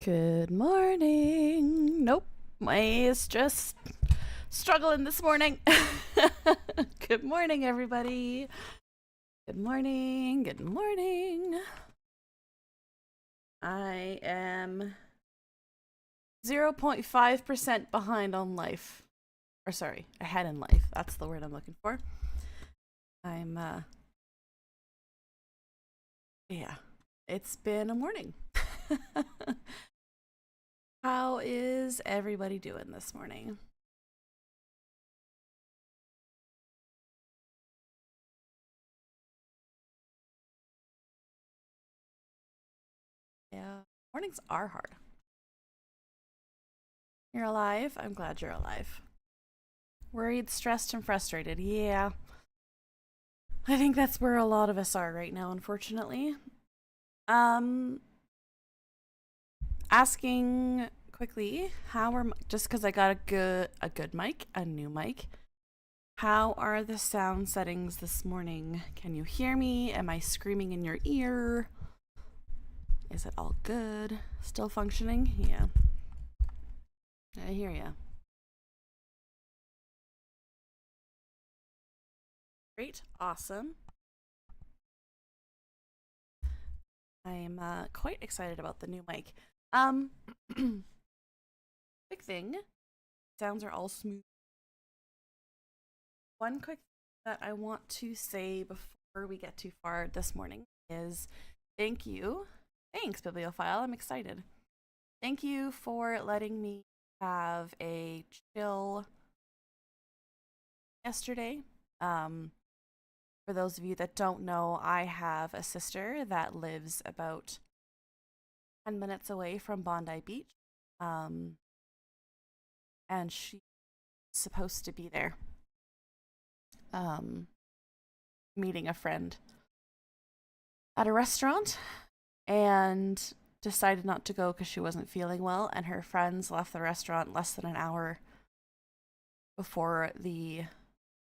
Good morning. Nope, my is just struggling this morning. Good morning, everybody. Good morning. Good morning. I am 0.5% behind on life. Or sorry, ahead in life. That's the word I'm looking for. I'm, yeah, it's been a morning. How is everybody doing this morning? Yeah, mornings are hard. You're alive? I'm glad you're alive. Worried, stressed, and frustrated. Yeah. I think that's where a lot of us are right now, unfortunately. Um, Asking quickly, how are just because I got a good mic, a new mic. How are the sound settings this morning? Can you hear me? Am I screaming in your ear? Is it all good? Still functioning? Yeah. I hear ya. Great. Awesome. I'm quite excited about the new mic. Um, quick thing. Sounds are all smooth. One quick thing that I want to say before we get too far this morning is thank you. Thanks, Bibliophile. I'm excited. Thank you for letting me have a chill yesterday. For those of you that don't know, I have a sister that lives about 10 minutes away from Bondi Beach. And she's supposed to be there. Meeting a friend at a restaurant and decided not to go because she wasn't feeling well, and her friends left the restaurant less than an hour before the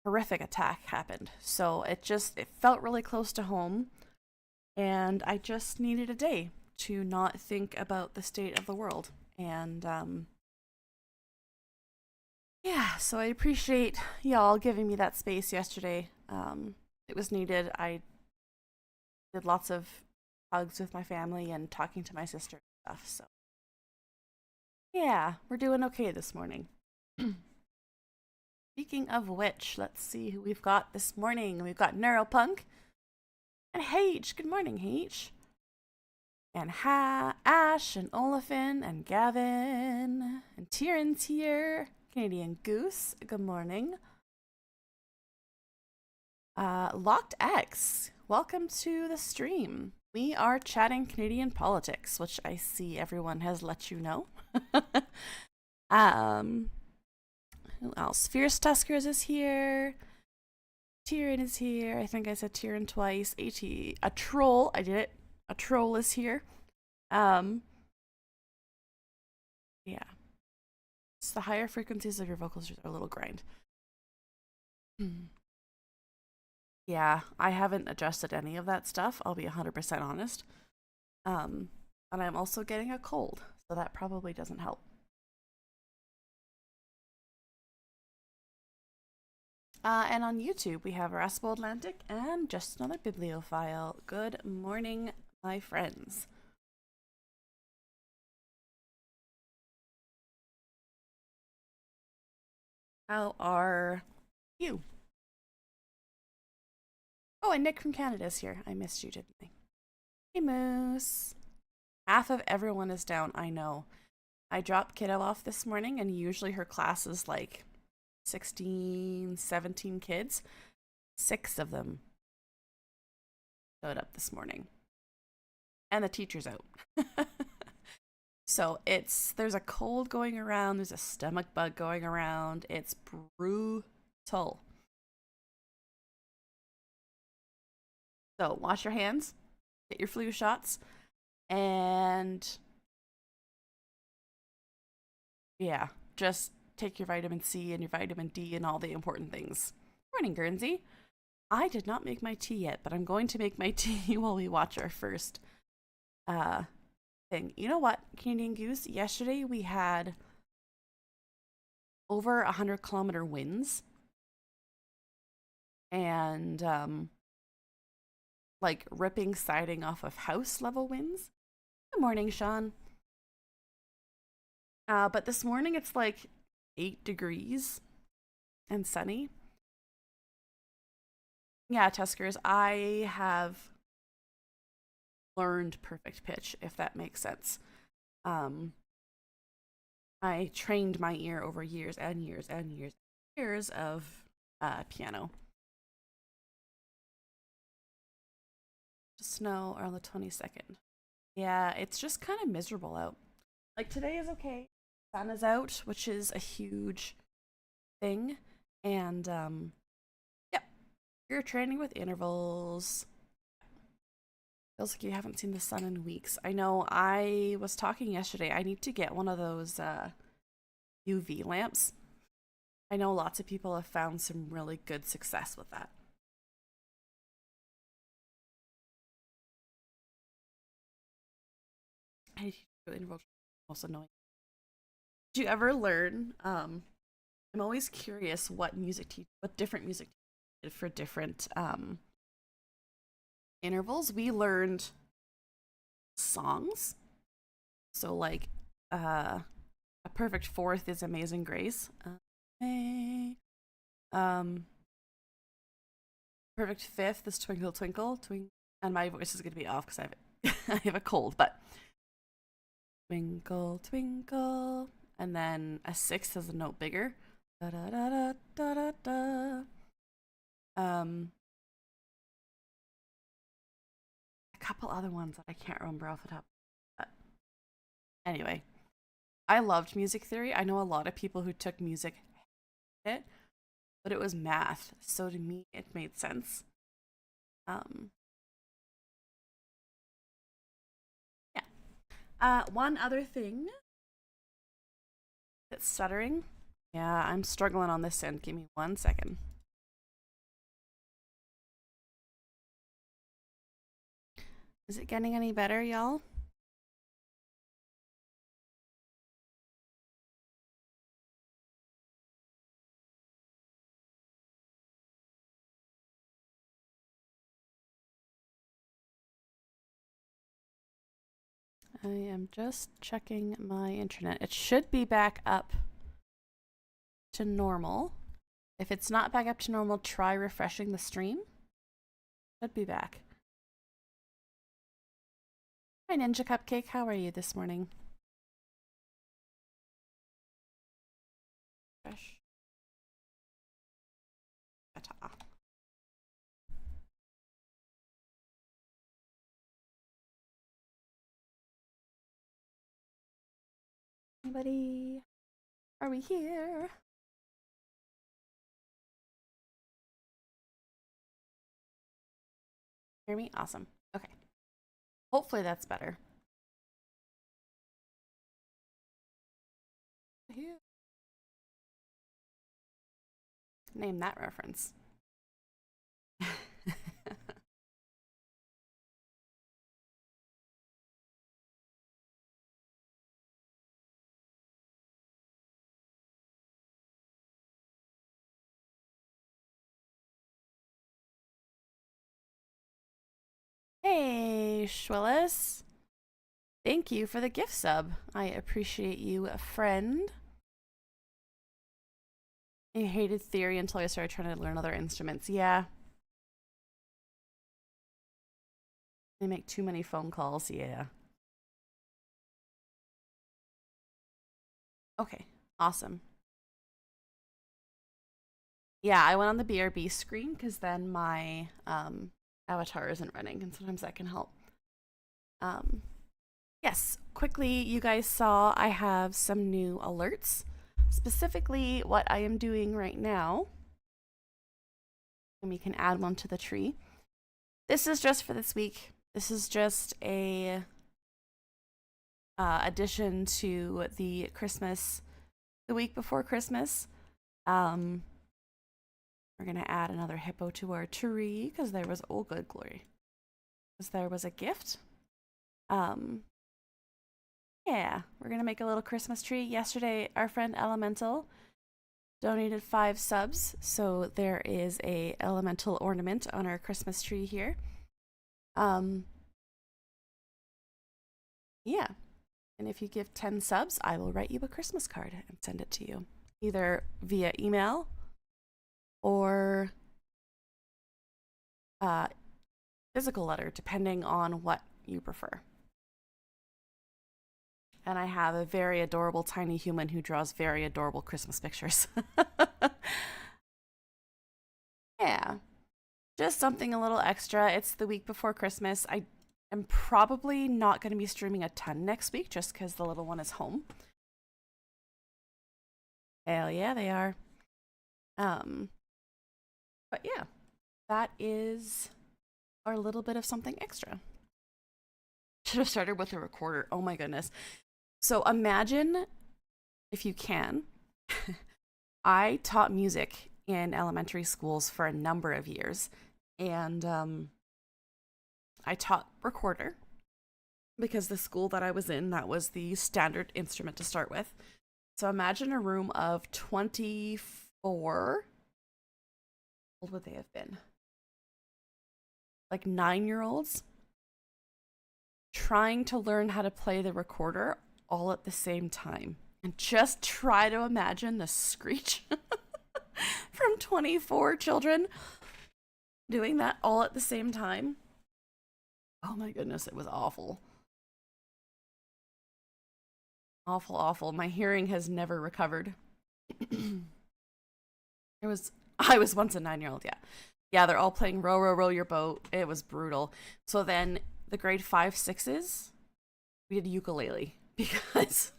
horrific attack happened. So it felt really close to home, and I just needed a day to not think about the state of the world. And yeah, so I appreciate y'all giving me that space yesterday. It was needed. I did lots of hugs with my family and talking to my sister and stuff. So yeah, we're doing okay this morning. Speaking of which, let's see who we've got this morning. We've got Neuropunk and H. Good morning, H. And Ash and Olafin and Gavin and Tieran's here. Canadian Goose. Good morning. Locked X. Welcome to the stream. We are chatting Canadian politics, which I see everyone has let you know. Who else? Fierce Tuskers is here. Tyrion is here. I think I said Tyrion twice. A troll. I did it. A troll is here. Yeah. It's the higher frequencies of your vocals are a little grind. Yeah, I haven't adjusted any of that stuff. I'll be 100% honest. And I'm also getting a cold, so that probably doesn't help. And on YouTube, we have Raspo Atlantic and Just Another Bibliophile. Good morning, my friends. How are you? Oh, and Nick from Canada is here. I missed you, didn't I? Hey, Moose. Half of everyone is down, I know. I dropped kiddo off this morning, and usually her class is like 16, 17 kids. 6 of them showed up this morning. And the teacher's out. So there's a cold going around, there's a stomach bug going around. It's brutal. So wash your hands, get your flu shots, and yeah, just take your vitamin C and your vitamin D and all the important things. Morning, Guernsey. I did not make my tea yet, but I'm going to make my tea while we watch our first thing. You know what, Canadian Goose? Yesterday we had over 100-kilometer winds and like ripping siding off of house level winds. Good morning, Sean. But this morning it's like 8 degrees and sunny. Yeah, Tuskers, I have learned perfect pitch, if that makes sense. I trained my ear over years and years and years and years of piano. Snow on the 22nd. Yeah, it's just kind of miserable out. Like today is okay. Sun is out, which is a huge thing. And yeah, you're training with intervals. Feels like you haven't seen the sun in weeks. I know I was talking yesterday. I need to get one of those UV lamps. I know lots of people have found some really good success with that. I do interval also annoying. Did you ever learn? I'm always curious what what different music did for different intervals. We learned songs, so like a perfect fourth is Amazing Grace. Perfect fifth is Twinkle Twinkle Twinkle, and my voice is gonna be off because I have I have a cold, but Twinkle Twinkle, and then a sixth is a note bigger. Da da da da da da da. A couple other ones that I can't remember off the top. But anyway, I loved music theory. I know a lot of people who took music it, but it was math, so to me it made sense. Yeah. One other thing that's stuttering. Yeah, I'm struggling on this end. Give me 1 second. Is it getting any better, y'all? I am just checking my internet. It should be back up to normal. If it's not back up to normal, try refreshing the stream. Should be back. Hi, Ninja Cupcake. How are you this morning? Fresh. Anybody? Are we here? Hear me? Awesome. Okay. Hopefully that's better. Name that reference. Hey, Schwillis. Thank you for the gift sub. I appreciate you, a friend. I hated theory until I started trying to learn other instruments. Yeah. They make too many phone calls. Yeah. Okay. Awesome. Yeah, I went on the BRB screen because then my avatar isn't running, and sometimes that can help. Yes, quickly, you guys saw I have some new alerts. Specifically, what I am doing right now, and we can add one to the tree. This is just for this week. This is just a addition to the week before Christmas. We're gonna add another hippo to our tree because there was, oh good glory, because there was a gift. Yeah, we're gonna make a little Christmas tree. Yesterday, our friend Elemental donated 5 subs, so there is a elemental ornament on our Christmas tree here. Yeah, and if you give 10 subs, I will write you a Christmas card and send it to you, either via email or physical letter, depending on what you prefer. And I have a very adorable tiny human who draws very adorable Christmas pictures. Yeah, just something a little extra. It's the week before Christmas. I am probably not going to be streaming a ton next week just because the little one is home. Hell yeah, they are. But yeah, that is our little bit of something extra. Should have started with a recorder. Oh my goodness. So imagine, if you can, I taught music in elementary schools for a number of years, and I taught recorder because the school that I was in, that was the standard instrument to start with. So imagine a room of 24, how old would they have been? Like 9-year-olds trying to learn how to play the recorder all at the same time. And just try to imagine the screech from 24 children doing that all at the same time. Oh my goodness, it was awful. Awful, awful. My hearing has never recovered. I was once a 9-year-old, yeah. Yeah, they're all playing Row, Row, Row Your Boat. It was brutal. So then the grade 5, 6s, we did ukulele because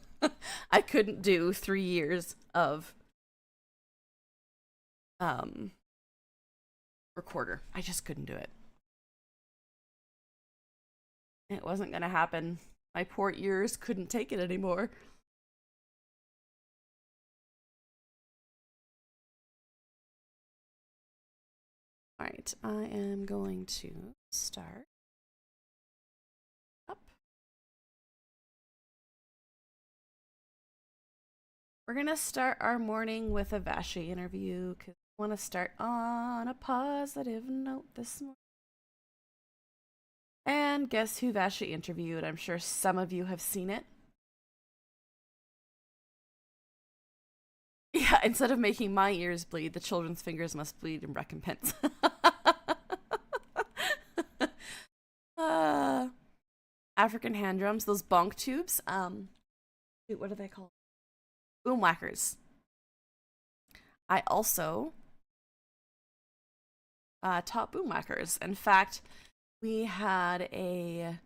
I couldn't do 3 years of recorder. I just couldn't do it. It wasn't gonna happen. My poor ears couldn't take it anymore. All right, I am going to start up. We're gonna start our morning with a Vashi interview because I want to start on a positive note this morning. And guess who Vashi interviewed? I'm sure some of you have seen it. Yeah, instead of making my ears bleed, the children's fingers must bleed in recompense. African hand drums, those bonk tubes. What are they called? Boom whackers. I also taught boom whackers. In fact, we had a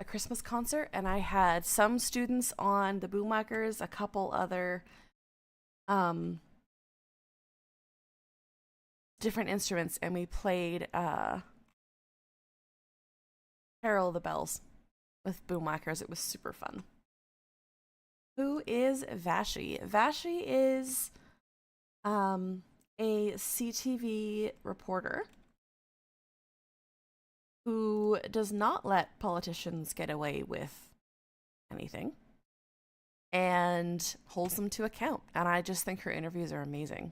Christmas concert, and I had some students on the boom whackers, a couple other different instruments, and we played Carol of the Bells with boom whackers. It was super fun. Who is Vashi? Vashi is a CTV reporter who does not let politicians get away with anything and holds them to account. And I just think her interviews are amazing.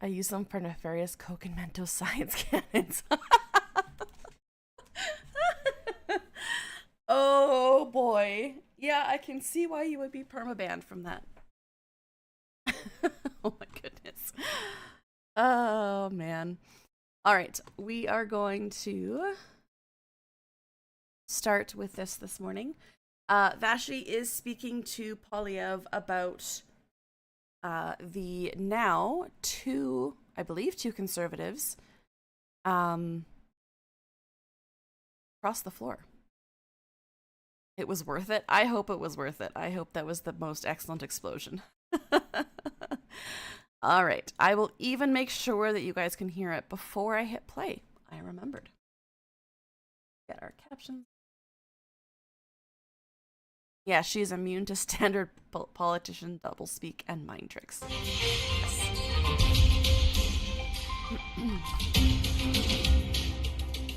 I use them for nefarious Coke and Mentos science cannons. Oh boy. Yeah, I can see why you would be permabanned from that. Oh my goodness. Oh man. All right, we are going to start with this morning. Vashi is speaking to Polyev about the now two conservatives across the floor. It was worth it. I hope it was worth it. I hope that was the most excellent explosion. All right. I will even make sure that you guys can hear it before I hit play. I remembered. Get our captions. Yeah, she's immune to standard politician doublespeak and mind tricks.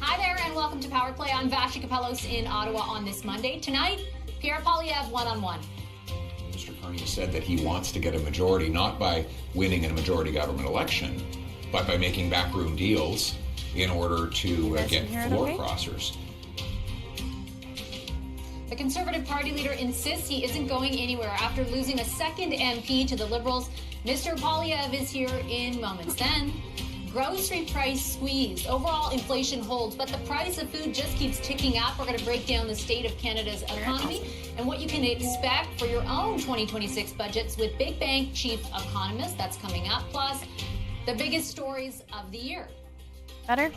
Hi there, and welcome to Power Play. I'm Vashi Kapelos in Ottawa on this Monday. Tonight, Pierre Poilievre one-on-one. Mr. Carney said that he wants to get a majority, not by winning in a majority government election, but by making backroom deals in order to get floor crossers. The Conservative Party leader insists he isn't going anywhere after losing a second MP to the Liberals. Mr. Poilievre is here in moments. Then, grocery price squeeze. Overall inflation holds, but the price of food just keeps ticking up. We're going to break down the state of Canada's economy and what you can expect for your own 2026 budgets with Big Bank chief economist. That's coming up. Plus, the biggest stories of the year. Better?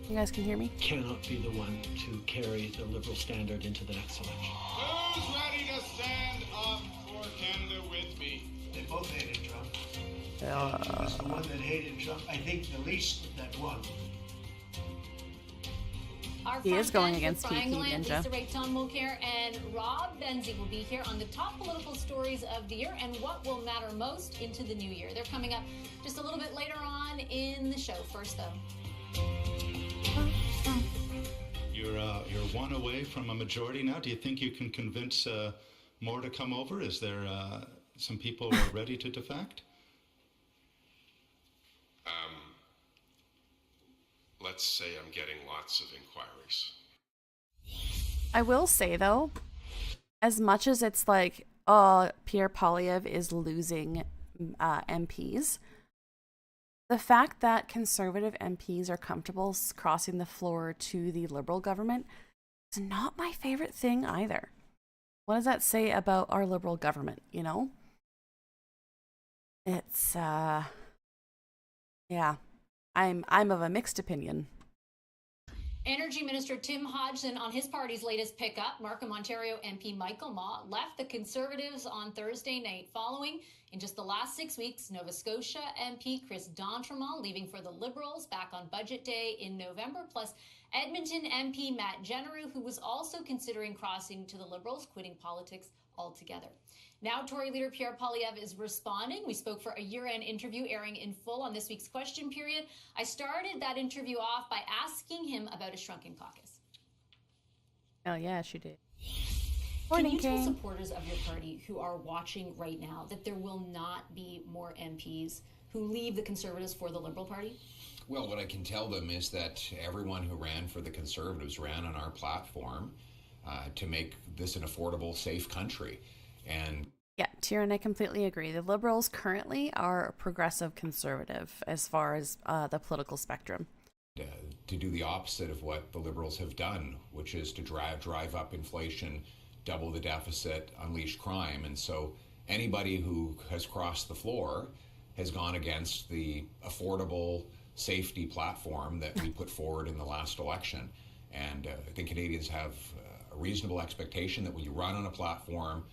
You guys can hear me? Cannot be the one to carry the Liberal standard into the next election. Who's ready to stand up for Canada with me? They both hated Trump. It was the one that hated Trump, I think, the least that won. He is going against PP Ninja. Lisa Ray, Tom Mulcair, and Rob Benzie will be here on the top political stories of the year and what will matter most into the new year. They're coming up just a little bit later on in the show. First, though. You're one away from a majority now. Do you think you can convince more to come over? Is there some people who are ready to defect? Let's say I'm getting lots of inquiries. I will say, though, as much as it's like, oh, Pierre Poilievre is losing MPs, the fact that Conservative MPs are comfortable crossing the floor to the Liberal government is not my favorite thing either. What does that say about our Liberal government, you know? It's, yeah. I'm of a mixed opinion. Energy Minister Tim Hodgson on his party's latest pickup. Markham, Ontario MP Michael Maw left the Conservatives on Thursday night following, in just the last 6 weeks, Nova Scotia MP Chris D'Entremont leaving for the Liberals back on Budget Day in November, plus Edmonton MP Matt Genereux, who was also considering crossing to the Liberals, quitting politics altogether. Now, Tory leader Pierre Poilievre is responding. We spoke for a year-end interview airing in full on this week's question period. I started that interview off by asking him about a shrunken caucus. Oh, yeah, she did. Can you tell supporters of your party who are watching right now that there will not be more MPs who leave the Conservatives for the Liberal Party? Well, what I can tell them is that everyone who ran for the Conservatives ran on our platform to make this an affordable, safe country. And yeah, Tyrion, I completely agree. The Liberals currently are progressive conservative as far as the political spectrum. To do the opposite of what the Liberals have done, which is to drive up inflation, double the deficit, unleash crime. And so anybody who has crossed the floor has gone against the affordable safety platform that we put forward in the last election. And I think Canadians have a reasonable expectation that when you run on a platform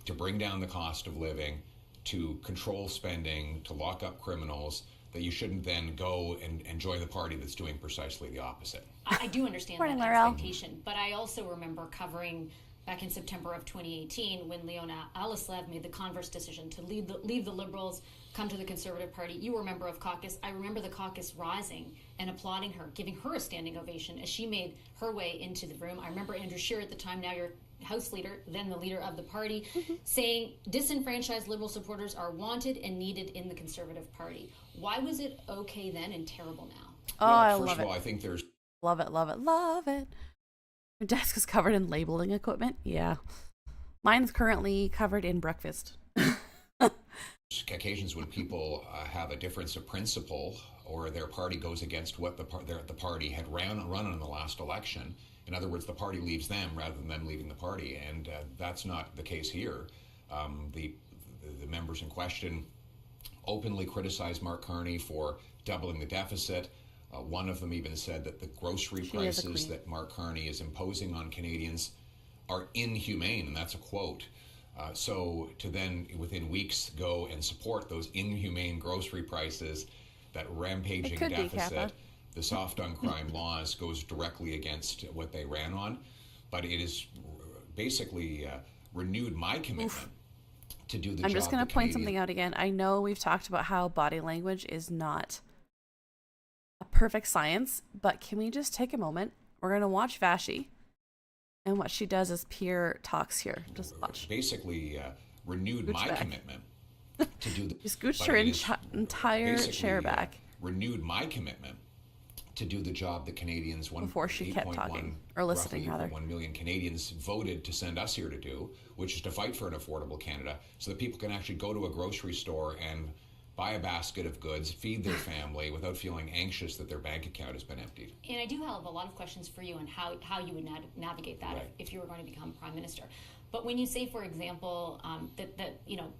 to bring down the cost of living, to control spending, to lock up criminals, that you shouldn't then go and join the party that's doing precisely the opposite. I do understand that expectation, but I also remember covering back in September of 2018 when Leona Alislev made the converse decision to leave the Liberals, come to the Conservative Party. You were a member of caucus. I remember the caucus rising and applauding her, giving her a standing ovation as she made her way into the room. I remember Andrew Scheer at the time, now you're House Leader, then the leader of the party, saying disenfranchised Liberal supporters are wanted and needed in the Conservative Party. Why was it okay then and terrible now? Oh, well, I first love of all, it. I think there's Love it, love it, love it. Your desk is covered in labeling equipment? Yeah. Mine's currently covered in breakfast. occasions when people have a difference of principle or their party goes against what the party had run in the last election. In other words, the party leaves them rather than them leaving the party, and that's not the case here. The members in question openly criticized Mark Carney for doubling the deficit. One of them even said that the grocery prices that Mark Carney is imposing on Canadians are inhumane, and that's a quote. So to then, within weeks, go and support those inhumane grocery prices, that rampaging deficit, the soft on crime laws goes directly against what they ran on. But it has basically renewed my commitment to do the job. I'm just going to point something out again. I know we've talked about how body language is not a perfect science, but can we just take a moment, We're going to watch Vashi. And what she does is Pierre talks here. Just watch. Basically renewed Scooch my back. commitment to do the. She scooched but her it is entire basically, chair back. Renewed my commitment to do the job that Canadians Before she kept talking, or listening, rather. 1 million Canadians voted to send us here to do, which is to fight for an affordable Canada, so that people can actually go to a grocery store and buy a basket of goods, feed their family without feeling anxious that their bank account has been emptied. And I do have a lot of questions for you on how you would navigate that Right. if you were going to become prime minister. But when you say, for example, that you know,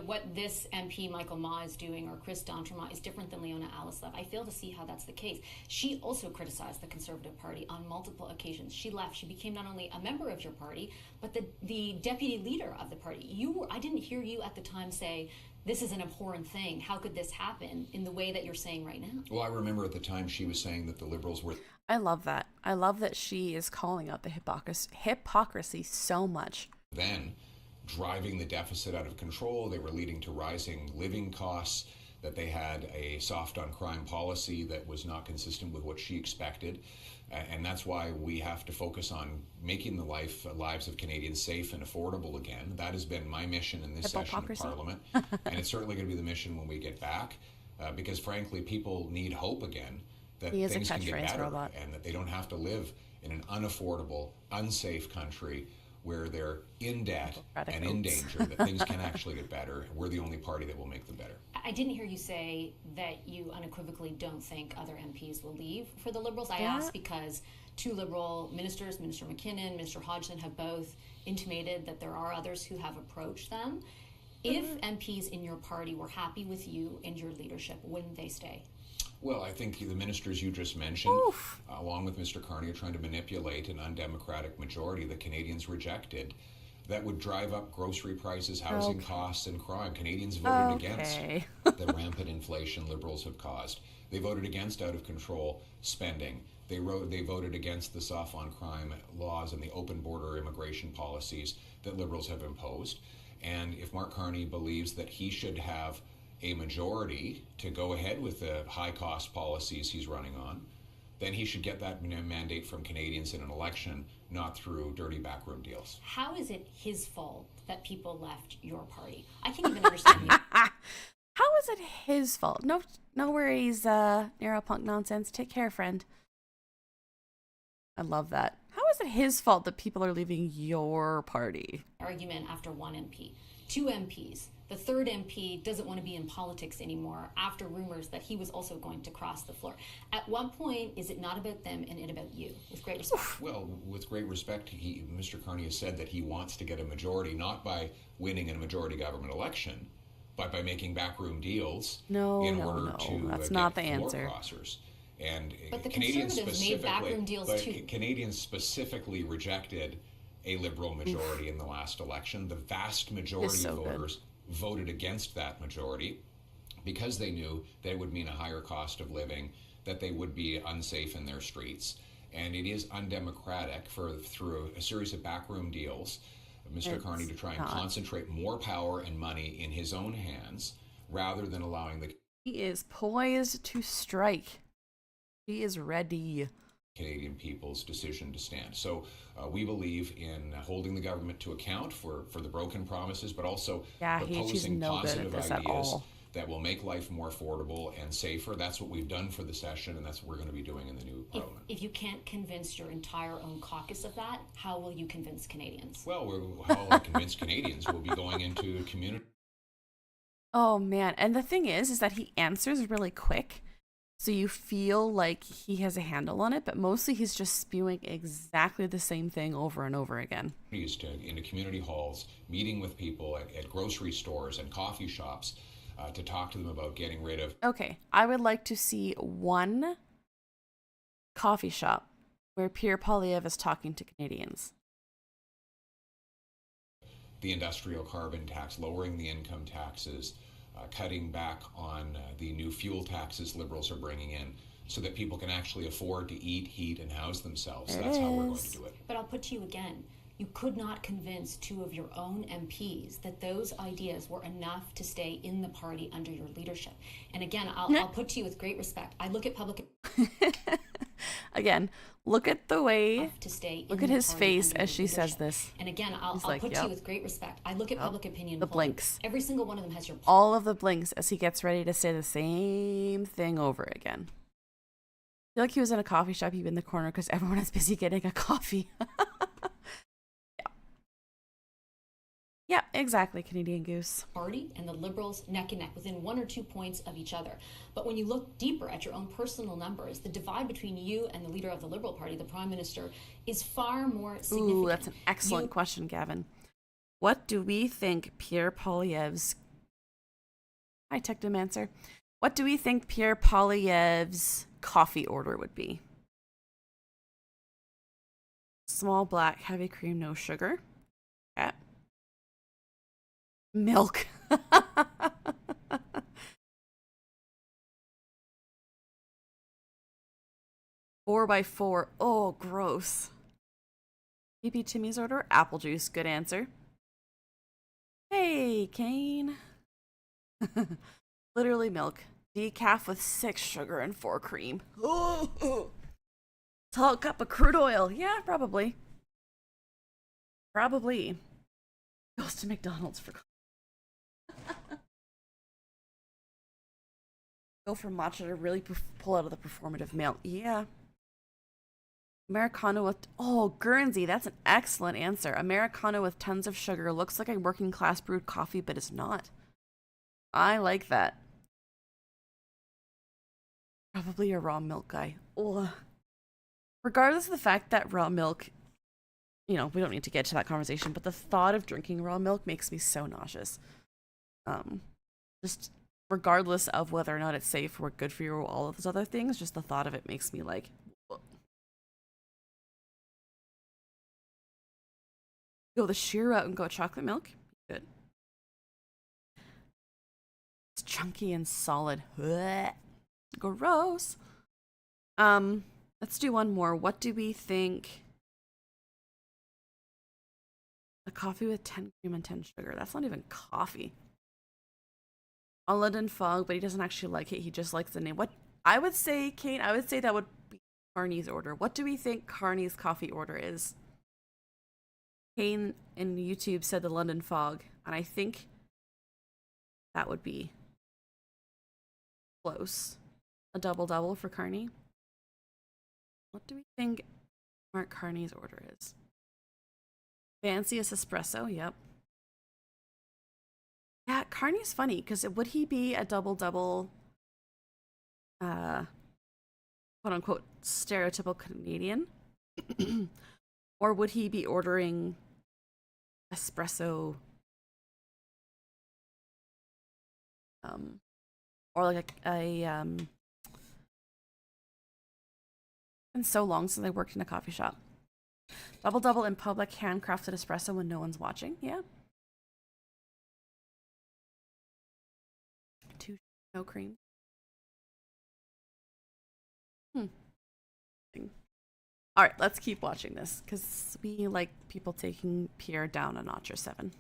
what this MP Michael Ma is doing or Chris D'Entremont is different than Leona Alice-Lev, I fail to see how that's the case. She also criticized the Conservative Party on multiple occasions. She left. She became not only a member of your party, but the deputy leader of the party. I didn't hear you at the time say, this is an abhorrent thing. How could this happen in the way that you're saying right now? Well, I remember at the time she was saying that the Liberals were I love that. I love that she is calling out the hypocrisy so much. then driving the deficit out of control. They were leading to rising living costs, that they had a soft on crime policy that was not consistent with what she expected. And that's why we have to focus on making the lives of Canadians safe and affordable again. That has been my mission in this session of Parliament. And it's certainly going to be the mission when we get back, because frankly, people need hope again, that He is a things can get catchphrase better robot. and that they don't have to live in an unaffordable, unsafe country where they're in debt Democratic and in oats. danger, that things can actually get better. We're the only party that will make them better. I didn't hear you say that you unequivocally don't think other MPs will leave for the Liberals. I Yeah. asked because two Liberal ministers, Minister McKinnon, Minister Hodgson, have both intimated that there are others who have approached them. If MPs in your party were happy with you and your leadership, wouldn't they stay? Well, I think the ministers you just mentioned, along with Mr. Carney, are trying to manipulate an undemocratic majority that Canadians rejected that would drive up grocery prices, housing costs, and crime. Canadians voted against the rampant inflation Liberals have caused. They voted against out-of-control spending. They voted against the soft on crime laws and the open border immigration policies that Liberals have imposed. And if Mark Carney believes that he should have a majority to go ahead with the high-cost policies he's running on, then he should get that mandate from Canadians in an election, not through dirty backroom deals. How is it his fault that people left your party? I can't even understand you. How is it his fault? No worries, Neuropunk nonsense. Take care, friend. I love that. How is it his fault that people are leaving your party? Argument after one MP, two MPs. The third MP doesn't want to be in politics anymore after rumors that he was also going to cross the floor. At what point is it not about them and it about you? With great respect. Well, with great respect, Mr. Carney has said that he wants to get a majority, not by winning a majority government election, but by making backroom deals in order to that's get not the floor answer. crossers. And But the Canadians Conservatives made backroom deals too. Canadians specifically rejected a Liberal majority in the last election. The vast majority of voters voted against that majority because they knew that it would mean a higher cost of living, that they would be unsafe in their streets. And it is undemocratic through a series of backroom deals, Mr. Carney to try and concentrate more power and money in his own hands rather than allowing the He is poised to strike. He is ready. Canadian people's decision to stand. So we believe in holding the government to account for the broken promises, but also proposing positive ideas that will make life more affordable and safer. That's what we've done for the session, and that's what we're going to be doing in the new parliament. If you can't convince your entire own caucus of that, how will you convince Canadians? Well, how will I convince Canadians? We'll be going into community. Oh man, and the thing is that he answers really quick. So you feel like he has a handle on it, but mostly he's just spewing exactly the same thing over and over again. Into community halls, meeting with people at grocery stores and coffee shops to talk to them about getting rid of. Okay, I would like to see one coffee shop where Pierre Poilievre is talking to Canadians. The industrial carbon tax, lowering the income taxes, cutting back on the new fuel taxes Liberals are bringing in so that people can actually afford to eat, heat, and house themselves. That's how we're going to do it. But I'll put to you again, you could not convince two of your own MPs that those ideas were enough to stay in the party under your leadership. And again, I'll put to you with great respect. I look at public... Again, look at the way, to stay look in at the his party face under as new she says leadership. this. And again, I'll He's like, put to yep. you with great respect. I look at public opinion The polls. blinks. Every single one of them has your All of the blinks as he gets ready to say the same thing over again. I feel like he was in a coffee shop, he'd be in the corner because everyone is busy getting a coffee. Yeah, exactly, Canadian Goose. party and the Liberals neck and neck within 1 or 2 points of each other. But when you look deeper at your own personal numbers, the divide between you and the leader of the Liberal Party, the Prime Minister, is far more significant. Ooh, that's an excellent question, Gavin. What do we think Pierre Poilievre's... Hi, Technomancer. What do we think Pierre Poilievre's coffee order would be? Small black, heavy cream, no sugar. Okay. Milk. 4x4. Oh, gross. PP Timmy's order, apple juice. Good answer. Hey, Kane. Literally milk. Decaf with 6 sugar and 4 cream. Tall cup of crude oil. Yeah, probably. Probably. Goes to McDonald's for go for matcha to really pull out of the performative male. Yeah. Americano with... Oh, Guernsey. That's an excellent answer. Americano with tons of sugar. Looks like a working class brewed coffee, but it's not. I like that. Probably a raw milk guy. Ugh. Regardless of the fact that raw milk... You know, we don't need to get to that conversation, but the thought of drinking raw milk makes me so nauseous. Just regardless of whether or not it's safe or good for you or all of those other things, just the thought of it makes me like... Go the sheer route and go chocolate milk. Good. It's chunky and solid. Blech. Gross. Let's do one more. What do we think? A coffee with 10 cream and 10 sugar. That's not even coffee. A London Fog, but he doesn't actually like it. He just likes the name. What I would say, Kate, I would say that would be Carney's order. What do we think Carney's coffee order is? Kane in YouTube said the London Fog, and I think that would be close. A double-double for Carney. What do we think Mark Carney's order is? Fanciest espresso, yep. Yeah, Carney's funny, because would he be a double-double, quote-unquote, stereotypical Canadian? Or would he be ordering espresso, or like it's been so long since I worked in a coffee shop. Double-double in public, handcrafted espresso when no one's watching, yeah. 2 no cream. All right, let's keep watching this because we like people taking Pierre down a notch or 7.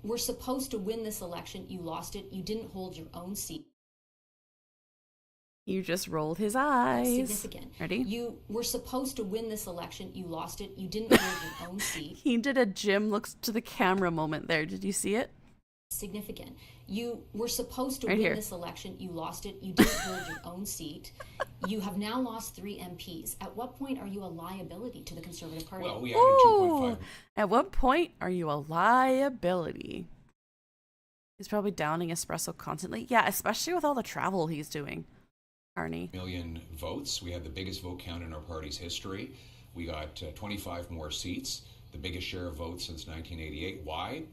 We're supposed to win this election. You lost it. You didn't hold your own seat. You just rolled his eyes. That's significant. Ready? You were supposed to win this election. You lost it. You didn't hold your own seat. He did a Jim looks to the camera moment there. Did you see it? Significant. You were supposed to Right win here. this election. You lost it. You didn't hold your own seat. You have now lost 3 MPs. At what point are you a liability to the Conservative Party? Well, we added 2.5. At what point are you a liability? He's probably downing espresso constantly. Yeah, especially with all the travel he's doing. Carney. Million votes. We had the biggest vote count in our party's history. We got 25 more seats, the biggest share of votes since 1988. Why?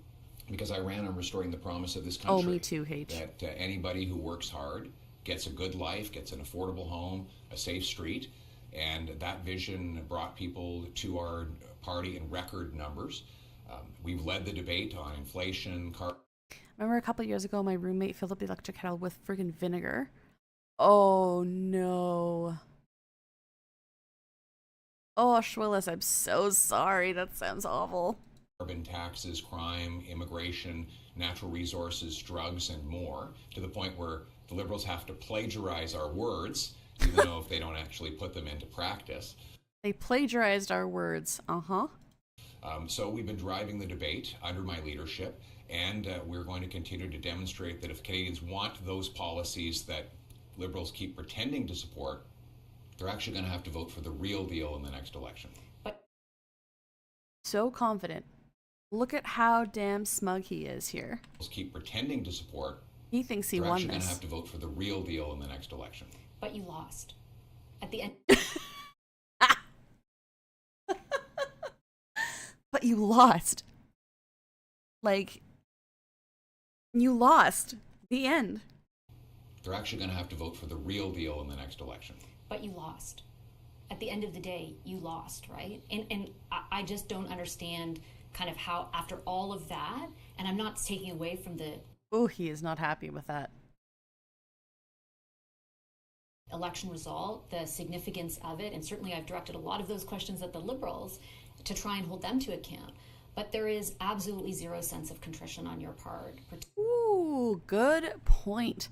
Because I ran on restoring the promise of this country. Oh, me too, H. That anybody who works hard gets a good life, gets an affordable home, a safe street, and that vision brought people to our party in record numbers. We've led the debate on inflation. Remember a couple of years ago, my roommate filled up the electric kettle with friggin' vinegar. Oh no. Oh, Schwillis, I'm so sorry. That sounds awful. Carbon taxes, crime, immigration, natural resources, drugs, and more, to the point where the Liberals have to plagiarize our words even though if they don't actually put them into practice. They plagiarized our words. So we've been driving the debate under my leadership, and we're going to continue to demonstrate that if Canadians want those policies that Liberals keep pretending to support, they're actually going to have to vote for the real deal in the next election. So confident. Look at how damn smug he is here. Keep pretending to support. He thinks he they're won actually going to this. have to vote for the real deal in the next election. But you lost. At the end. But you lost. Like, you lost. The end. They're actually going to have to vote for the real deal in the next election. But you lost. At the end of the day, you lost, right? And I just don't understand kind of how, after all of that, and I'm not taking away from the Oh, he is not happy with that. election result, the significance of it, and certainly I've directed a lot of those questions at the Liberals to try and hold them to account. But there is absolutely zero sense of contrition on your part. Ooh, good point.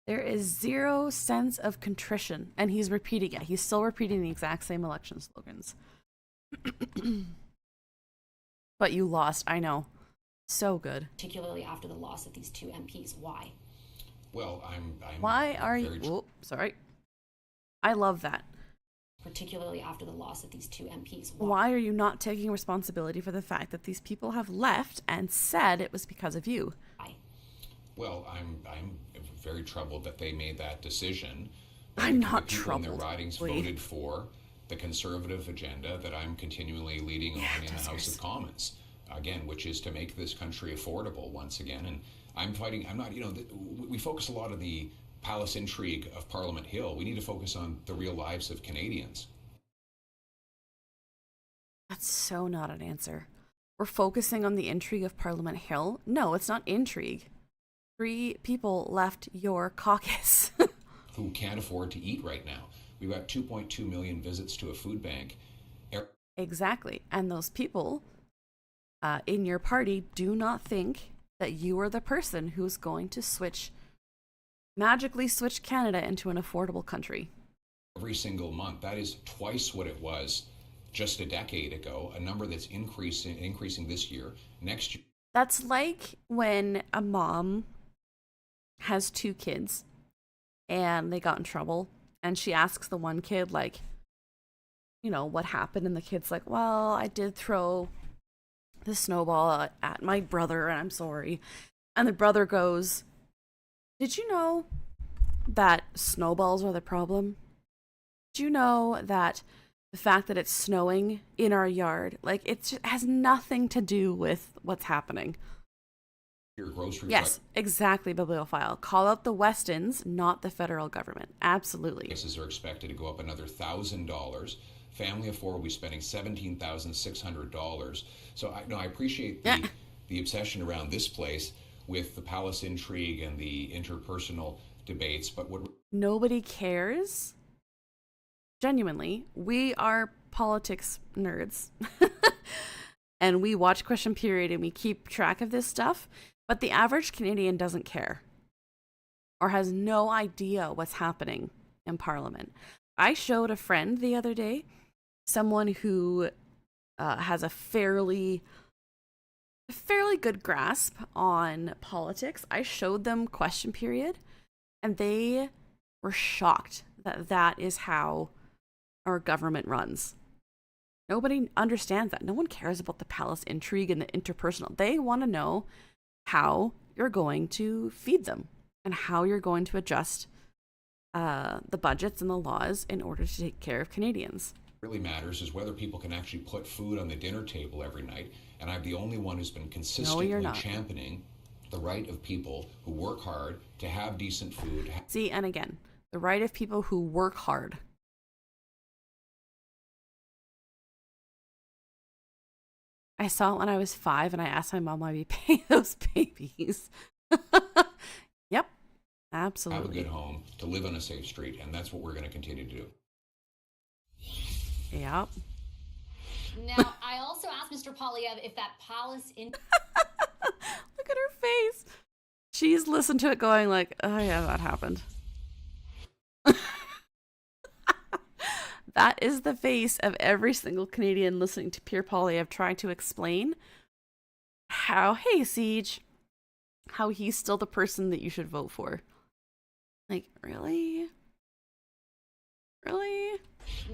There is zero sense of contrition. And he's repeating it. He's still repeating the exact same election slogans. But you lost. I know. So good. Particularly after the loss of these two MPs. Why? Well, I'm Why are you... Oh, sorry. I love that. Particularly after the loss of these two MPs. Why are you not taking responsibility for the fact that these people have left and said it was because of you? Why? Well, I'm very troubled that they made that decision. I'm The not people in their troubled. ridings Lee. voted for the Conservative agenda that I'm continually leading on in the House of Commons, again, which is to make this country affordable once again. And I'm fighting. I'm not. We focus a lot on the palace intrigue of Parliament Hill. We need to focus on the real lives of Canadians. That's so not an answer. We're focusing on the intrigue of Parliament Hill. No, it's not intrigue. 3 people left your caucus. Who can't afford to eat right now. We've got 2.2 million visits to a food bank. Exactly. And those people in your party do not think that you are the person who's going to magically switch Canada into an affordable country. Every single month. That is twice what it was just a decade ago, a number that's increasing this year. Next year. That's like when a mom has 2 kids and they got in trouble and she asks the one kid, like, what happened? And the kid's like, well, I did throw the snowball at my brother and I'm sorry. And the brother goes, did you know that snowballs are the problem? Did you know that the fact that it's snowing in our yard, like, it has nothing to do with what's happening? Your grocery Yes, exactly, bibliophile. Call out the Westons, not the federal government. Absolutely. prices are expected to go up another $1,000. Family of 4 will be spending $17,600. So I appreciate the obsession around this place with the palace intrigue and the interpersonal debates, but what Nobody cares. Genuinely, we are politics nerds. And we watch Question Period and we keep track of this stuff, but the average Canadian doesn't care or has no idea what's happening in Parliament. I showed a friend the other day, someone who has a fairly good grasp on politics. I showed them Question Period and they were shocked that that is how our government runs. Nobody understands that. No one cares about the palace intrigue and the interpersonal. They want to know how you're going to feed them and how you're going to adjust the budgets and the laws in order to take care of Canadians. really matters is whether people can actually put food on the dinner table every night. And I'm the only one who's been consistently championing the right of people who work hard to have decent food. See, and again, the right of people who work hard. I saw it when I was 5 and I asked my mom why we pay those babies. Yep, absolutely. Have a good home, to live on a safe street, and that's what we're going to continue to do. Yep. Now, I also asked Mr. Polyev if that palace in... Look at her face. She's listened to it going like, oh yeah, that happened. That is the face of every single Canadian listening to Pierre Poilievre trying to explain how, hey, Siege, how he's still the person that you should vote for. Like, really? Really?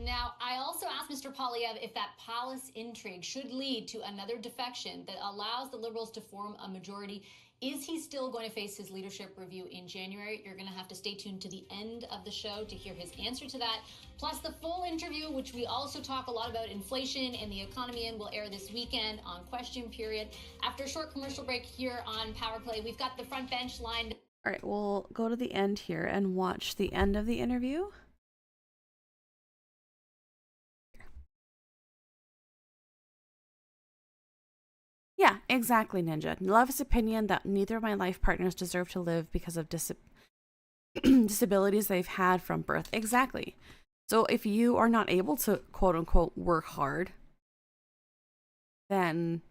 Now, I also asked Mr. Poilievre if that palace intrigue should lead to another defection that allows the Liberals to form a majority. Is he still going to face his leadership review in January? You're going to have to stay tuned to the end of the show to hear his answer to that. Plus, the full interview, which we also talk a lot about inflation and the economy in, will air this weekend on Question Period. After a short commercial break here on Power Play, we've got the front bench lined. All right, we'll go to the end here and watch the end of the interview. Yeah, exactly, Ninja. Love his opinion that neither of my life partners deserve to live because of disabilities they've had from birth. Exactly. So if you are not able to, quote unquote, work hard, then,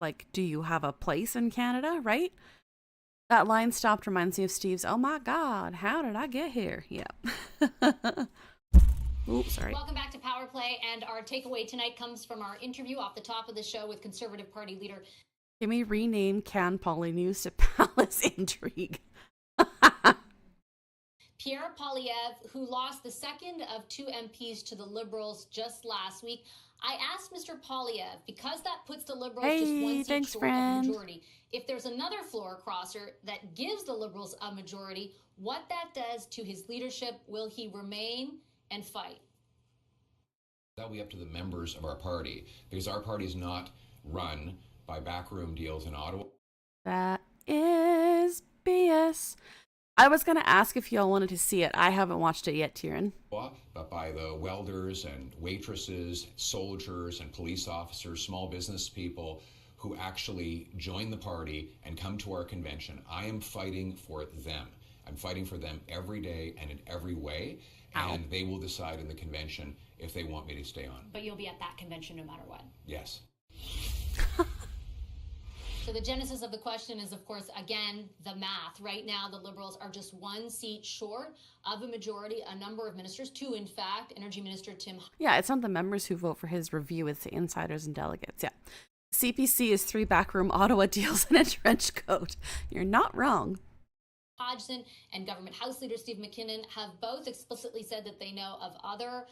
like, do you have a place in Canada, right? That line stopped reminds me of Steve's, oh my God, how did I get here? Yeah. Oops, sorry. Welcome back to Power Play, and our takeaway tonight comes from our interview off the top of the show with Conservative Party leader. Can we rename Can Poly News to Palace Intrigue? Pierre Poilievre, who lost the second of 2 MPs to the Liberals just last week. I asked Mr. Poilievre, because that puts the Liberals just one seat short of a majority, if there's another floor crosser that gives the Liberals a majority, what that does to his leadership. Will he remain and fight? That'll be up to the members of our party, because our party is not run by backroom deals in Ottawa. That is BS. I was going to ask if y'all wanted to see it. I haven't watched it yet, Tieran. But by the welders and waitresses, soldiers and police officers, small business people who actually join the party and come to our convention. I am fighting for them. I'm fighting for them every day and in every way. And they will decide in the convention if they want me to stay on. But you'll be at that convention no matter what. Yes. So the genesis of the question is, of course, again, the math. Right now, the Liberals are just 1 seat short of a majority. A number of ministers, 2, in fact, Energy Minister Tim. Yeah, it's not the members who vote for his review, it's the insiders and delegates. Yeah. CPC is 3 backroom Ottawa deals and a trench coat. You're not wrong. Hodgson and Government House Leader Steve McKinnon have both explicitly said that they know of other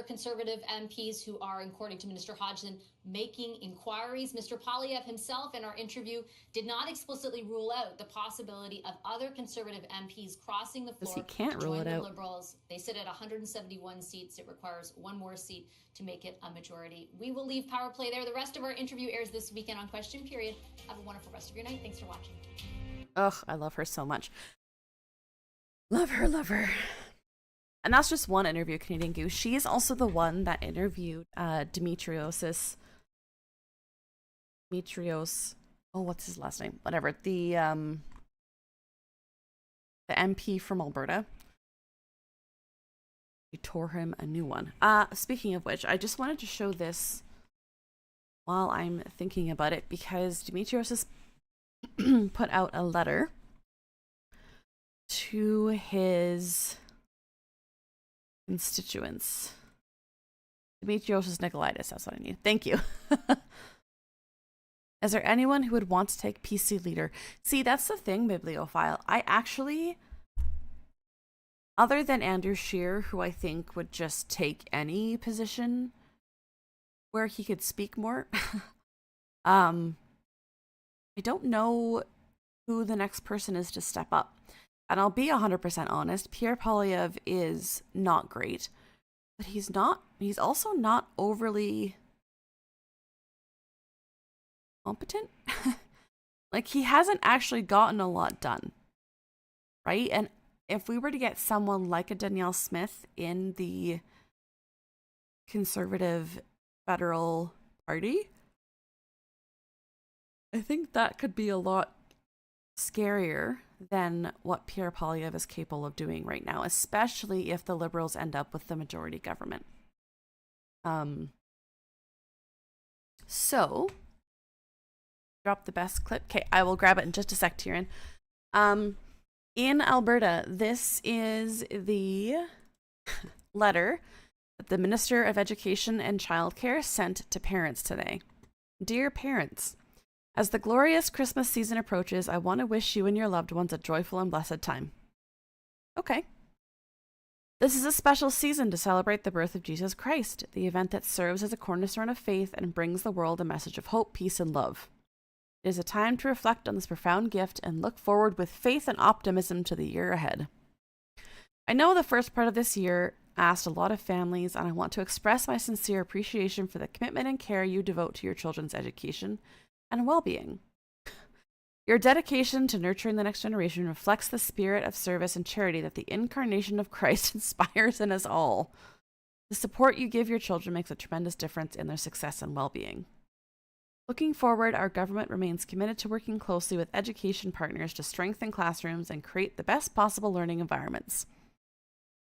Conservative MPs who are, according to Minister Hodgson, making inquiries. Mr. Poilievre himself in our interview did not explicitly rule out the possibility of other Conservative MPs crossing the floor. He can't to rule join it the out. Liberals. They sit at 171 seats. It requires 1 more seat to make it a majority. We will leave Power Play there. The rest of our interview airs this weekend on Question Period. Have a wonderful rest of your night. Thanks for watching. Ugh, I love her so much. Love her, love her. And that's just one interview, Canadian Goose. She is also the one that interviewed Demetrios. Oh, what's his last name? Whatever. The MP from Alberta. We tore him a new one. Speaking of which, I just wanted to show this while I'm thinking about it, because Demetrios has put out a letter to his constituents. Demetrios Nicolaitis, that's what I need. Thank you. Is there anyone who would want to take PC leader? See, that's the thing, Bibliophile. I actually, other than Andrew Scheer, who I think would just take any position where he could speak more, I don't know who the next person is to step up. And I'll be 100% honest, Pierre Poilievre is not great, but he's also not overly competent. Like, he hasn't actually gotten a lot done, right? And if we were to get someone like a Danielle Smith in the Conservative Federal Party, I think that could be a lot scarier than what Pierre Poilievre is capable of doing right now, especially if the Liberals end up with the majority government. So, drop the best clip. Okay, I will grab it in just a sec, Tieran. In Alberta, this is the letter that the Minister of Education and Childcare sent to parents today. Dear parents, as the glorious Christmas season approaches, I want to wish you and your loved ones a joyful and blessed time. Okay. This is a special season to celebrate the birth of Jesus Christ, the event that serves as a cornerstone of faith and brings the world a message of hope, peace, and love. It is a time to reflect on this profound gift and look forward with faith and optimism to the year ahead. I know the first part of this year asked a lot of families, and I want to express my sincere appreciation for the commitment and care you devote to your children's education and well-being. Your dedication to nurturing the next generation reflects the spirit of service and charity that the incarnation of Christ inspires in us all. The support you give your children makes a tremendous difference in their success and well-being. Looking forward, our government remains committed to working closely with education partners to strengthen classrooms and create the best possible learning environments.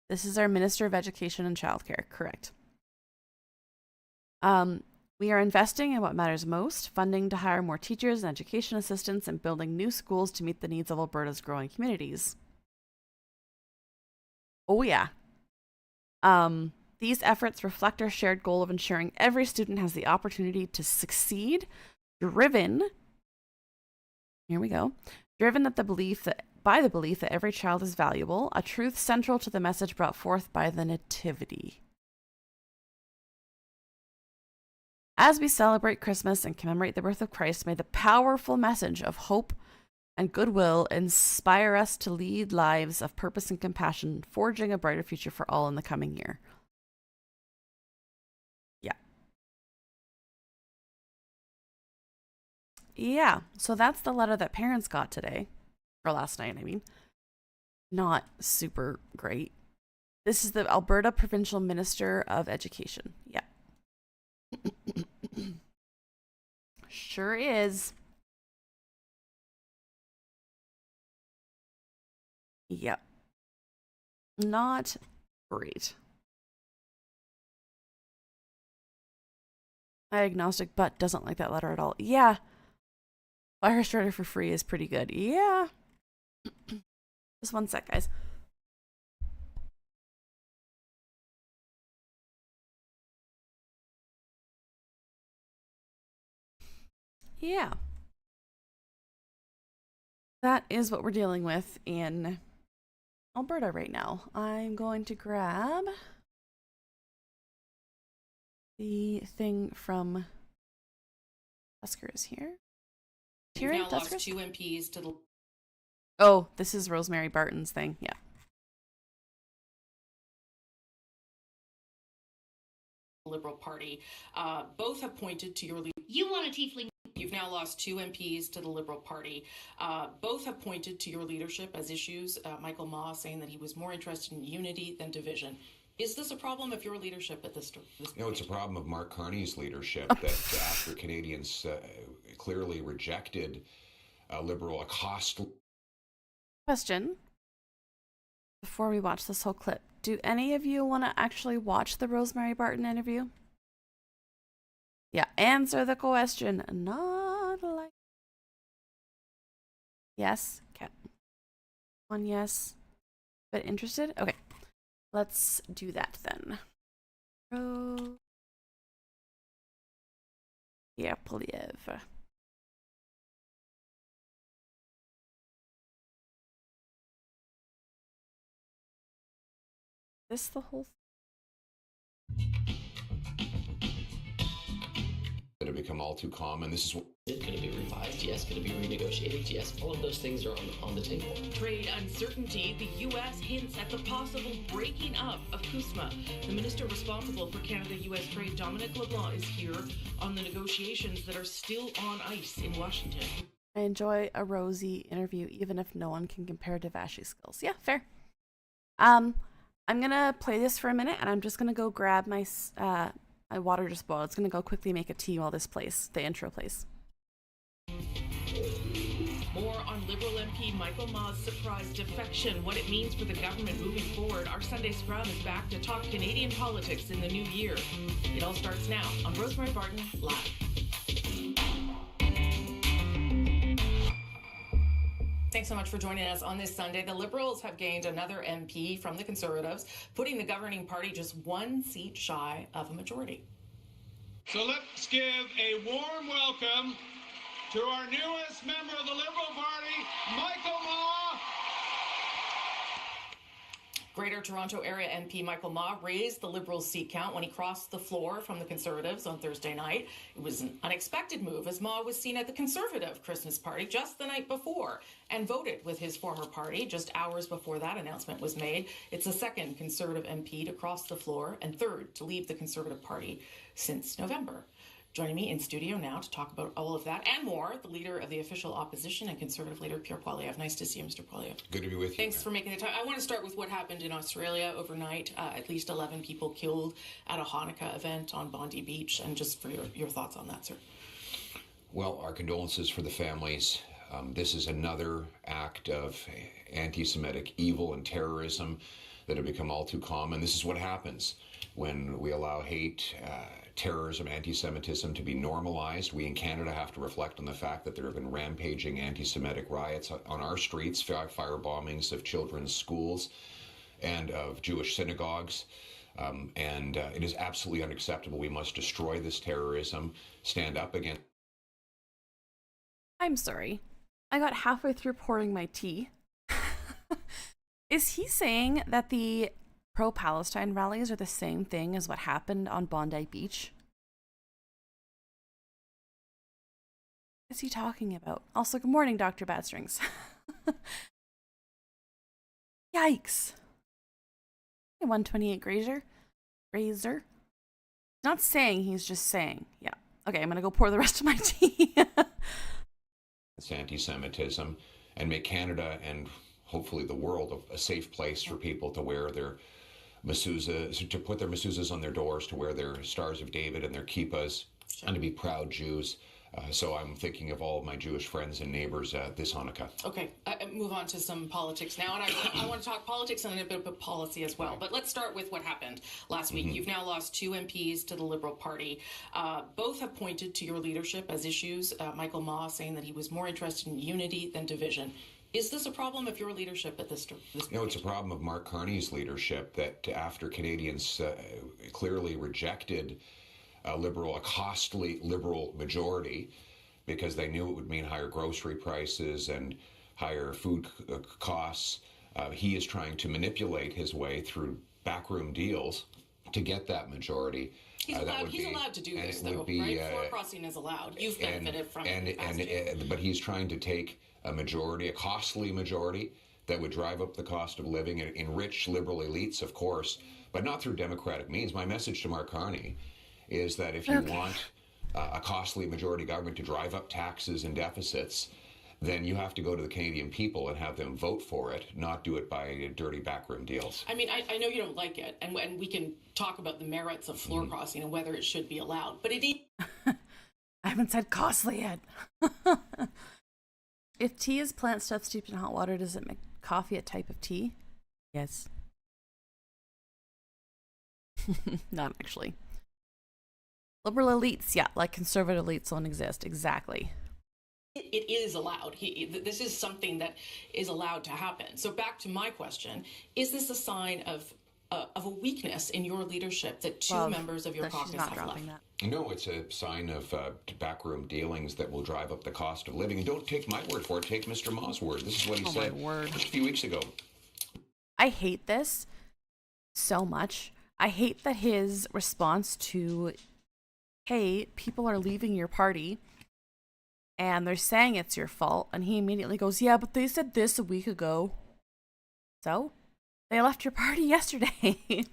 This is our Minister of Education and Childcare, correct. We are investing in what matters most, funding to hire more teachers and education assistants and building new schools to meet the needs of Alberta's growing communities. Oh yeah. These efforts reflect our shared goal of ensuring every student has the opportunity to succeed, driven by the belief that every child is valuable, a truth central to the message brought forth by the Nativity. As we celebrate Christmas and commemorate the birth of Christ, may the powerful message of hope and goodwill inspire us to lead lives of purpose and compassion, forging a brighter future for all in the coming year. Yeah, so that's the letter that parents got today, or last night, I mean. Not super great. This is the Alberta Provincial Minister of Education. Yeah. Sure is. Yep. Not great. Agnostic but doesn't like that letter at all. Yeah. Firestarter for free is pretty good. Yeah. Just one sec, guys. Yeah. That is what we're dealing with in Alberta right now. I'm going to grab the thing from Tuskers here. You've now lost 2 MPs to the... Oh, this is Rosemary Barton's thing. Yeah. Liberal Party. Both have pointed to your leader. You want a tiefling? You've now lost 2 MPs to the Liberal Party. Both have pointed to your leadership as issues. Michael Maw saying that he was more interested in unity than division. Is this a problem of your leadership at this No, it's a problem of Mark Carney's leadership that after Canadians clearly rejected a cost. Question. Before we watch this whole clip, do any of you want to actually watch the Rosemary Barton interview? Yeah, answer the question. Not like... Yes? Okay. One yes. But interested? Okay. Let's do that then. Yeah, Poliev. This the whole That have become all too common. This is what. It's going to be revised, yes. Going to be renegotiated, yes. All of those things are on the table. Trade uncertainty. The U.S. hints at the possible breaking up of CUSMA. The minister responsible for Canada-U.S. trade, Dominic LeBlanc, is here on the negotiations that are still on ice in Washington. I enjoy a Rosie interview, even if no one can compare Devashi's skills. Yeah, fair. I'm gonna play this for a minute, and I'm just gonna go grab my my water just boiled. It's gonna go quickly make a tea while this plays. The intro plays. More on Liberal MP Michael Maw's surprise defection, what it means for the government moving forward. Our Sunday Scrum is back to talk Canadian politics in the new year. It all starts now on Rosemary Barton Live. thanks so much for joining us on this Sunday. The Liberals have gained another MP from the Conservatives, putting the governing party just one seat shy of a majority. So let's give a warm welcome to our newest member of the Liberal Party, Michael Maw. Greater Toronto Area MP Michael Maw raised the Liberals' seat count when he crossed the floor from the Conservatives on Thursday night. It was an unexpected move, as Maw was seen at the Conservative Christmas party just the night before and voted with his former party just hours before that announcement was made. It's the second Conservative MP to cross the floor and third to leave the Conservative Party since November. Joining me in studio now to talk about all of that and more, the leader of the official opposition and Conservative leader, Pierre Poilievre. Nice to see you, Mr. Poilievre. Good to be with you. Thanks for making the time. I want to start with what happened in Australia overnight. At least 11 people killed at a Hanukkah event on Bondi Beach, and just for your thoughts on that, sir. Well, our condolences for the families. This is another act of anti-Semitic evil and terrorism that have become all too common. This is what happens when we allow hate, terrorism, anti-Semitism to be normalized. We in Canada have to reflect on the fact that there have been rampaging anti-Semitic riots on our streets, fire bombings of children's schools and of Jewish synagogues. It is absolutely unacceptable. We must destroy this terrorism, stand up against. I'm sorry. I got halfway through pouring my tea. Is he saying that the pro-Palestine rallies are the same thing as what happened on Bondi Beach? What is he talking about? Also, good morning, Dr. Badstrings. Yikes. 128 Grazer. Not saying, he's just saying. Yeah. Okay, I'm gonna go pour the rest of my tea. It's anti-Semitism and make Canada and hopefully the world a safe place for people to wear their mezuzahs, to put their mezuzahs on their doors, to wear their Stars of David and their kippahs, and to be proud Jews. So I'm thinking of all of my Jewish friends and neighbors this Hanukkah. Okay, move on to some politics now, and I want to talk politics and a bit of policy as well. But let's start with what happened last week. You've now lost 2 MPs to the Liberal Party. Both have pointed to your leadership as issues. Michael Maw saying that he was more interested in unity than division. Is this a problem of your leadership at this point? No, it's a problem of Mark Carney's leadership, that after Canadians clearly rejected a costly Liberal majority because they knew it would mean higher grocery prices and higher food costs, he is trying to manipulate his way through backroom deals to get that majority. He's allowed to do this, though, right? Floor crossing is allowed. You've benefited from it. But he's trying to take a majority, a costly majority, that would drive up the cost of living and enrich Liberal elites, of course, but not through democratic means. My message to Mark Carney is that if you want a costly majority government to drive up taxes and deficits, then you have to go to the Canadian people and have them vote for it, not do it by dirty backroom deals. I mean, I know you don't like it, and we can talk about the merits of floor crossing and whether it should be allowed, but it is... I haven't said costly yet. If tea is plant stuff steeped in hot water, does it make coffee a type of tea? Yes. Not actually. Liberal elites, yeah, like conservative elites don't exist. Exactly. It is allowed. This is something that is allowed to happen. So back to my question, is this a sign of a weakness in your leadership that two members of your caucus have left? No, it's a sign of backroom dealings that will drive up the cost of living. And don't take my word for it. Take Mr. Maw's word. This is what he said just a few weeks ago. I hate this so much. I hate that his response to, hey, people are leaving your party and they're saying it's your fault. And he immediately goes, yeah, but they said this a week ago. So? They left your party yesterday.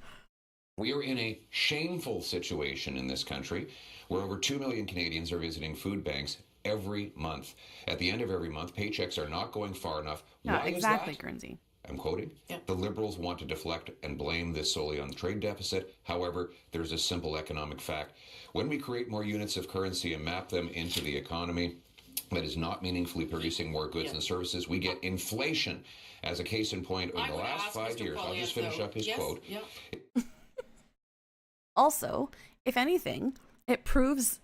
We are in a shameful situation in this country where over 2 million Canadians are visiting food banks every month. At the end of every month, paychecks are not going far enough. Yeah, Why exactly, is that? Guernsey. I'm quoting. Yeah. The Liberals want to deflect and blame this solely on the trade deficit. However, there's a simple economic fact. When we create more units of currency and map them into the economy that is not meaningfully producing more goods and services, we get inflation. As a case in point, in the last 5 years, I'll just finish up his quote. Yeah. Also, if anything, it proves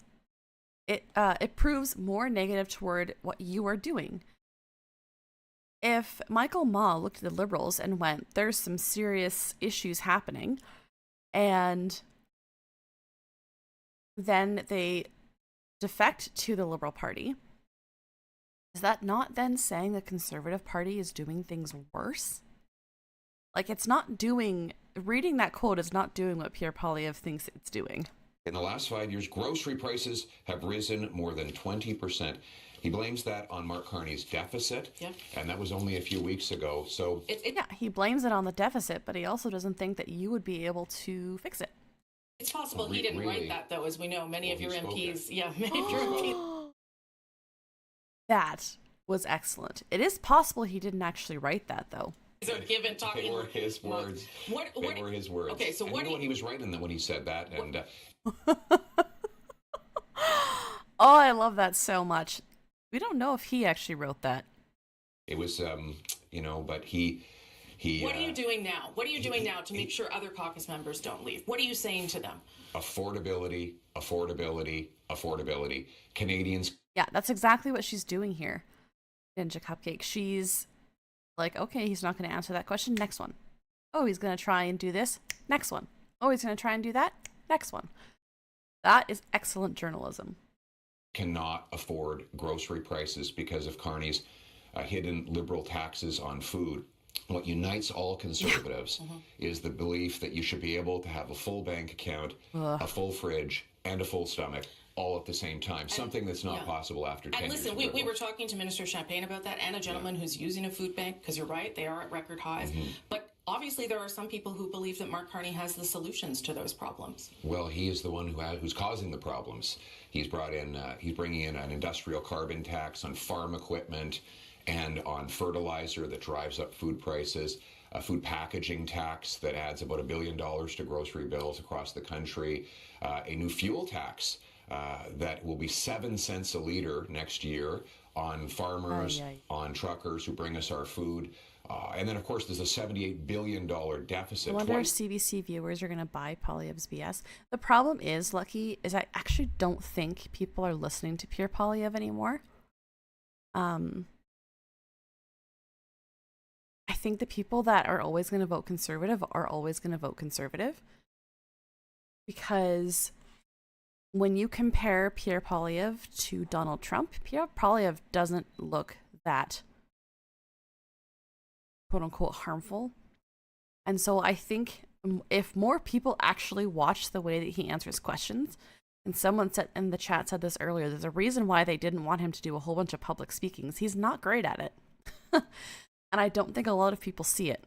more negative toward what you are doing. if Michael Ma looked at the Liberals and went, there's some serious issues happening, and then they defect to the Liberal Party, is that not then saying the Conservative Party is doing things worse? Like, it's not doing, reading that quote is not doing what Pierre Poilievre thinks it's doing. In the last 5 years, grocery prices have risen more than 20%. He blames that on Mark Carney's deficit, and that was only a few weeks ago. So yeah, he blames it on the deficit, but he also doesn't think that you would be able to fix it. It's possible he didn't write that, though, as we know. Many of your MPs, many of your MPs. That was excellent. It is possible he didn't actually write that, though. Are given talking. They were his words. They were his words. Okay, so and what? You know he was right in that when he said that, and. Oh, I love that so much. We don't know if he actually wrote that. It was, but he. What are you doing now? What are you doing now to make sure other caucus members don't leave? What are you saying to them? Affordability, affordability, affordability. Canadians. Yeah, that's exactly what she's doing here. Ninja Cupcake. She's like, okay, he's not going to answer that question. Next one. Oh, he's going to try and do this. Next one. Oh, he's going to try and do that. Next one. That is excellent journalism. Cannot afford grocery prices because of Carney's hidden Liberal taxes on food. What unites all Conservatives is the belief that you should be able to have a full bank account, a full fridge, and a full stomach all at the same time. Something that's not possible after 10 years. And listen, we were talking to Minister Champagne about that, and a gentleman who's using a food bank, because you're right, they are at record highs. But obviously there are some people who believe that Mark Carney has the solutions to those problems. Well, he is the one who's causing the problems. He's bringing in an industrial carbon tax on farm equipment and on fertilizer that drives up food prices, a food packaging tax that adds about $1 billion to grocery bills across the country, a new fuel tax that will be 7 cents a liter next year on farmers, on truckers who bring us our food. And then, of course, there's a $78 billion deficit. I wonder if CBC viewers are going to buy Poilievre's BS. The problem is, Lucky, is I actually don't think people are listening to Pierre Poilievre anymore. I think the people that are always going to vote Conservative are always going to vote Conservative. Because when you compare Pierre Poilievre to Donald Trump, Pierre Poilievre doesn't look that quote-unquote harmful. And so I think if more people actually watch the way that he answers questions, and someone said in the chat said this earlier, there's a reason why they didn't want him to do a whole bunch of public speakings. He's not great at it. And I don't think a lot of people see it.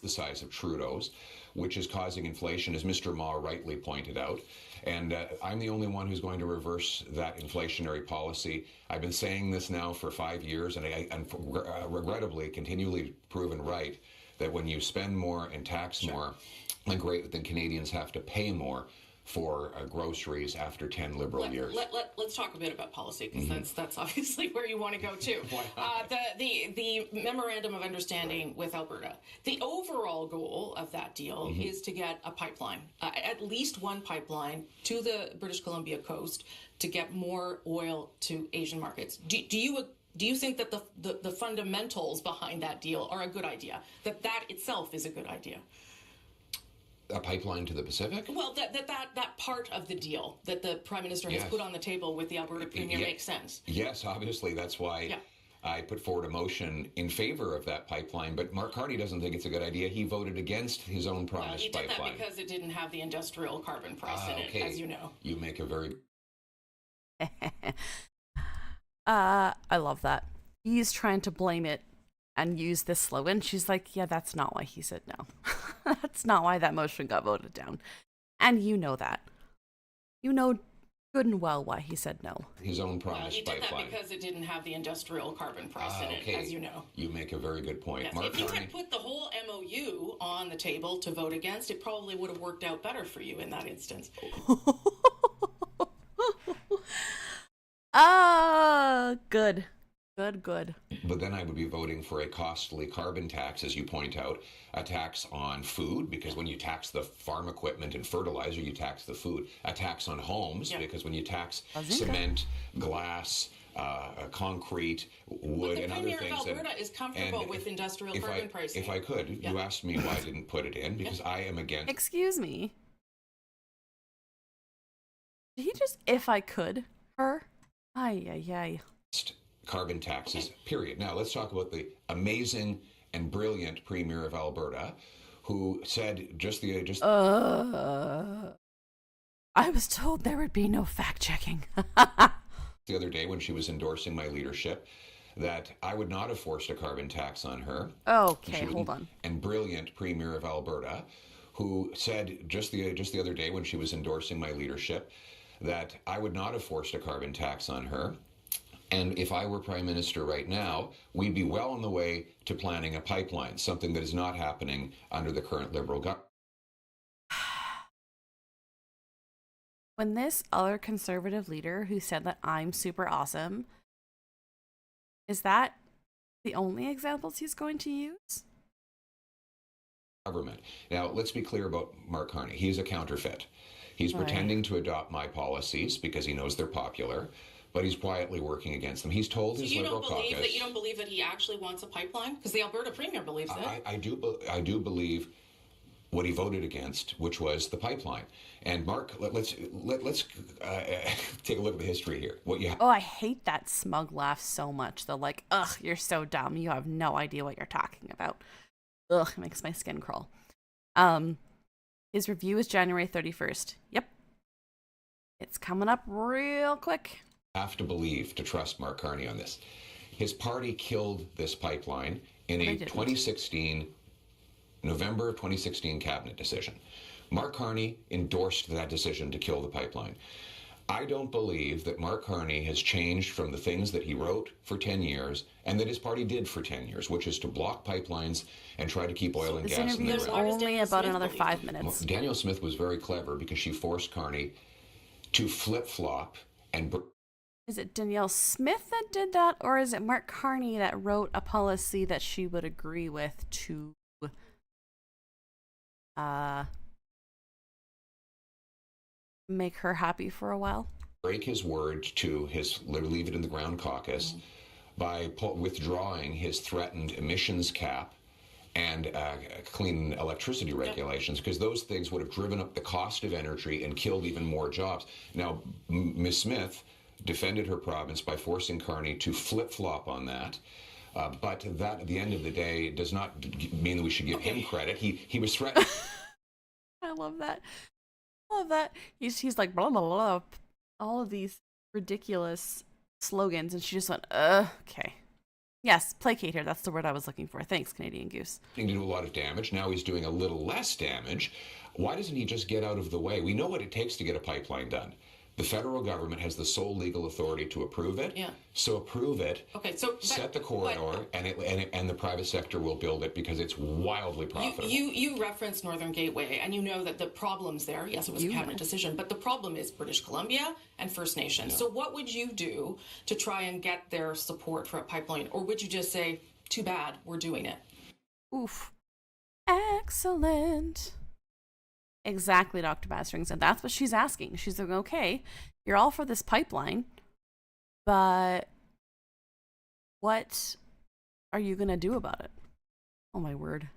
The size of Trudeau's, which is causing inflation, as Mr. Ma rightly pointed out. And I'm the only one who's going to reverse that inflationary policy. I've been saying this now for 5 years, and I'm regrettably continually proven right that when you spend more and tax more, then Canadians have to pay more for groceries after 10 Liberal years. Let's talk a bit about policy, because that's obviously where you want to go to. The memorandum of understanding with Alberta. The overall goal of that deal is to get a pipeline, at least one pipeline to the British Columbia coast to get more oil to Asian markets. Do you think that the fundamentals behind that deal are a good idea? That itself is a good idea? A pipeline to the Pacific? Well, that part of the deal that the Prime Minister has put on the table with the Alberta Premier makes sense. Yes, obviously. That's why I put forward a motion in favor of that pipeline. But Mark Carney doesn't think it's a good idea. He voted against his own promised pipeline. He did that because it didn't have the industrial carbon price in it, as you know. You make a very... I love that. He's trying to blame it and use this slogan. She's like, yeah, that's not why he said no. That's not why that motion got voted down. And you know that. You know good and well why he said no. His own promised pipeline. He did that because it didn't have the industrial carbon price in it, as you know. You make a very good point. Yes. Mark If you Carney... had put the whole MOU on the table to vote against, it probably would have worked out better for you in that instance. Good. Good. But then I would be voting for a costly carbon tax, as you point out, a tax on food, because when you tax the farm equipment and fertilizer, you tax the food. A tax on homes, because when you tax cement, glass, concrete, wood, the and other Premier things. of Alberta is comfortable with industrial carbon pricing. If I could, you asked me why I didn't put it in, because I am against... Excuse me. Did he just, if I could, her? Ay. Carbon taxes, period. Now, let's talk about the amazing and brilliant Premier of Alberta, who said I was told there would be no fact-checking. the other day when she was endorsing my leadership that I would not have forced a carbon tax on her. Okay, hold on. And brilliant Premier of Alberta, who said just the other day when she was endorsing my leadership that I would not have forced a carbon tax on her. And if I were Prime Minister right now, we'd be well on the way to planning a pipeline, something that is not happening under the current Liberal government. When this other Conservative leader who said that I'm super awesome, is that the only examples he's going to use? Government. Now, let's be clear about Mark Carney. He is a counterfeit. He's pretending to adopt my policies because he knows they're popular, but he's quietly working against them. He's told his Liberal caucus... You don't believe that he actually wants a pipeline? Because the Alberta Premier believes it. I do believe what he voted against, which was the pipeline. And Mark, let's take a look at the history here. Oh, I hate that smug laugh so much. They're like, ugh, you're so dumb. You have no idea what you're talking about. Ugh, it makes my skin crawl. His review is January 31st. Yep. It's coming up real quick. Have to believe, to trust Mark Carney on this. His party killed this pipeline in a 2016, November of 2016 cabinet decision. Mark Carney endorsed that decision to kill the pipeline. I don't believe that Mark Carney has changed from the things that he wrote for 10 years and that his party did for 10 years, which is to block pipelines and try to keep oil and gas in the ground. This interview is only about another 5 minutes. Danielle Smith was very clever because she forced Carney to flip-flop and... Is it Danielle Smith that did that, or is it Mark Carney that wrote a policy that she would agree with to make her happy for a while? Break his word to his Leave It in the Ground caucus by withdrawing his threatened emissions cap and clean electricity regulations, because those things would have driven up the cost of energy and killed even more jobs. Now, Ms. Smith defended her province by forcing Carney to flip-flop on that. But that, at the end of the day, does not mean that we should give him credit. He was threatened. I love that. I love that. He's like, blah, blah, blah, all of these ridiculous slogans, and she just went, okay. Yes, placate her. That's the word I was looking for. Thanks, Canadian Goose. To do a lot of damage. Now he's doing a little less damage. Why doesn't he just get out of the way? We know what it takes to get a pipeline done. The federal government has the sole legal authority to approve it. Yeah. So approve it. Okay. So set the corridor, and the private sector will build it because it's wildly profitable. You referenced Northern Gateway, and you know that the problems there. Yes, it was a cabinet decision, but the problem is British Columbia and First Nations. So what would you do to try and get their support for a pipeline, or would you just say, "Too bad, we're doing it"? Oof. Excellent. Exactly, Dr. Bastrings, and that's what she's asking. She's like, okay, you're all for this pipeline, but what are you going to do about it? Oh, my word.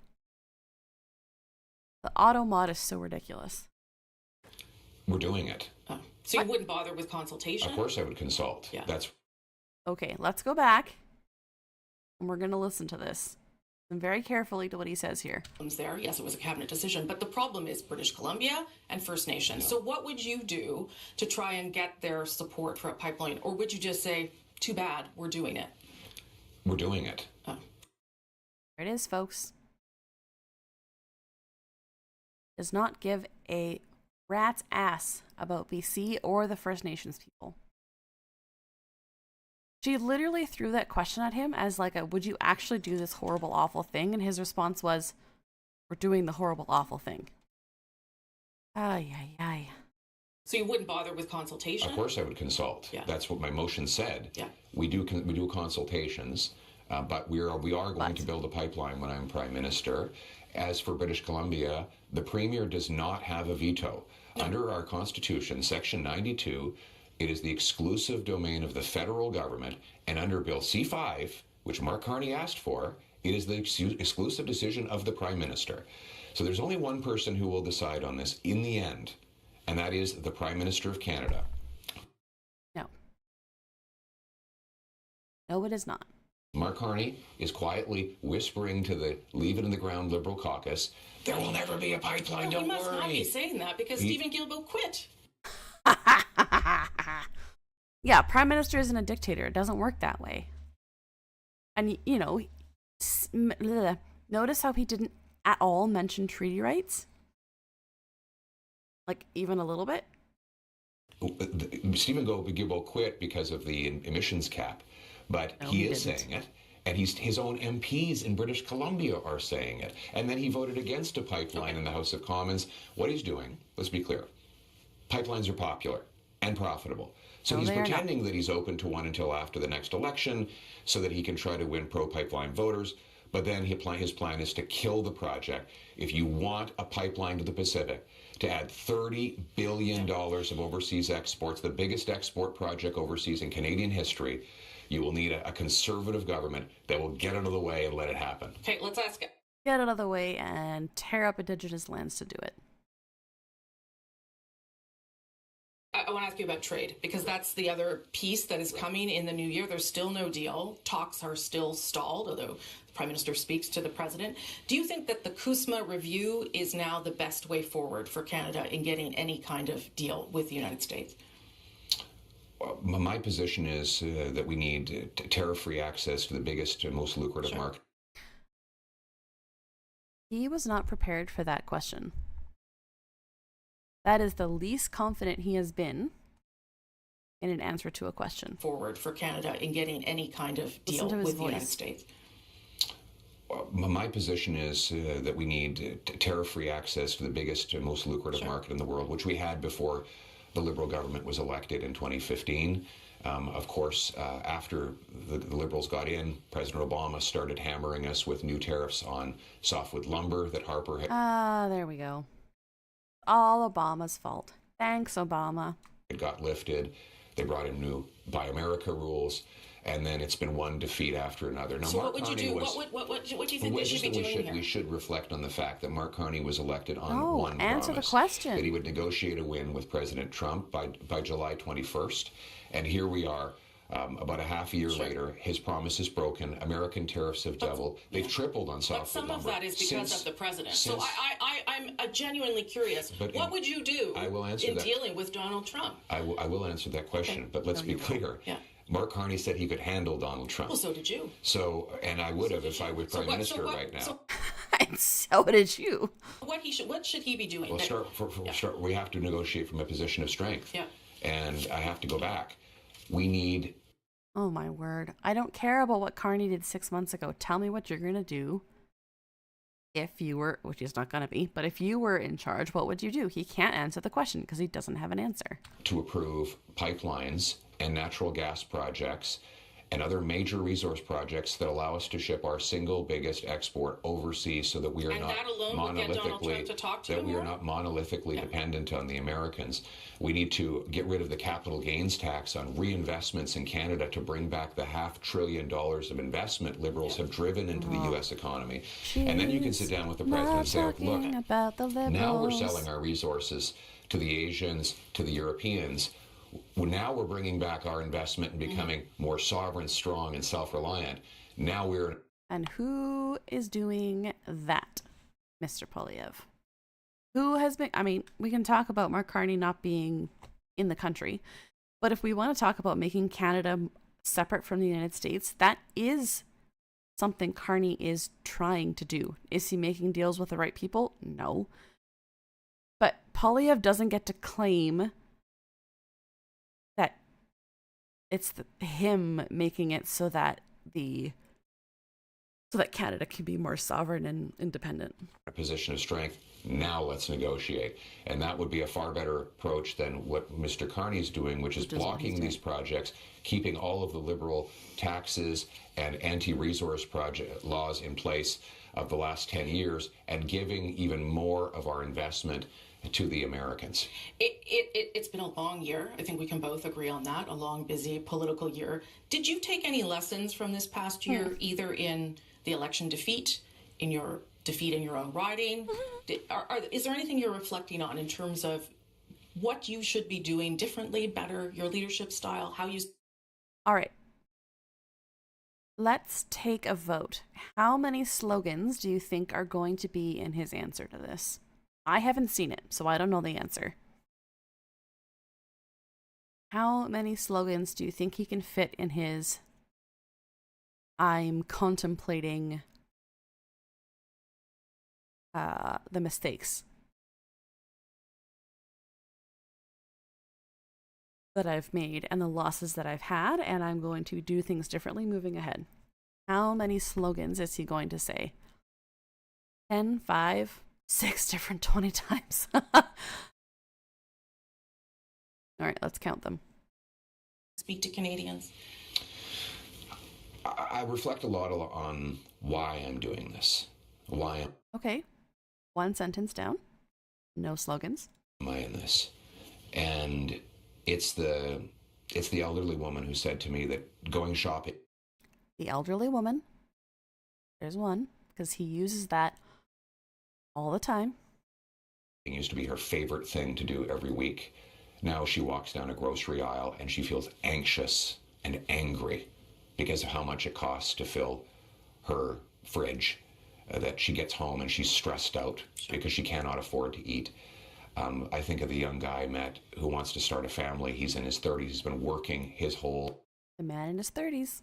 The auto mod is so ridiculous. We're doing it. Oh. So you wouldn't bother with consultation? Of course I would consult. Yeah. That's okay, let's go back, and we're going to listen to this. Listen very carefully to what he says here. There, yes, it was a cabinet decision, but the problem is British Columbia and First Nations. So what would you do to try and get their support for a pipeline, or would you just say, "Too bad, we're doing it"? We're doing it. Oh. There it is, folks. Does not give a rat's ass about BC or the First Nations people. She literally threw that question at him as like would you actually do this horrible, awful thing? And his response was, we're doing the horrible, awful thing. Ay. So you wouldn't bother with consultation? Of course I would consult. Yeah. That's what my motion said. Yeah. We do consultations, but we are going to build a pipeline when I'm Prime Minister. As for British Columbia, the Premier does not have a veto. No. Under our Constitution, Section 92, It is the exclusive domain of the federal government, and under Bill C-5, which Mark Carney asked for, it is the exclusive decision of the Prime Minister. So there's only one person who will decide on this in the end, and that is the Prime Minister of Canada. No. No, it is not. Mark Carney is quietly whispering to the Leave It in the Ground Liberal caucus, there will never be a pipeline, don't worry. He must not be saying that because Stephen Guilbeault quit. Yeah, Prime Minister isn't a dictator. It doesn't work that way. And, you know, notice how he didn't at all mention treaty rights? Like, even a little bit? Stephen Guilbeault quit because of the emissions cap, but No, he he is didn't. saying it. And his own MPs in British Columbia are saying it. And then he voted against a pipeline in the House of Commons. What he's doing, let's be clear, pipelines are popular and profitable. So No, he's they are not. pretending that he's open to one until after the next election so that he can try to win pro-pipeline voters. But then his plan is to kill the project. If you want a pipeline to the Pacific, to add $30 billion of overseas exports, the biggest export project overseas in Canadian history, you will need a conservative government that will get out of the way and let it happen. Okay, let's ask it. Get out of the way and tear up Indigenous lands to do it. I want to ask you about trade, because that's the other piece that is coming in the new year. There's still no deal. Talks are still stalled, although the Prime Minister speaks to the President. Do you think that the CUSMA review is now the best way forward for Canada in getting any kind of deal with the United States? My position is that we need tariff-free access to the biggest and most lucrative market. He was not prepared for that question. That is the least confident he has been in an answer to a question. Forward for Canada in getting any kind of deal Listen to his with the United voice. States. My position is that we need tariff-free access to the biggest and most lucrative market in the world, which we had before the Liberal government was elected in 2015. Of course, after the Liberals got in, President Obama started hammering us with new tariffs on softwood lumber that Harper had. There we go. All Obama's fault. Thanks, Obama. It got lifted. They brought in new Buy America rules, and then it's been one defeat after another. Now, So Mark what would Carney you do? was, What do you think they should be doing here? we should reflect on the fact that Mark Carney was elected on No, one answer the promise, question. that he would negotiate a win with President Trump by July 21st, and here we are. About a half a year later, his promise is broken. American tariffs have doubled. They've tripled on But softwood some lumber. of that is because of the president. So I'm genuinely curious. But What would you do I will answer in that. dealing with Donald Trump? I will answer that question, but let's be clear. Yeah. Mark Carney said he could handle Donald Trump. Well, so did you. So, and I would have if I were Prime Minister right now. So And so did you. what should he be doing? Well, we have to negotiate from a position of strength. Yeah. And I have to go back. We need. Oh my word. I don't care about what Carney did 6 months ago. Tell me what you're going to do if you were, which he's not going to be, but if you were in charge, what would you do? He can't answer the question because he doesn't have an answer. To approve pipelines and natural gas projects and other major resource projects that allow us to ship our single biggest export overseas so that we are And not that alone would get Donald Trump to talk to you more? monolithically dependent on the Americans. We need to get rid of the capital gains tax on reinvestments in Canada to bring back the $500 billion of investment Liberals have driven into the U.S. economy. And then you can sit down with the president and say, look, about the Liberals. now we're selling our resources to the Asians, to the Europeans. Now we're bringing back our investment and becoming more sovereign, strong, and self-reliant. Now we're... And who is doing that, Mr. Polyev? Who has been... I mean, we can talk about Mark Carney not being in the country, but if we want to talk about making Canada separate from the United States, that is something Carney is trying to do. Is he making deals with the right people? No. But Polyev doesn't get to claim that it's him making it so that Canada can be more sovereign and independent. a position of strength. Now let's negotiate. And that would be a far better approach than what Mr. Carney's doing, which is blocking these projects, keeping all of the Liberal taxes and anti-resource project laws in place of the last 10 years, and giving even more of our investment to the Americans. It's been a long year. I think we can both agree on that. A long, busy political year. Did you take any lessons from this past year, either in the election defeat, in your defeat in your own riding? Is there anything you're reflecting on in terms of what you should be doing differently, better, your leadership style, how you... All right. Let's take a vote. How many slogans do you think are going to be in his answer to this? I haven't seen it, so I don't know the answer. How many slogans do you think he can fit in his I'm contemplating the mistakes that I've made and the losses that I've had, and I'm going to do things differently moving ahead? How many slogans is he going to say? 10, 5, 6 different 20 times. All right, let's count them. Speak to Canadians. I reflect a lot on why I'm doing this. Why Okay, one sentence down. No slogans. am I in this? And it's the elderly woman who said to me that going shopping. The elderly woman. There's one, because he uses that all the time. It used to be her favorite thing to do every week. Now she walks down a grocery aisle and she feels anxious and angry because of how much it costs to fill her fridge. That she gets home and she's stressed out because she cannot afford to eat. I think of the young guy I met who wants to start a family. He's in his 30s. He's been working his whole The man in his 30s.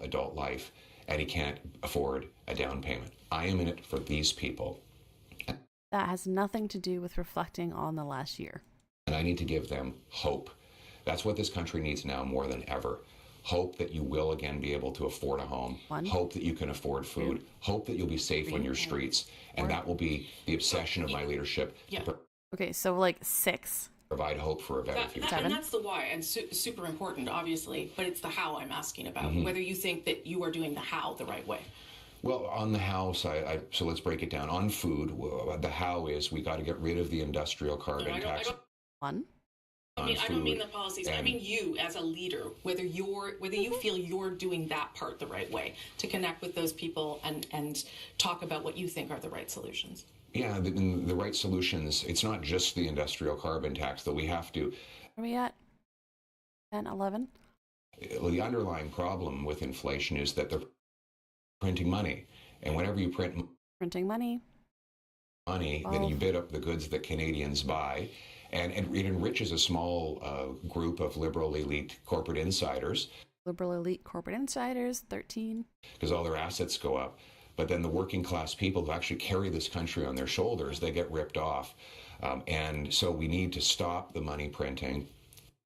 adult life, and he can't afford a down payment. I am in it for these people. That has nothing to do with reflecting on the last year. And I need to give them hope. That's what this country needs now more than ever. Hope that you will again be able to afford a home. One. Hope that you can afford food. Two. Hope that you'll be safe on your streets. And that will be the obsession of my leadership. Yeah. To Okay, so like 6. provide hope for a better future. And that's the why, and super important, obviously, but it's the how I'm asking about, whether you think that you are doing the how the right way. Well, on the house, so let's break it down. On food, the how is we got to get rid of the industrial carbon tax. 1. I don't mean the policies. I mean you as a leader, whether you feel you're doing that part the right way to connect with those people and talk about what you think are the right solutions. Yeah, the right solutions. It's not just the industrial carbon tax, though we have to. Where are we at? 10, 11? The underlying problem with inflation is that they're printing money. And whenever you print Printing money. then you bid up the goods that Canadians buy. And it enriches a small group of liberal elite corporate insiders. Liberal elite corporate insiders, 13. Because all their assets go up. But then the working class people who actually carry this country on their shoulders, they get ripped off. And so we need to stop the money printing.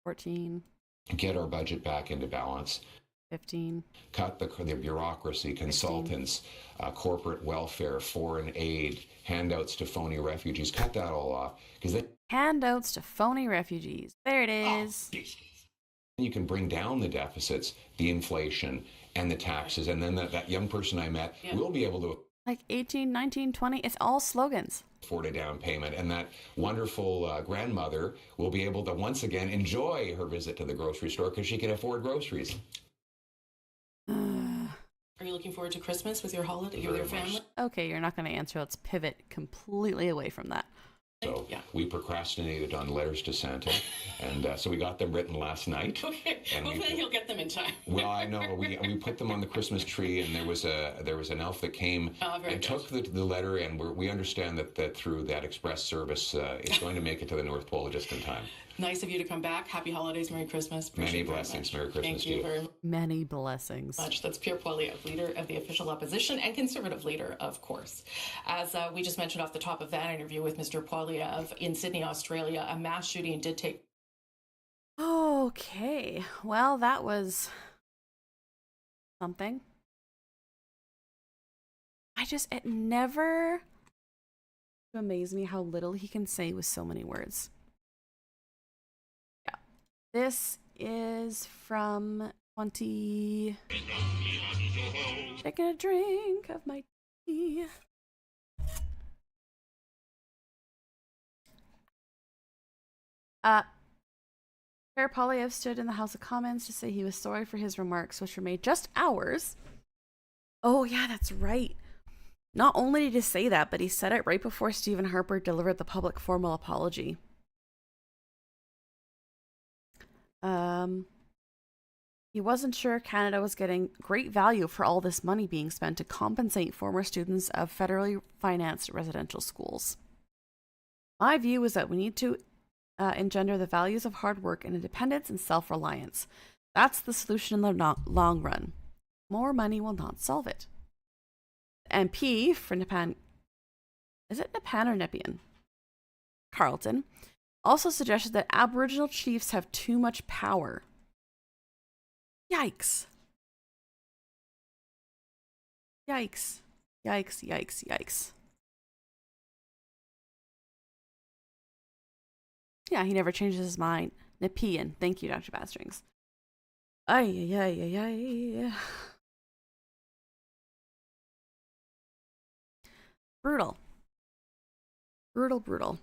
14. Get our budget back into balance. 15. Cut the bureaucracy, consultants, corporate welfare, foreign aid, handouts to phony refugees. Cut that all off. Because Handouts to phony refugees. There it is. you can bring down the deficits, the inflation, and the taxes. And then that young person I met will be able to Like 18, 19, 20. It's all slogans. afford a down payment. And that wonderful grandmother will be able to once again enjoy her visit to the grocery store because she can afford groceries. Are you looking forward to Christmas with your holiday, your family? Okay, you're not going to answer. Let's pivot completely away from that. So we procrastinated on letters to Santa, and so we got them written last night. Okay, and hopefully you'll get them in time. Well, I know we put them on the Christmas tree, and there was an elf that came and took the letter, and we understand that through that express service, it's going to make it to the North Pole just in time. Nice of you to come back. Happy holidays, Merry Christmas. Many blessings, Merry Christmas Thank to you you. very Many blessings. much. That's Pierre Poilievre, leader of the official opposition and conservative leader, of course. As we just mentioned off the top of that interview with Mr. Poilievre in Sydney, Australia, a mass shooting did take. Okay, well, that was something. It never amazes me how little he can say with so many words. Yeah. This is from 20... Taking a drink of my tea. Pierre Poilievre stood in the House of Commons to say he was sorry for his remarks, which were made just hours. Oh, yeah, that's right. Not only did he say that, but he said it right before Stephen Harper delivered the public formal apology. He wasn't sure Canada was getting great value for all this money being spent to compensate former students of federally financed residential schools. My view is that we need to engender the values of hard work and independence and self-reliance. That's the solution in the long run. More money will not solve it. MP for Nepean, is it Nepean or Nepean? Carleton also suggested that Aboriginal chiefs have too much power. Yikes. Yikes. Yikes, yikes, yikes. Yeah, he never changes his mind. Nepean. Thank you, Dr. Bastrings. Ay, ay, ay, ay, ay. Brutal. Brutal, brutal.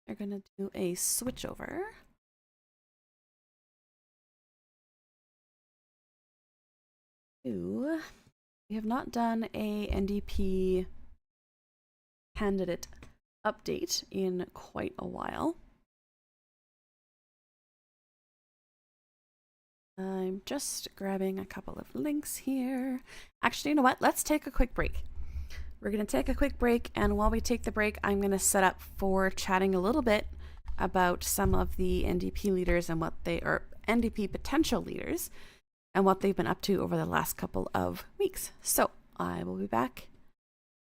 They're gonna do a switch over. We have not done a NDP candidate update in quite a while. I'm just grabbing a couple of links here. Actually, you know what? Let's take a quick break. We're going to take a quick break, and while we take the break, I'm going to set up for chatting a little bit about some of the NDP leaders and what they are, NDP potential leaders, and what they've been up to over the last couple of weeks. So I will be back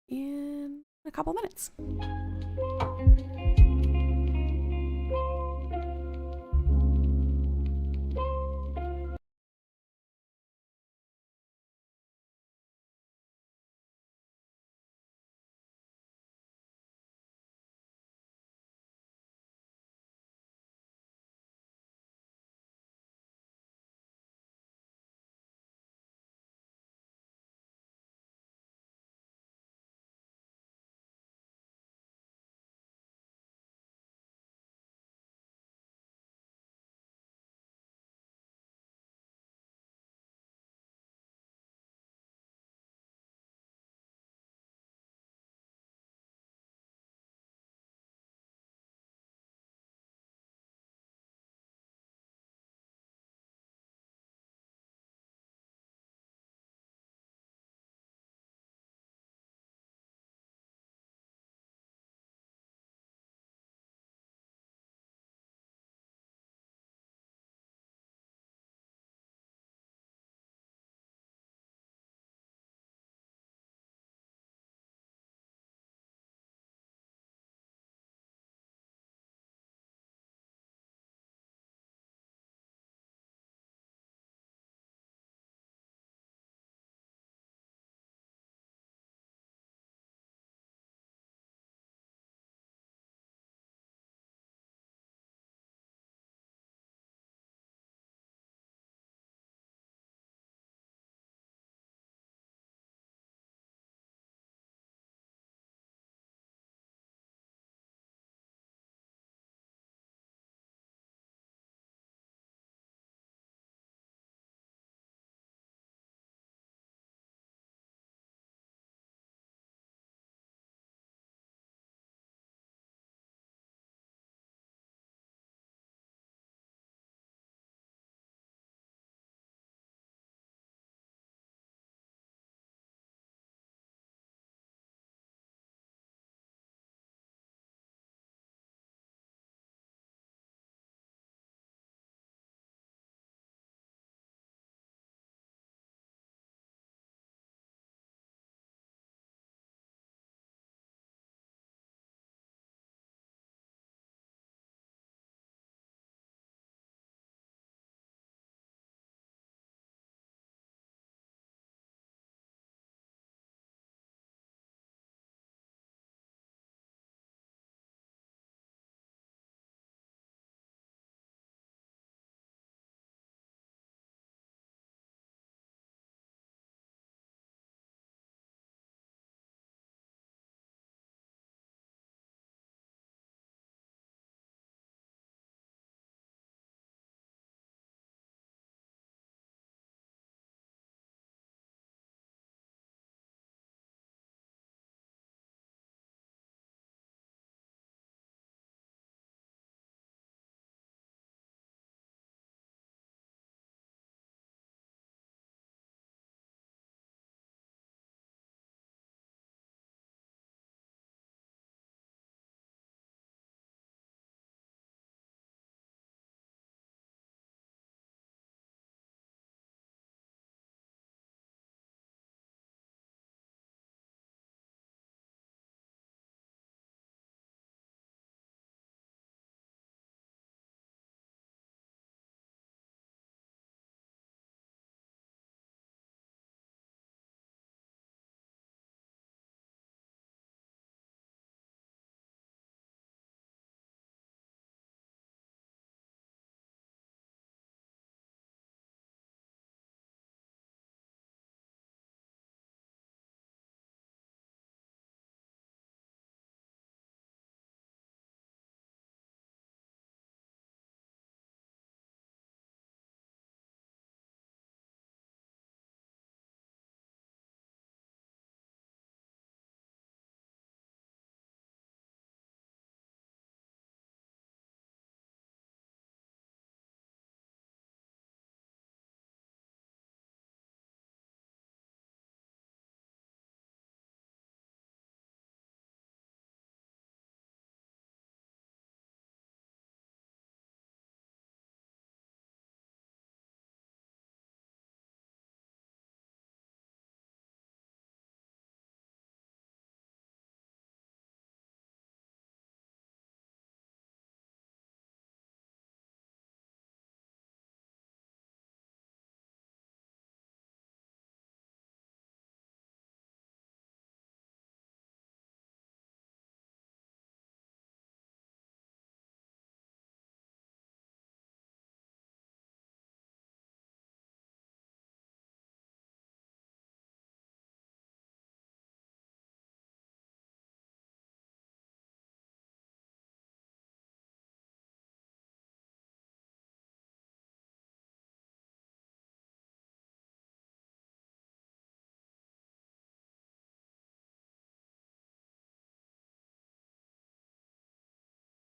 in a couple minutes.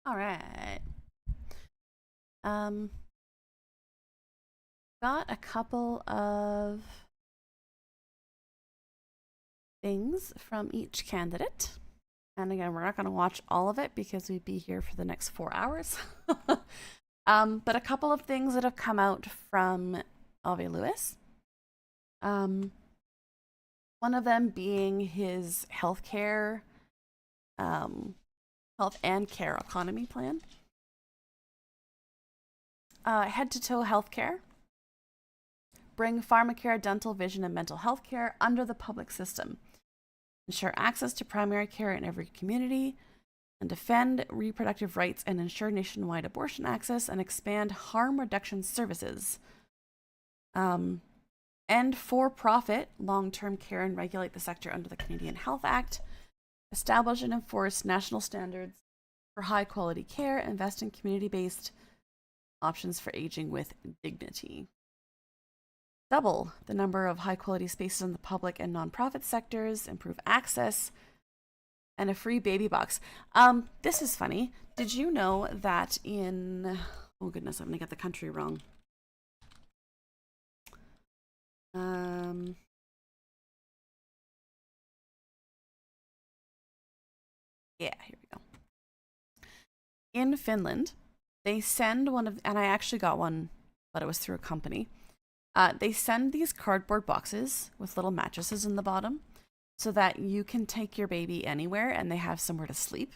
All right. Got a couple of things from each candidate. And again, we're not going to watch all of it because we'd be here for the next 4 hours. But a couple of things that have come out from Avi Lewis. One of them being his healthcare, health and care economy plan. Head-to-toe healthcare. Bring pharmacare, dental, vision, and mental health care under the public system. Ensure access to primary care in every community, and defend reproductive rights and ensure nationwide abortion access, and expand harm reduction services. End for-profit long-term care and regulate the sector under the Canadian Health Act. Establish and enforce national standards for high-quality care. Invest in community-based options for aging with dignity. Double the number of high-quality spaces in the public and nonprofit sectors. Improve access. And a free baby box. This is funny. Did you know that in... Oh goodness, I'm going to get the country wrong. Yeah, here we go. In Finland, they send one of... And I actually got one, but it was through a company. They send these cardboard boxes with little mattresses in the bottom so that you can take your baby anywhere and they have somewhere to sleep.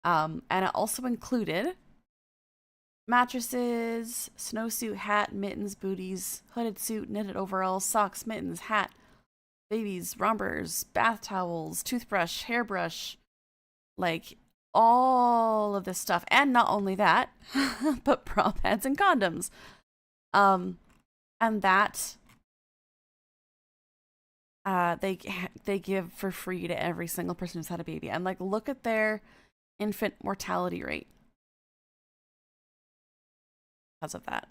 And it also included mattresses, snowsuit, hat, mittens, booties, hooded suit, knitted overalls, socks, mittens, hat, babies, rompers, bath towels, toothbrush, hairbrush, like all of this stuff. And not only that, but prop heads and condoms. And that they give for free to every single person who's had a baby. And like, look at their infant mortality rate because of that.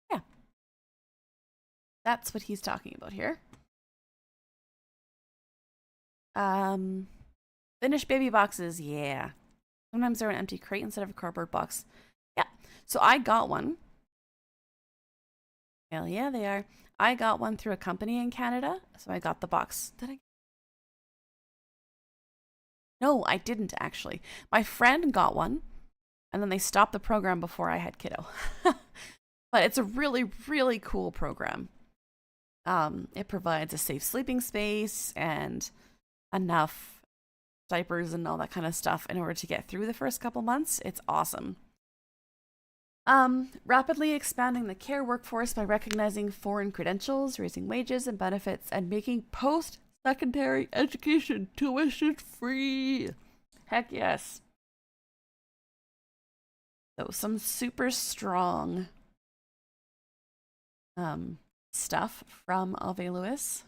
Yeah, that's what he's talking about here. Finished baby boxes, yeah. Sometimes they're an empty crate instead of a cardboard box. Yeah, so I got one. Hell yeah, they are. I got one through a company in Canada, so I got the box. Did I? No, I didn't actually. My friend got one, and then they stopped the program before I had kiddo. But it's a really, really cool program. It provides a safe sleeping space and enough diapers and all that kind of stuff in order to get through the first couple months. It's awesome. Rapidly expanding the care workforce by recognizing foreign credentials, raising wages and benefits, and making post-secondary education tuition free. Heck yes. So some super strong stuff from Avi Lewis.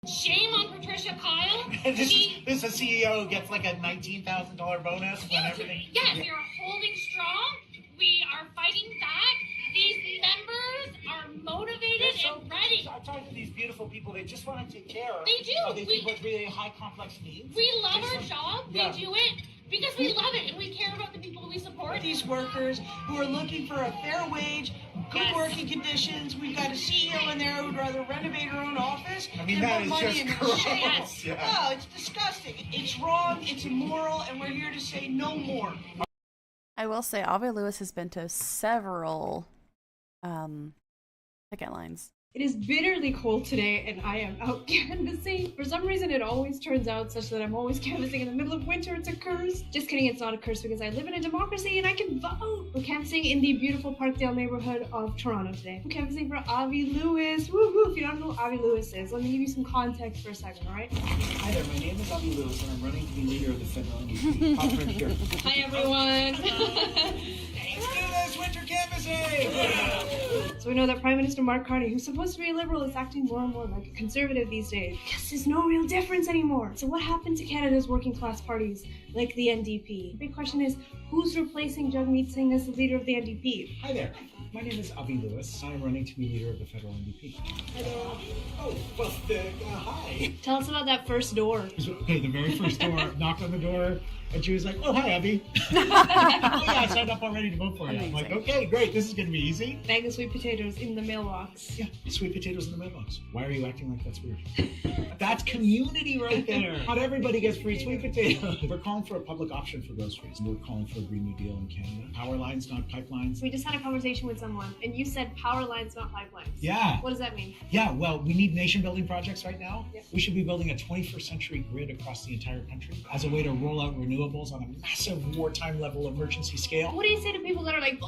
Shame on Patricia Kyle. This is a CEO who gets like a $19,000 bonus when everything... Yes, we are holding strong. We are fighting back. These members are motivated and ready. I talk to these beautiful people. They just want to take care of... They do. Of these people with really high complex needs. We love our job. Yeah. We do it because we love it and we care about the people we support. These workers who are looking for a fair wage, good working conditions. We've got a CEO in there who'd rather renovate her own office than put money in her shit. Yeah. Oh, it's disgusting. It's wrong, it's immoral, and we're here to say no more. I will say Avi Lewis has been to several picket lines. It is bitterly cold today and I am out canvassing. For some reason it always turns out such that I'm always canvassing in the middle of winter. It's a curse. Just kidding, it's not a curse because I live in a democracy and I can vote. We're canvassing in the beautiful Parkdale neighborhood of Toronto today. I'm canvassing for Avi Lewis. Woohoo! If you don't know who Avi Lewis is, let me give you some context for a second, alright? Hi there, my name is Avi Lewis and I'm running to be leader of the federal NDP. Hop right here. Hi everyone. Let's do this! Lewis winter canvassing! So we know that Prime Minister Mark Carney, who's supposed to be a liberal, is acting more and more like a conservative these days. Yes, there's no real difference anymore. So what happened to Canada's working class parties like the NDP? The big question is, who's replacing Jagmeet Singh as the leader of the NDP? Hi there. My name is Avi Lewis. I'm running to be leader of the federal NDP. Oh, well, hi. Tell us about that first door. Okay, the very first door, knocked on the door, and she was like, oh, hi, Abby. Oh, yeah, I signed up already to vote for you. I'm like, okay, great, this is going to be easy. Bag of sweet potatoes in the mailbox. Yeah, sweet potatoes in the mailbox. Why are you acting like that's weird? That's community right there. Not everybody gets free sweet potatoes. We're calling for a public option for groceries. We're calling for a Green New Deal in Canada. Power lines, not pipelines. We just had a conversation with someone, and you said power lines, not pipelines. Yeah. What does that mean? Yeah, well, we need nation-building projects right now. Yep. We should be building a 21st century grid across the entire country as a way to roll out renewables on a massive wartime level emergency scale. What do you say to people that are like,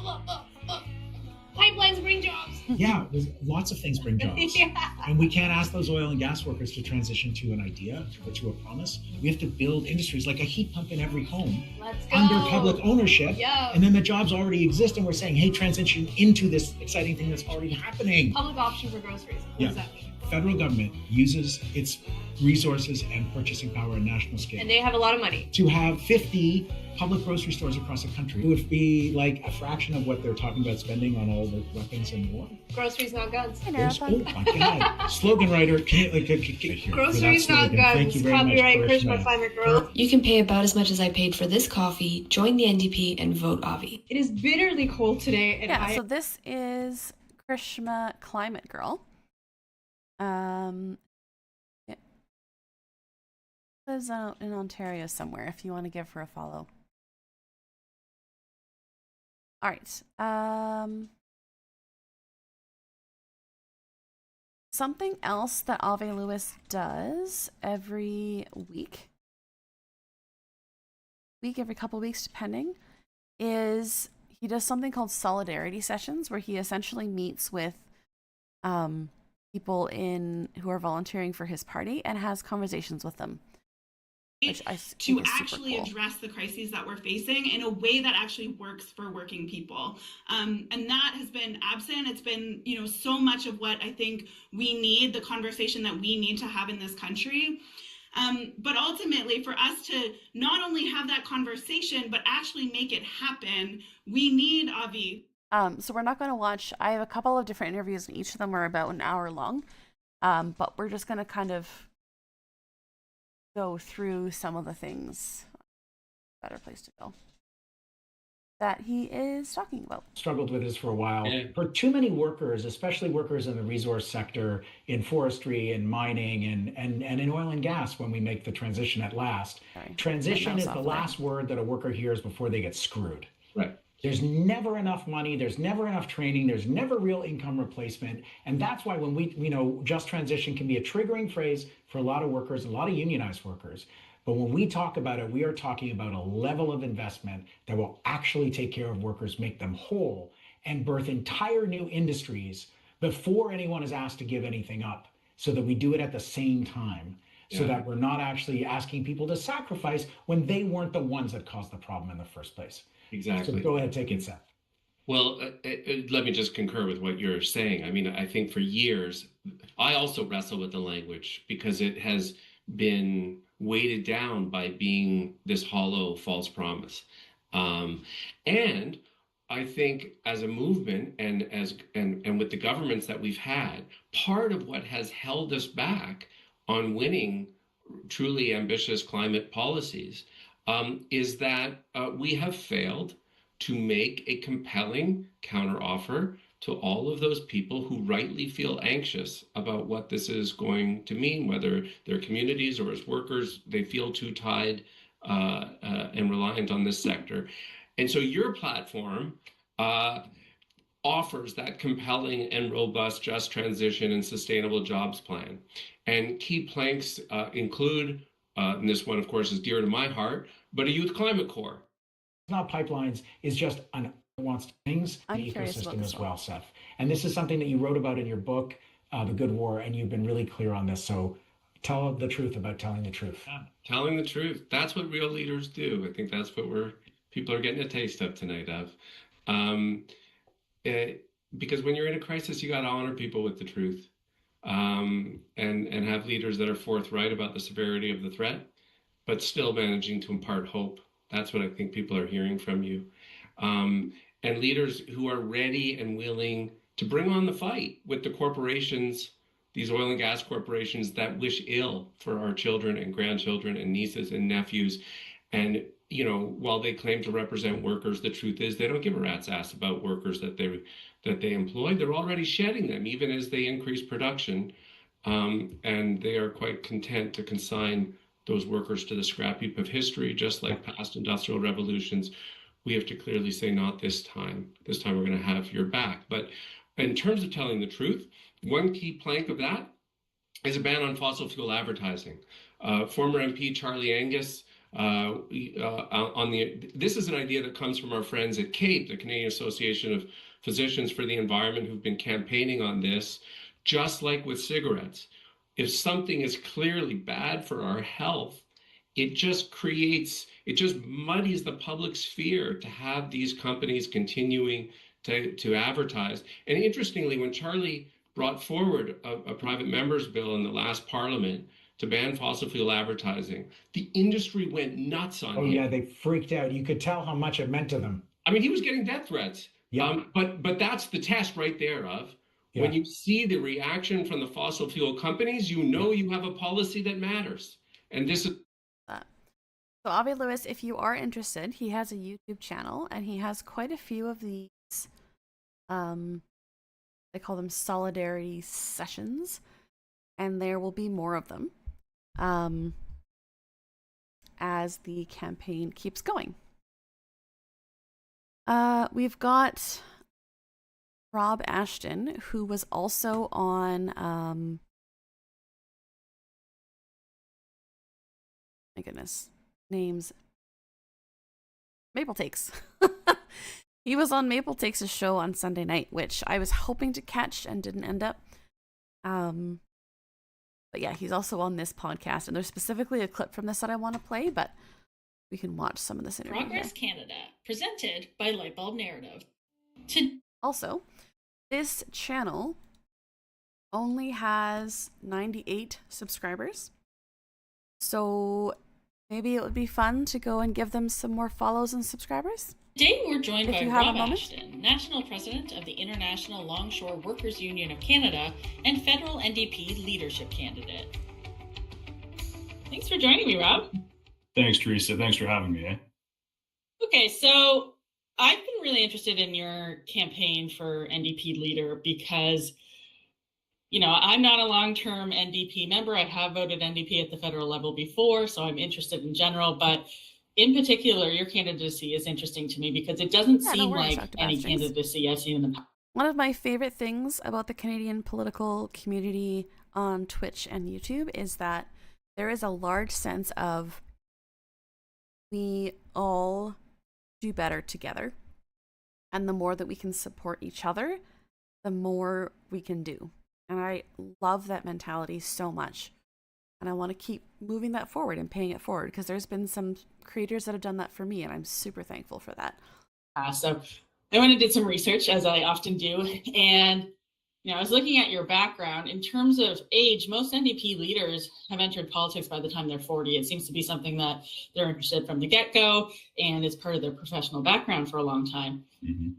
pipelines bring jobs? Yeah, there's lots of things bring jobs. Yeah. And we can't ask those oil and gas workers to transition to an idea or to a promise. We have to build industries like a heat pump in every home. Let's go. Under public ownership. Yeah. And then the jobs already exist and we're saying, hey, transition into this exciting thing that's already happening. Public option for groceries. What does that mean? Federal government uses its resources and purchasing power on national scale. And they have a lot of money. To have 50 public grocery stores across the country, it would be like a fraction of what they're talking about spending on all the weapons and war. Groceries, not guns. Oh my God. Slogan writer. Groceries, not guns. Copyright Krishma Climate Girl. You can pay about as much as I paid for this coffee, join the NDP, and vote Avi. It is bitterly cold today. And so this is Krishma Climate Girl. It lives out in Ontario somewhere if you want to give her a follow. All right. Something else that Ave Lewis does every couple weeks depending, is he does something called solidarity sessions where he essentially meets with people who are volunteering for his party and has conversations with them, which I to actually address the crises that we're facing in a way that actually works for working people. And that has been absent. It's been, so much of what I think we need, the conversation that we need to have in this country. But ultimately, for us to not only have that conversation, but actually make it happen, we need Avi. So we're not going to watch. I have a couple of different interviews, and each of them are about an hour long. But we're just going to kind of go through some of the things. Better place to go. That he is talking about. Struggled with this for a while. Yeah. For too many workers, especially workers in the resource sector, in forestry and mining and in oil and gas, when we make the transition at last. Transition is the last word that a worker hears before they get screwed. Right. There's never enough money, there's never enough training, there's never real income replacement. And that's why when just transition can be a triggering phrase for a lot of workers, a lot of unionized workers. But when we talk about it, we are talking about a level of investment that will actually take care of workers, make them whole, and birth entire new industries before anyone is asked to give anything up, so that we do it at the same time. So that we're not actually asking people to sacrifice when they weren't the ones that caused the problem in the first place. Exactly. So go ahead, take it, Seth. Well, let me just concur with what you're saying. I mean, I think for years, I also wrestle with the language because it has been weighted down by being this hollow, false promise. And I think as a movement and with the governments that we've had, part of what has held us back on winning truly ambitious climate policies is that we have failed to make a compelling counteroffer to all of those people who rightly feel anxious about what this is going to mean, whether they're communities or as workers, they feel too tied and reliant on this sector. And so your platform offers that compelling and robust just transition and sustainable jobs plan. And key planks include, and this one, of course, is dear to my heart, but a youth climate core. Not pipelines is just an wants things in the ecosystem as well, Seth. And this is something that you wrote about in your book, The Good War, and you've been really clear on this. So tell the truth about telling the truth. Yeah, telling the truth. That's what real leaders do. I think that's what people are getting a taste of tonight, Ev. Because when you're in a crisis, you got to honor people with the truth, and have leaders that are forthright about the severity of the threat, but still managing to impart hope. That's what I think people are hearing from you. And leaders who are ready and willing to bring on the fight with the corporations, these oil and gas corporations that wish ill for our children and grandchildren and nieces and nephews. And, you know, while they claim to represent workers, the truth is they don't give a rat's ass about workers that they employ. They're already shedding them, even as they increase production. And they are quite content to consign those workers to the scrap heap of history, just like past industrial revolutions. We have to clearly say, not this time. This time we're going to have your back. But in terms of telling the truth, one key plank of that is a ban on fossil fuel advertising. Former MP Charlie Angus, this is an idea that comes from our friends at CAPE, the Canadian Association of Physicians for the Environment, who've been campaigning on this. Just like with cigarettes, if something is clearly bad for our health, it just muddies the public sphere to have these companies continuing to advertise. And interestingly, when Charlie brought forward a private member's bill in the last parliament to ban fossil fuel advertising, the industry went nuts on him. Oh yeah, they freaked out. You could tell how much it meant to them. I mean, he was getting death threats. Yeah. But that's the test right there of when you see the reaction from the fossil fuel companies, you know you have a policy that matters. And this is So Avi Lewis, if you are interested, he has a YouTube channel and he has quite a few of these, they call them solidarity sessions, and there will be more of them as the campaign keeps going. We've got Rob Ashton, who was also on, my goodness, names, Maple Takes. He was on Maple Takes' show on Sunday night, which I was hoping to catch and didn't end up. But yeah, he's also on this podcast, and there's specifically a clip from this that I want to play, but we can watch some of this interview. Progress Canada, presented by Lightbulb Narrative. Also, this channel only has 98 subscribers, so maybe it would be fun to go and give them some more follows and subscribers. Today we're joined by Rob moment. Ashton, National President of the International Longshore Workers Union of Canada and Federal NDP Leadership Candidate. Thanks for joining me, Rob. Thanks, Teresa. Thanks for having me. Okay, so I've been really interested in your campaign for NDP leader because, you know, I'm not a long-term NDP member. I have voted NDP at the federal level before, so I'm interested in general, but in particular, your candidacy is interesting to me because it doesn't seem like any candidacy I've seen in the past. One of my favorite things about the Canadian political community on Twitch and YouTube is that there is a large sense of we all do better together. And the more that we can support each other, the more we can do. And I love that mentality so much. And I want to keep moving that forward and paying it forward because there's been some creators that have done that for me, and I'm super thankful for that. So I went and did some research, as I often do, and I was looking at your background. In terms of age, most NDP leaders have entered politics by the time they're 40. It seems to be something that they're interested from the get-go, and it's part of their professional background for a long time. Mm-hmm.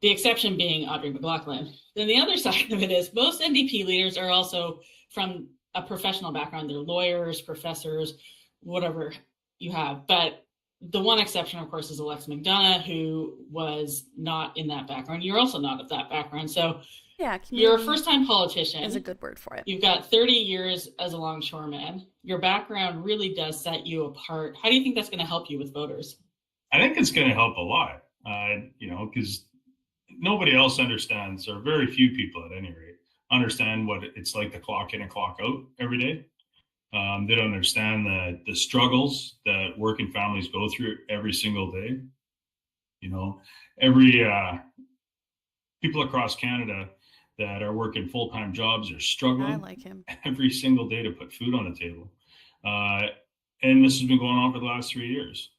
The exception being Audrey McLaughlin. Then the other side of it is most NDP leaders are also from a professional background. They're lawyers, professors, whatever you have. But the one exception, of course, is Alex McDonough, who was not in that background. You're also not of that background. So yeah, you're a first-time politician. Is a good word for it. You've got 30 years as a longshoreman. Your background really does set you apart. How do you think that's going to help you with voters? I think it's going to help a lot, because nobody else understands, or very few people at any rate, understand what it's like to clock in and clock out every day. They don't understand the struggles that working families go through every single day. Every people across Canada that are working full-time jobs are struggling I like him. every single day to put food on the table. And this has been going on for the last 3 years.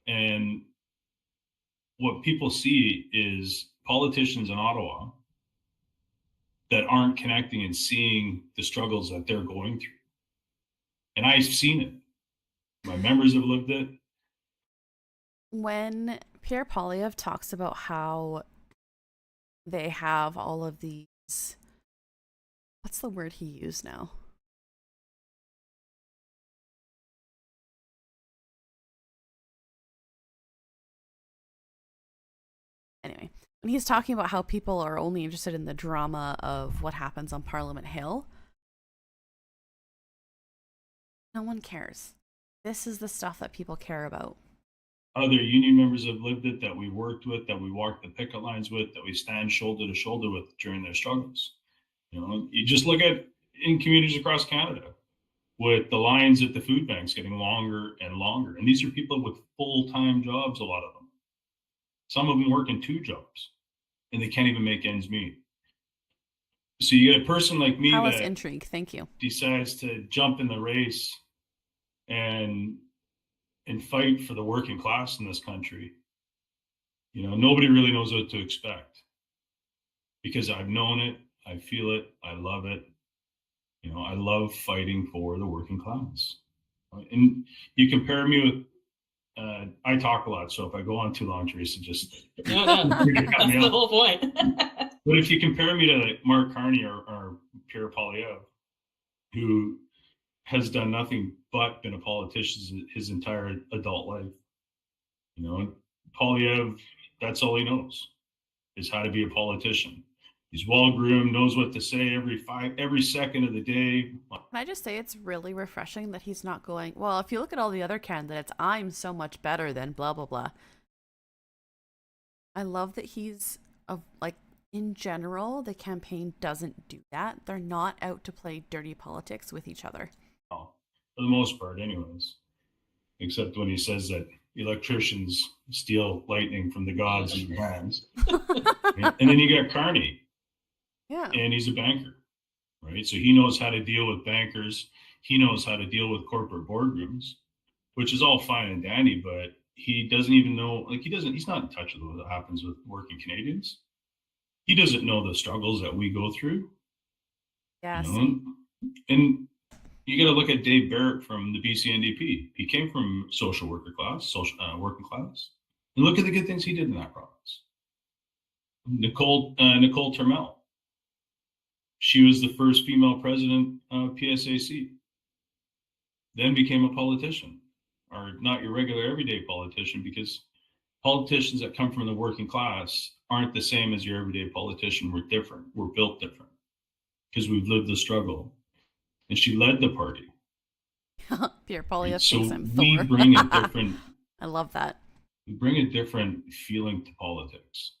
And what people see is politicians in Ottawa that aren't connecting and seeing the struggles that they're going through. And I've seen it. My members have lived it. When Pierre Poilievre talks about how they have all of these, what's the word he used now? Anyway, when he's talking about how people are only interested in the drama of what happens on Parliament Hill, no one cares. This is the stuff that people care about. Other union members have lived it, that we worked with, that we walked the picket lines with, that we stand shoulder to shoulder with during their struggles. You know, you just look at in communities across Canada with the lines at the food banks getting longer and longer. And these are people with full-time jobs, a lot of them. Some of them working 2 jobs and they can't even make ends meet. So you get a person like me Palace that intrigue, thank you, decides to jump in the race and fight for the working class in this country. You know, nobody really knows what to expect, because I've known it, I feel it, I love it. You know, I love fighting for the working class. And you compare me with, I talk a lot, so if I go on too long, Teresa, just no, that's the whole point. But if you compare me to like Mark Carney or Pierre Poilievre, who has done nothing but been a politician his entire adult life. You know, Poilievre, that's all he knows, is how to be a politician. He's well-groomed, knows what to say every second of the day. Can I just say it's really refreshing that he's not going, well, if you look at all the other candidates, I'm so much better than blah, blah, blah. I love that he's, like, in general, the campaign doesn't do that. They're not out to play dirty politics with each other. For the most part, anyways. Except when he says that electricians steal lightning from the gods in their hands. And then you got Carney. Yeah. And he's a banker, right? So he knows how to deal with bankers. He knows how to deal with corporate boardrooms, which is all fine and dandy, but he doesn't even know, like he's not in touch with what happens with working Canadians. He doesn't know the struggles that we go through. Yes. You know? And you got to look at Dave Barrett from the BC NDP. He came from social worker class, working class. And look at the good things he did in that province. Nicole Turmel. She was the first female president of PSAC. Then became a politician, or not your regular everyday politician, because politicians that come from the working class aren't the same as your everyday politician. We're different. We're built different because we've lived the struggle. And she led the party. Pierre Poilievre so thinks I'm we Thor. bring a different. I love that. We bring a different feeling to politics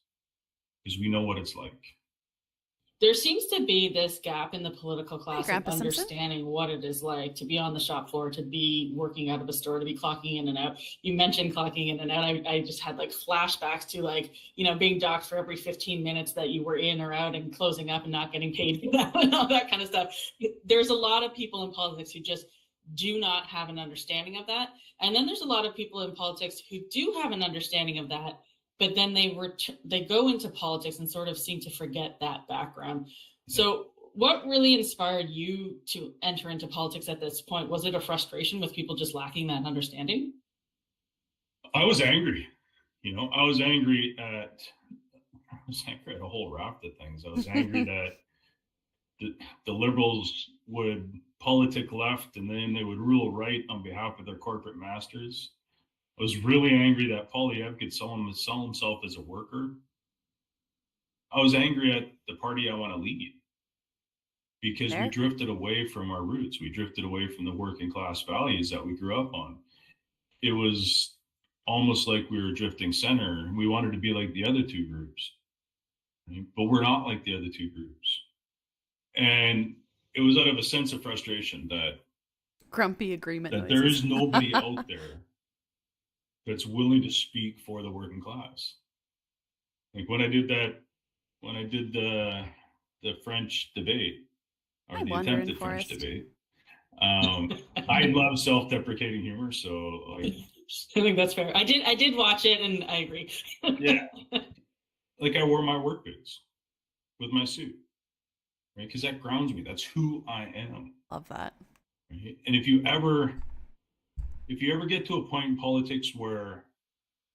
because we know what it's like. There seems to be this gap in the political class of Grandpa Simpson? understanding what it is like to be on the shop floor, to be working out of a store, to be clocking in and out. You mentioned clocking in and out. I just had like flashbacks to like, you know, being docked for every 15 minutes that you were in or out and closing up and not getting paid for that and all that kind of stuff. There's a lot of people in politics who just do not have an understanding of that. And then there's a lot of people in politics who do have an understanding of that, but then they go into politics and sort of seem to forget that background. So what really inspired you to enter into politics at this point? Was it a frustration with people just lacking that understanding? I was angry. You know, I was angry at a whole raft of things. I was angry that the Liberals would politic left and then they would rule right on behalf of their corporate masters. I was really angry that Poilievre could sell himself as a worker. I was angry at the party I want to lead because we drifted away from our roots. We drifted away from the working class values that we grew up on. It was almost like we were drifting center. We wanted to be like the other two groups, right? But we're not like the other two groups. And it was out of a sense of frustration that grumpy agreement that noises. there is nobody out there that's willing to speak for the working class. Like when I did the French debate, or the attempted French debate, I love self-deprecating humor. So like I think that's fair. I did watch it, and I agree. Yeah. Like I wore my work boots with my suit, right? Because that grounds me. That's who I am. Love that. Right? And if you ever get to a point in politics where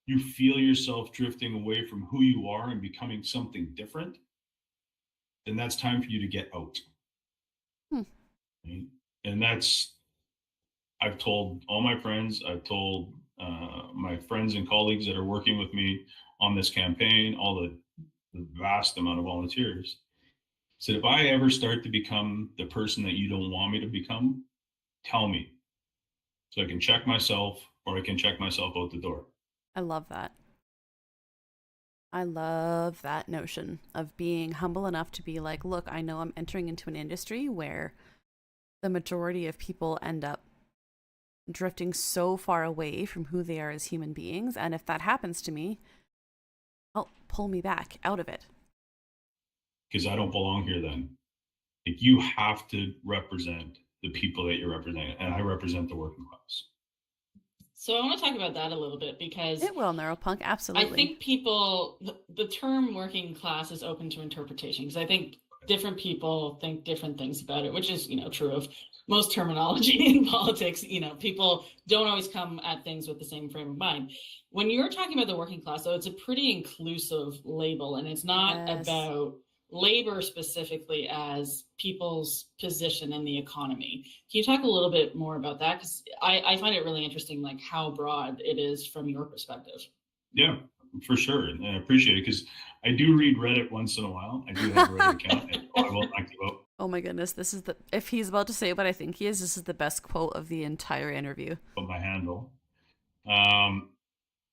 you feel yourself drifting away from who you are and becoming something different, then that's time for you to get out. Right? And I've told all my friends, I've told my friends and colleagues that are working with me on this campaign, all the vast amount of volunteers, said, if I ever start to become the person that you don't want me to become, tell me so I can check myself or I can check myself out the door. I love that. I love that notion of being humble enough to be like, look, I know I'm entering into an industry where the majority of people end up drifting so far away from who they are as human beings. And if that happens to me, pull me back out of it. Because I don't belong here then. Like, you have to represent the people that you're representing. And I represent the working class. So I want to talk about that a little bit because it will, Neuropunk, absolutely. I think people, the term working class is open to interpretation because I think different people think different things about it, which is, true of most terminology in politics. People don't always come at things with the same frame of mind. When you're talking about the working class, though, it's a pretty inclusive label, and it's not about labor specifically as people's position in the economy. Can you talk a little bit more about that? Because I find it really interesting, like how broad it is from your perspective. Yeah, for sure. And I appreciate it because I do read Reddit once in a while. I do have a Reddit account, and I will not give up. Oh my goodness, this is if he's about to say what I think he is, this is the best quote of the entire interview. But my handle.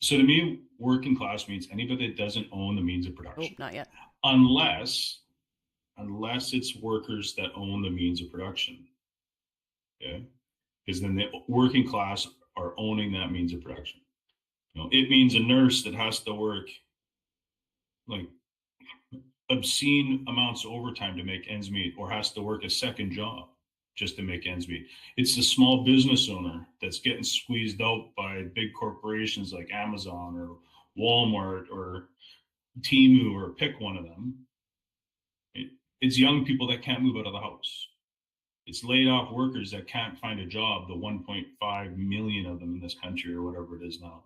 So to me, working class means anybody that doesn't own the means of production. Oh, not yet. Unless it's workers that own the means of production. Okay? Because then the working class are owning that means of production. It means a nurse that has to work like obscene amounts of overtime to make ends meet, or has to work a second job just to make ends meet. It's the small business owner that's getting squeezed out by big corporations like Amazon or Walmart or Temu, or pick one of them. It's young people that can't move out of the house. It's laid off workers that can't find a job, the 1.5 million of them in this country or whatever it is now.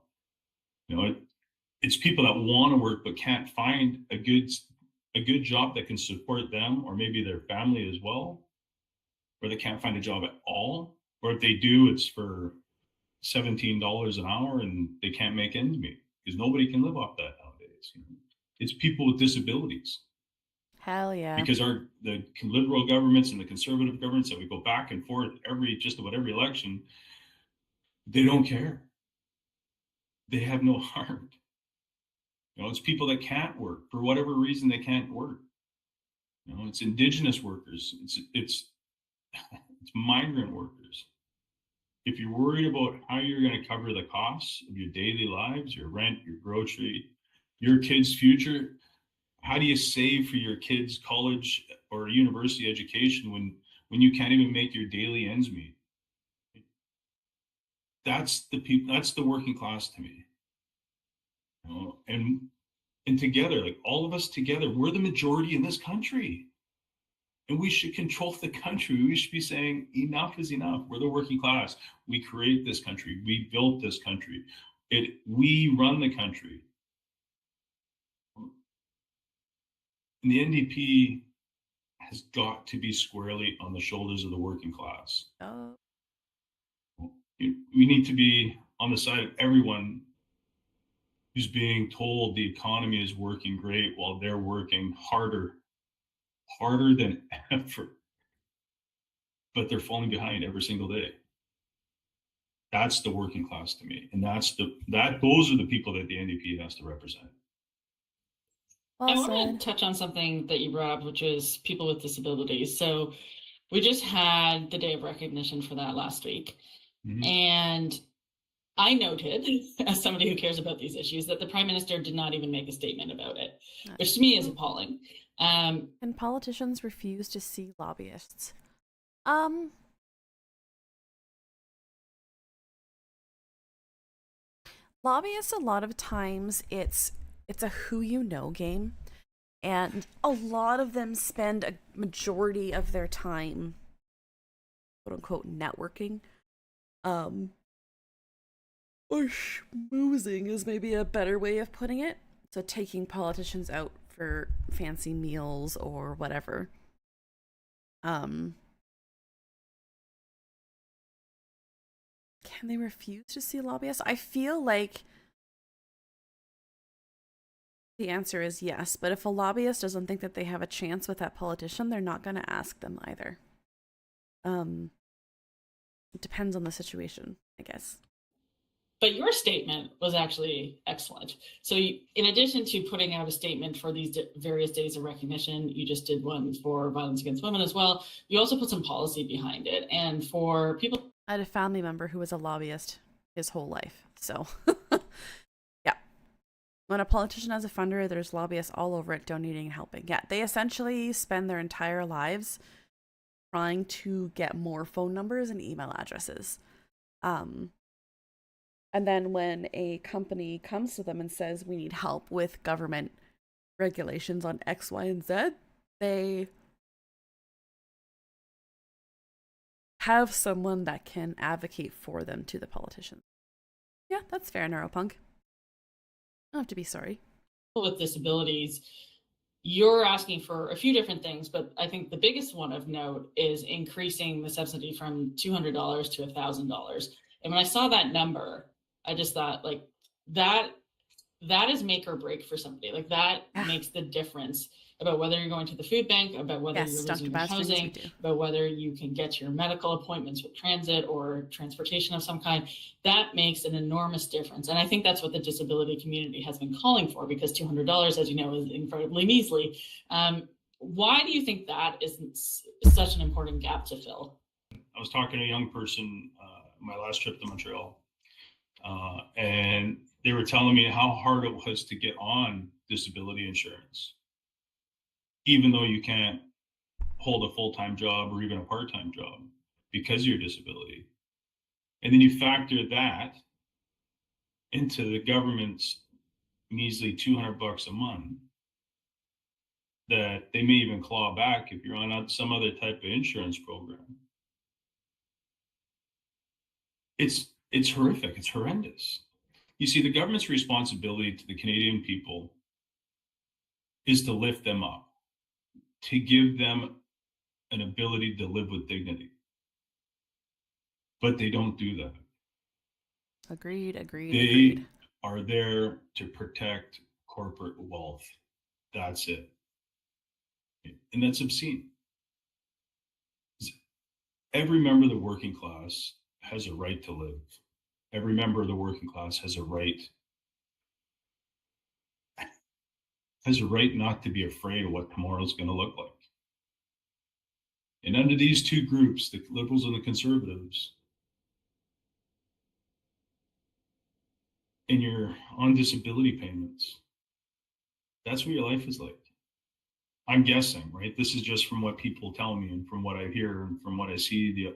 It's people that want to work but can't find a good job that can support them or maybe their family as well, or they can't find a job at all, or if they do, it's for $17 an hour and they can't make ends meet because nobody can live off that nowadays. It's people with disabilities. Hell yeah. Because the liberal governments and the conservative governments that we go back and forth just about every election, they don't care. They have no heart. It's people that can't work for whatever reason. They can't work. It's indigenous workers. It's migrant workers. If you're worried about how you're going to cover the costs of your daily lives, your rent, your grocery, your kids' future, how do you save for your kids' college or university education when you can't even make your daily ends meet? That's the people. That's the working class to me. And together, like all of us together, we're the majority in this country, and we should control the country. We should be saying enough is enough. We're the working class. We create this country. We built this country. We run the country. And the NDP has got to be squarely on the shoulders of the working class. Oh. We need to be on the side of everyone who's being told the economy is working great while they're working harder than ever. But they're falling behind every single day. That's the working class to me. And those are the people that the NDP has to represent. I want to touch on something that you brought up, which is people with disabilities. So we just had the Day of Recognition for that last week. Mm-hmm. And I noted, as somebody who cares about these issues, that the Prime Minister did not even make a statement about it, which to me is appalling. And politicians refuse to see lobbyists. lobbyists, a lot of times it's a who you know game, and a lot of them spend a majority of their time, quote unquote, networking, or schmoozing is maybe a better way of putting it. So taking politicians out for fancy meals or whatever. Can they refuse to see lobbyists? I feel like the answer is yes, but if a lobbyist doesn't think that they have a chance with that politician, they're not going to ask them either. It depends on the situation, I guess. But your statement was actually excellent. So in addition to putting out a statement for these various days of recognition, you just did one for violence against women as well. You also put some policy behind it. And for people... I had a family member who was a lobbyist his whole life. So, yeah. When a politician has a funder, there's lobbyists all over it donating and helping. Yeah, they essentially spend their entire lives trying to get more phone numbers and email addresses. And then when a company comes to them and says, we need help with government regulations on X, Y, and Z, they have someone that can advocate for them to the politicians. Yeah, that's fair, Neuropunk. I don't have to be sorry. With disabilities, you're asking for a few different things, but I think the biggest one of note is increasing the subsidy from $200 to $1,000. And when I saw that number, I just thought, like, that is make or break for somebody. Like, that makes the difference about whether you're going to the food bank, about whether you're losing your housing, about whether you can get your medical appointments with transit or transportation of some kind. That makes an enormous difference. And I think that's what the disability community has been calling for, because $200, as you know, is incredibly measly. Why do you think that is such an important gap to fill? I was talking to a young person my last trip to Montreal. And they were telling me how hard it was to get on disability insurance, even though you can't hold a full-time job or even a part-time job because of your disability. And then you factor that into the government's measly $200 a month that they may even claw back if you're on some other type of insurance program. It's horrific. It's horrendous. You see, the government's responsibility to the Canadian people is to lift them up, to give them an ability to live with dignity. But they don't do that. Agreed. They are there to protect corporate wealth. That's it. And that's obscene. Every member of the working class has a right to live. Every member of the working class has a right not to be afraid of what tomorrow is going to look like. And under these two groups, the Liberals and the Conservatives, and you're on disability payments, that's what your life is like. I'm guessing, right? This is just from what people tell me and from what I hear and from what I see.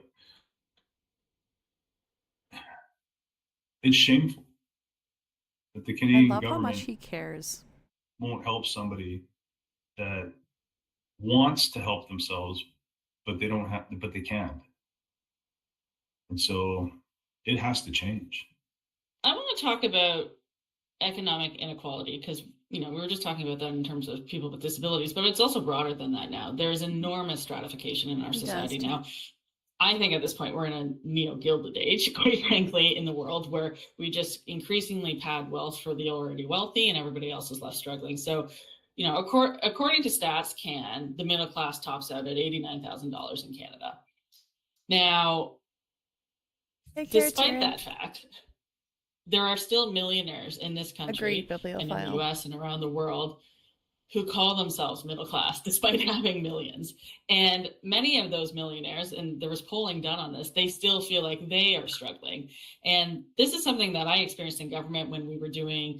It's shameful that the Canadian government, government how much he cares, won't help somebody that wants to help themselves, but they don't have, but they can't. And so it has to change. I want to talk about economic inequality because, you know, we were just talking about that in terms of people with disabilities, but it's also broader than that now. There's enormous stratification in our society now. I think at this point we're in a neo-gilded age, quite frankly, in the world where we just increasingly pad wealth for the already wealthy and everybody else is left struggling. So, you know, according to StatsCan, the middle class tops out at $89,000 in Canada. Now, despite that fact, there are still millionaires in this country and in the US and around the world who call themselves middle class despite having millions. And many of those millionaires, and there was polling done on this, they still feel like they are struggling. And this is something that I experienced in government when we were doing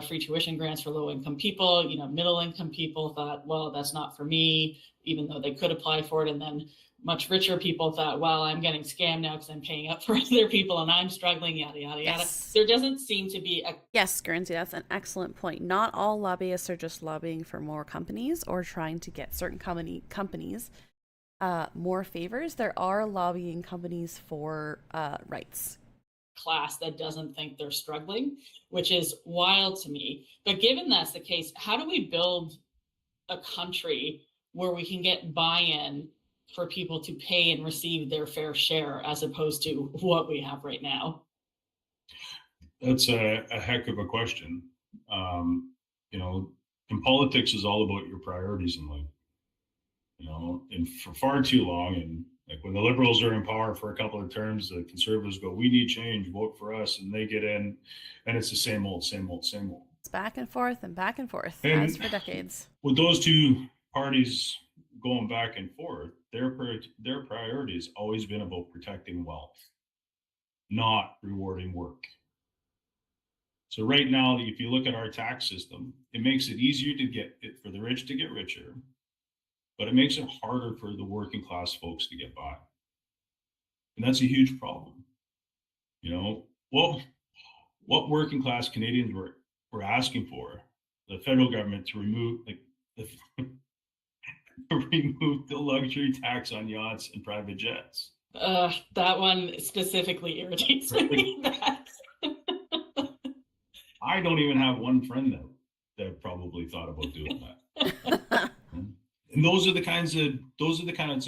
free tuition grants for low-income people. You know, middle-income people thought, well, that's not for me, even though they could apply for it. And then much richer people thought, well, I'm getting scammed now because I'm paying up for other people and I'm struggling, yada, yada, yada. There doesn't seem to be a... Yes, Guernsey, that's an excellent point. Not all lobbyists are just lobbying for more companies or trying to get certain companies more favors. There are lobbying companies for rights. Class that doesn't think they're struggling, which is wild to me. But given that's the case, how do we build a country where we can get buy-in for people to pay and receive their fair share as opposed to what we have right now? That's a heck of a question. You know, in politics is all about your priorities in life. You know, and for far too long, and like when the Liberals are in power for a couple of terms, the Conservatives go, we need change, vote for us, and they get in, and it's the same old, same old, same old. It's back and forth and back and forth, and as for decades. With those two parties going back and forth, their priority has always been about protecting wealth, not rewarding work. So right now, if you look at our tax system, it makes it easier to get it for the rich to get richer, but it makes it harder for the working class folks to get by. And that's a huge problem. You know, what working class Canadians were asking for the federal government to remove, remove the luxury tax on yachts and private jets. That one specifically irritates me. I don't even have one friend that probably thought about doing that. And those are the kinds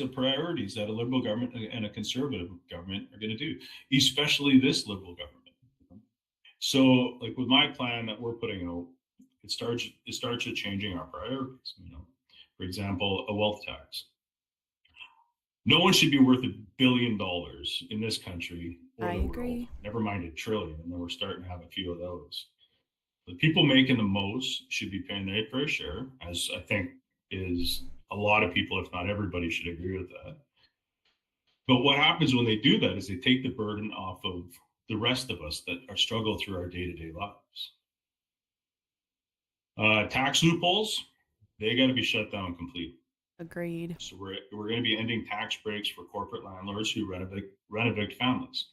of priorities that a Liberal government and a Conservative government are going to do, especially this Liberal government. So, like with my plan that we're putting out, it starts with changing our priorities. You know, for example, a wealth tax. No one should be worth $1 billion in this country or the world. Never mind $1 trillion, and then we're starting to have a few of those. The people making the most should be paying their fair share, as I think is a lot of people, if not everybody, should agree with that. But what happens when they do that is they take the burden off of the rest of us that are struggle through our day-to-day lives. Tax loopholes, they got to be shut down completely. Agreed. So we're going to be ending tax breaks for corporate landlords who renovate families.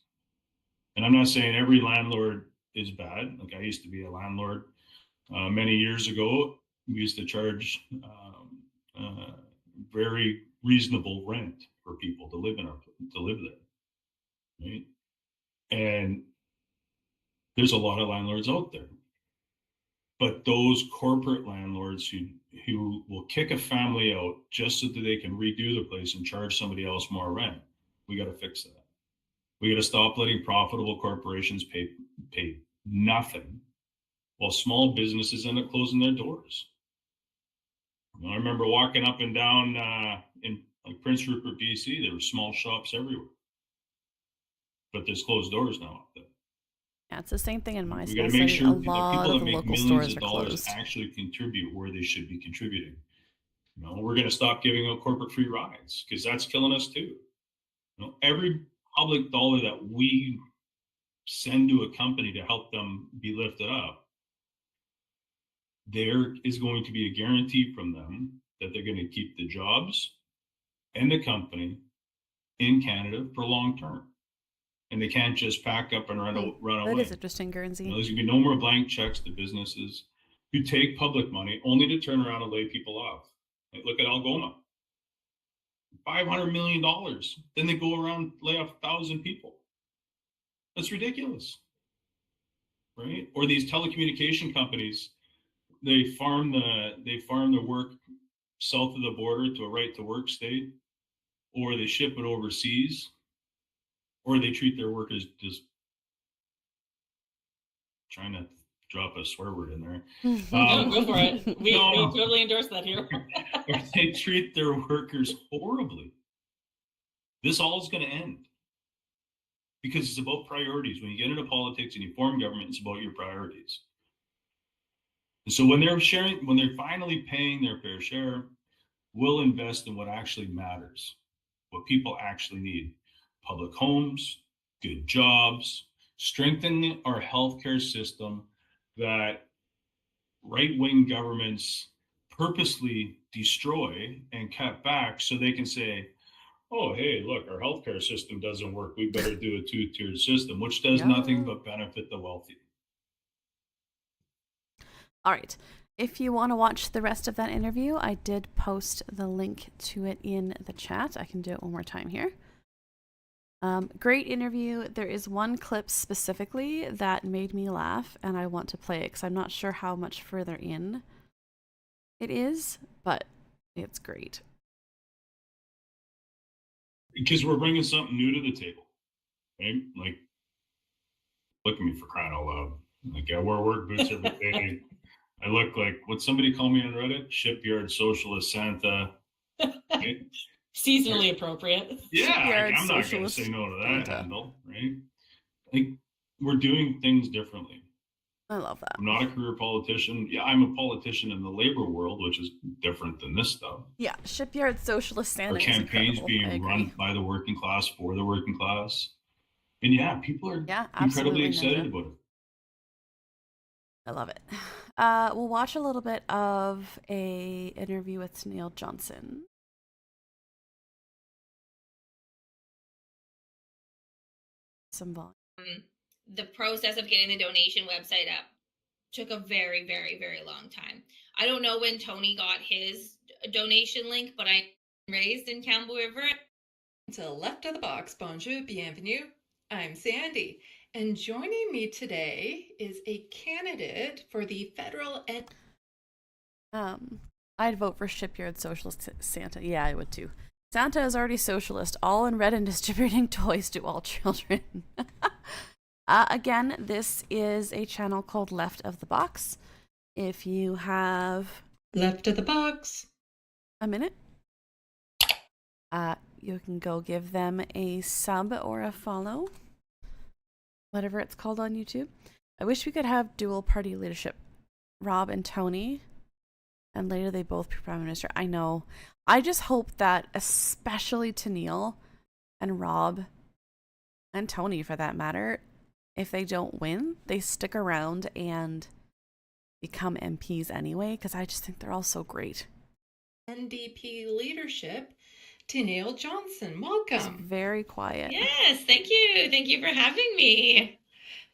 And I'm not saying every landlord is bad. Like I used to be a landlord many years ago. We used to charge very reasonable rent for people to live there, right? And there's a lot of landlords out there, but those corporate landlords who will kick a family out just so that they can redo the place and charge somebody else more rent, we got to fix that. We got to stop letting profitable corporations pay nothing while small businesses end up closing their doors. You know, I remember walking up and down in like Prince Rupert, BC, there were small shops everywhere. But there's closed doors now up there. Yeah, it's the same thing in my We got to make sure that people that make local millions stores of are dollars closed. actually contribute where they should be contributing. You know, we're going to stop giving out corporate free rides because that's killing us too. You know, every public dollar that we send to a company to help them be lifted up, there is going to be a guarantee from them that they're going to keep the jobs and the company in Canada for long term. And they can't just pack up and run away. That is interesting, Guernsey. You know, there's going to be no more blank checks to businesses who take public money only to turn around and lay people off. Like, look at Algoma. $500 million. Then they go around lay off 1,000 people. That's ridiculous. Right? Or these telecommunication companies, they farm the work south of the border to a right to work state, or they ship it overseas, or they treat their workers just trying to drop a swear word in there. No, go for it. We totally endorse that here. Or they treat their workers horribly. This all is going to end because it's about priorities. When you get into politics and you form government, it's about your priorities. And so when they're finally paying their fair share, we'll invest in what actually matters, what people actually need. Public homes, good jobs, strengthening our healthcare system that right-wing governments purposely destroy and cut back so they can say, oh, hey, look, our healthcare system doesn't work. We better do a two-tiered system, which does Yeah. nothing but benefit the wealthy. All right. If you want to watch the rest of that interview, I did post the link to it in the chat. I can do it one more time here. Great interview. There is one clip specifically that made me laugh, and I want to play it because I'm not sure how much further in it is, but it's great. Because we're bringing something new to the table, right? Like, look at me, for crying out loud. Like, I wear work boots every day. I look like, what somebody call me on Reddit? Shipyard Socialist Santa. Right? Seasonally appropriate. Yeah, Shipyard like, I'm not going to Socialist say no to that Santa. handle, right? Like, we're doing things differently. I love that. I'm not a career politician. Yeah, I'm a politician in the labor world, which is different than this stuff. Yeah, Shipyard Socialist Santa Our is campaigns incredible. I being agree. run by the working class for the working class. And yeah, people are Yeah, incredibly absolutely, excited Ninja. about it. I love it. We'll watch a little bit of a interview with Tennille Johnson. Some volume. The process of getting the donation website up took a very, very, very long time. I don't know when Tony got his donation link, but I'm raised in Campbell River. To Left of the Box, bonjour, bienvenue. I'm Sandy, and joining me today is a candidate for the federal I'd vote for Shipyard Socialist Santa. Yeah, I would too. Santa is already socialist, all in red and distributing toys to all children. Again, this is a channel called Left of the Box. If you have Left of the Box a minute, you can go give them a sub or a follow, whatever it's called on YouTube. I wish we could have dual party leadership, Rob and Tony, and later they both be prime minister. I know. I just hope that especially Tennille and Rob and Tony, for that matter, if they don't win, they stick around and become MPs anyway, because I just think they're all so great. NDP leadership, Tennille Johnson. It's Welcome. very quiet. Yes, thank you. Thank you for having me.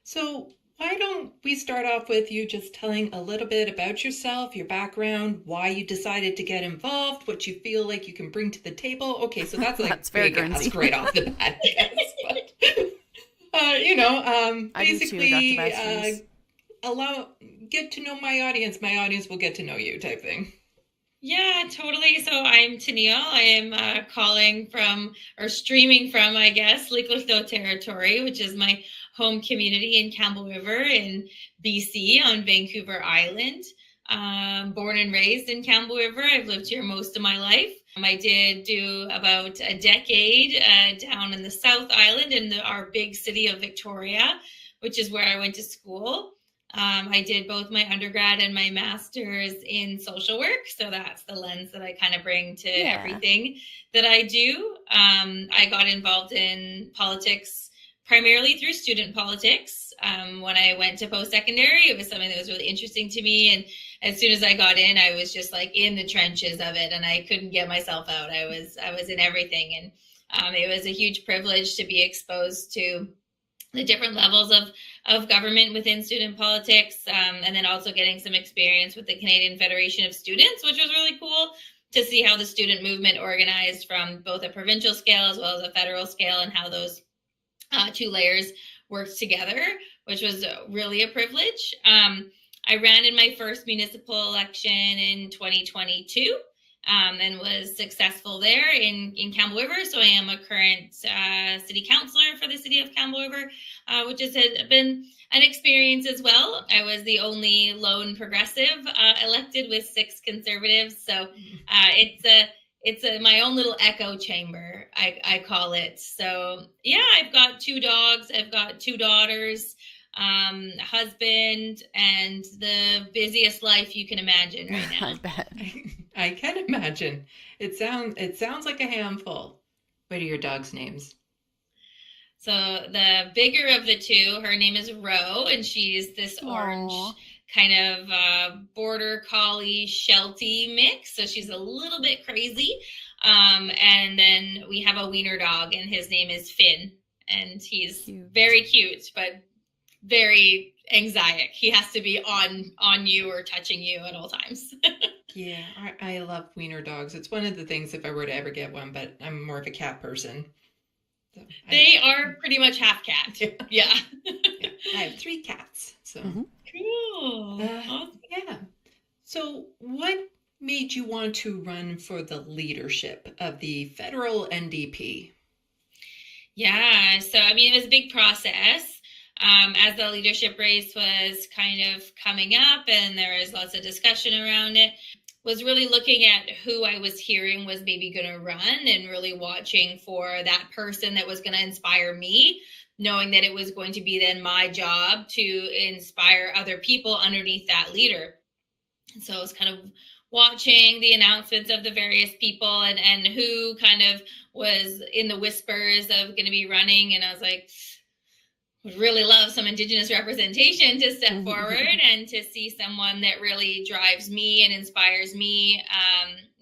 So why don't we start off with you just telling a little bit about yourself, your background, why you decided to get involved, what you feel like you can bring to the table. Okay, so that's like That's very big ask Guernsey. right off the bat. I guess, but, I do too, Dr. Bastries. Get to know my audience. My audience will get to know you, type thing. Yeah, totally. So I'm Tennille. I am calling from, or streaming from, I guess, Licklithdow territory, which is my home community in Campbell River in BC on Vancouver Island. Born and raised in Campbell River. I've lived here most of my life. I did do about a decade down in the South Island in our big city of Victoria, which is where I went to school. I did both my undergrad and my master's in social work. So that's the lens that I kind of bring to everything that I do. I got involved in politics primarily through student politics. When I went to post-secondary, it was something that was really interesting to me. And as soon as I got in, I was just like in the trenches of it and I couldn't get myself out. I was in everything. And it was a huge privilege to be exposed to the different levels of government within student politics, and then also getting some experience with the Canadian Federation of Students, which was really cool to see how the student movement organized from both a provincial scale as well as a federal scale and how those two layers worked together, which was really a privilege. I ran in my first municipal election in 2022. And was successful there in Campbell River. So I am a current city councillor for the city of Campbell River, which has been an experience as well. I was the only lone progressive elected with 6 conservatives. So it's my own little echo chamber, I call it. So yeah, I've got 2 dogs. I've got 2 daughters, a husband, and the busiest life you can imagine right now. I bet. I can imagine. It sounds like a handful. What are your dogs' names? So the bigger of the 2, her name is Ro, and she's this orange kind of border collie Sheltie mix. So she's a little bit crazy. And then we have a wiener dog, and his name is Finn, and he's very cute, but very anxiety. He has to be on you or touching you at all times. Yeah, I love wiener dogs. It's one of the things if I were to ever get one, but I'm more of a cat person. So they are pretty much half cat. Yeah. I have 3 cats. So cool. Yeah. So what made you want to run for the leadership of the federal NDP? Yeah, so I mean, it was a big process. As the leadership race was kind of coming up and there was lots of discussion around it, was really looking at who I was hearing was maybe going to run and really watching for that person that was going to inspire me, knowing that it was going to be then my job to inspire other people underneath that leader. So I was kind of watching the announcements of the various people and who kind of was in the whispers of going to be running. And I was like, would really love some Indigenous representation to step forward and to see someone that really drives me and inspires me,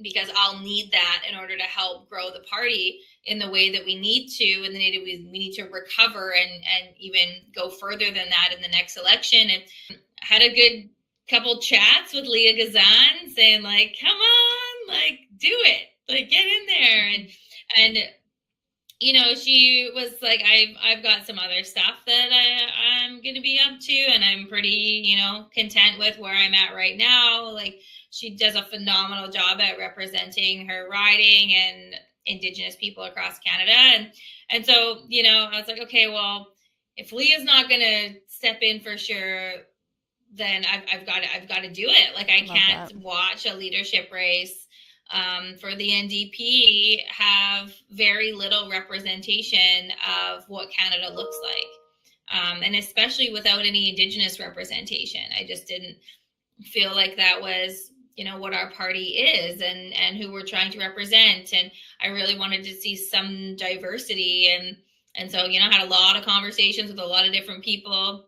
because I'll need that in order to help grow the party in the way that we need to, and we need to recover and even go further than that in the next election. And had a good couple chats with Leah Gazan saying like, come on, like do it, like get in there. And you know, she was like, I've got some other stuff that I'm going to be up to, and I'm pretty, you know, content with where I'm at right now. Like, she does a phenomenal job at representing her riding and Indigenous people across Canada. And so, you know, I was like, okay, well, if Leah's not going to step in for sure, then I've got to do it. Like, I can't watch a leadership race for the NDP have very little representation of what Canada looks like. And especially without any Indigenous representation. I just didn't feel like that was, you know, what our party is and who we're trying to represent. And I really wanted to see some diversity. And so, you know, I had a lot of conversations with a lot of different people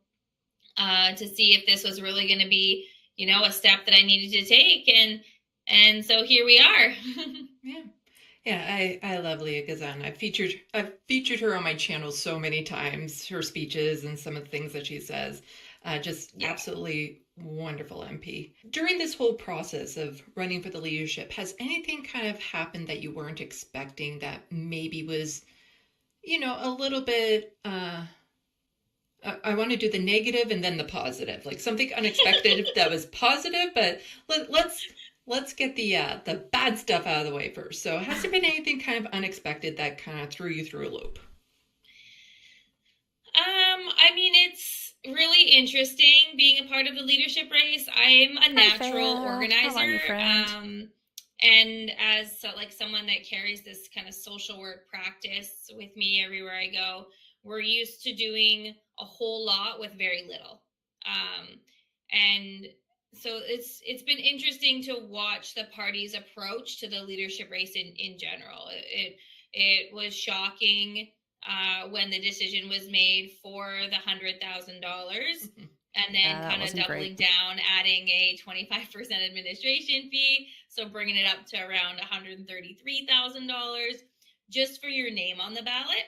to see if this was really going to be, you know, a step that I needed to take. And so here we are. Yeah, I love Leah Gazan. I've featured her on my channel so many times, her speeches and some of the things that she says. Absolutely wonderful MP. During this whole process of running for the leadership, has anything kind of happened that you weren't expecting that maybe was, you know, a little bit, I want to do the negative and then the positive, like something unexpected that was positive, but let's get the bad stuff out of the way first. So has there been anything kind of unexpected that kind of threw you through a loop? I mean, it's really interesting being a part of the leadership race. I'm a natural organizer. And as someone that carries this kind of social work practice with me everywhere I go, we're used to doing a whole lot with very little. And so it's been interesting to watch the party's approach to the leadership race in general. It was shocking when the decision was made for the $100,000, and then kind of doubling down, adding a 25% administration fee, so bringing it up to around $133,000 just for your name on the ballot.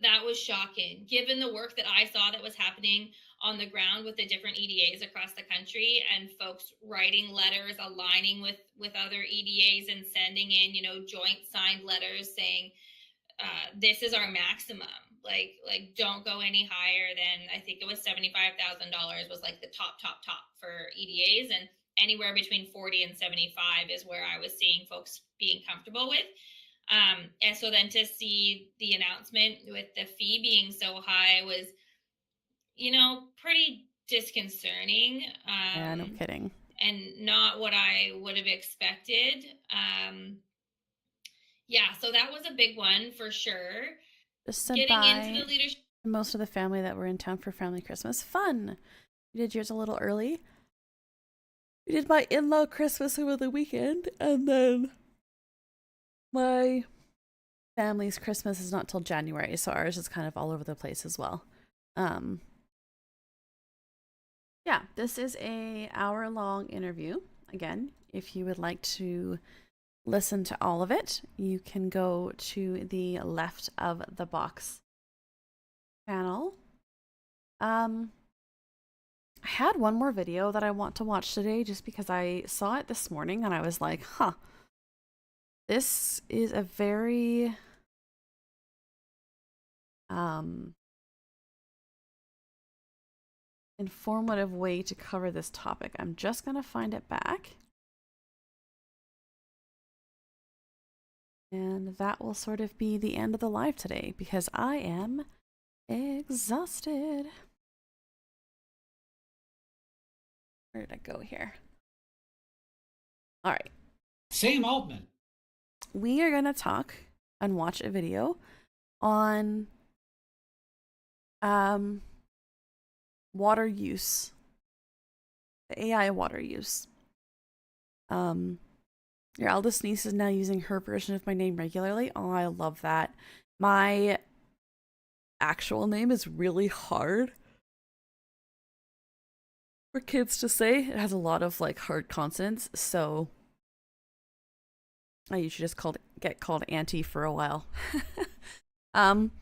That was shocking, given the work that I saw that was happening on the ground with the different EDAs across the country and folks writing letters, aligning with other EDAs and sending in, you know, joint signed letters saying, this is our maximum. Like don't go any higher than, I think it was $75,000 was like the top for EDAs, and anywhere between 40 and 75 is where I was seeing folks being comfortable with. And so then to see the announcement with the fee being so high was, you know, pretty disconcerting. Yeah, no kidding. And not what I would have expected. Yeah, so that was a big one for sure. Just said getting bye into the leadership. Most of the family that were in town for family Christmas. Fun. We did yours a little early. We did my in-law Christmas over the weekend, and then my family's Christmas is not till January, so ours is kind of all over the place as well. Yeah, this is a hour-long interview. Again, if you would like to listen to all of it, you can go to the left of the box channel. I had one more video that I want to watch today just because I saw it this morning and I was like, huh, this is a very informative way to cover this topic. I'm just gonna find it back. And that will sort of be the end of the live today because I am exhausted. Where did I go here? All right. Sam Altman. We are going to talk and watch a video on water use, the AI water use. Your eldest niece is now using her version of my name regularly. Oh, I love that. My actual name is really hard for kids to say. It has a lot of like hard consonants, so I usually just get called Auntie for a while. I'm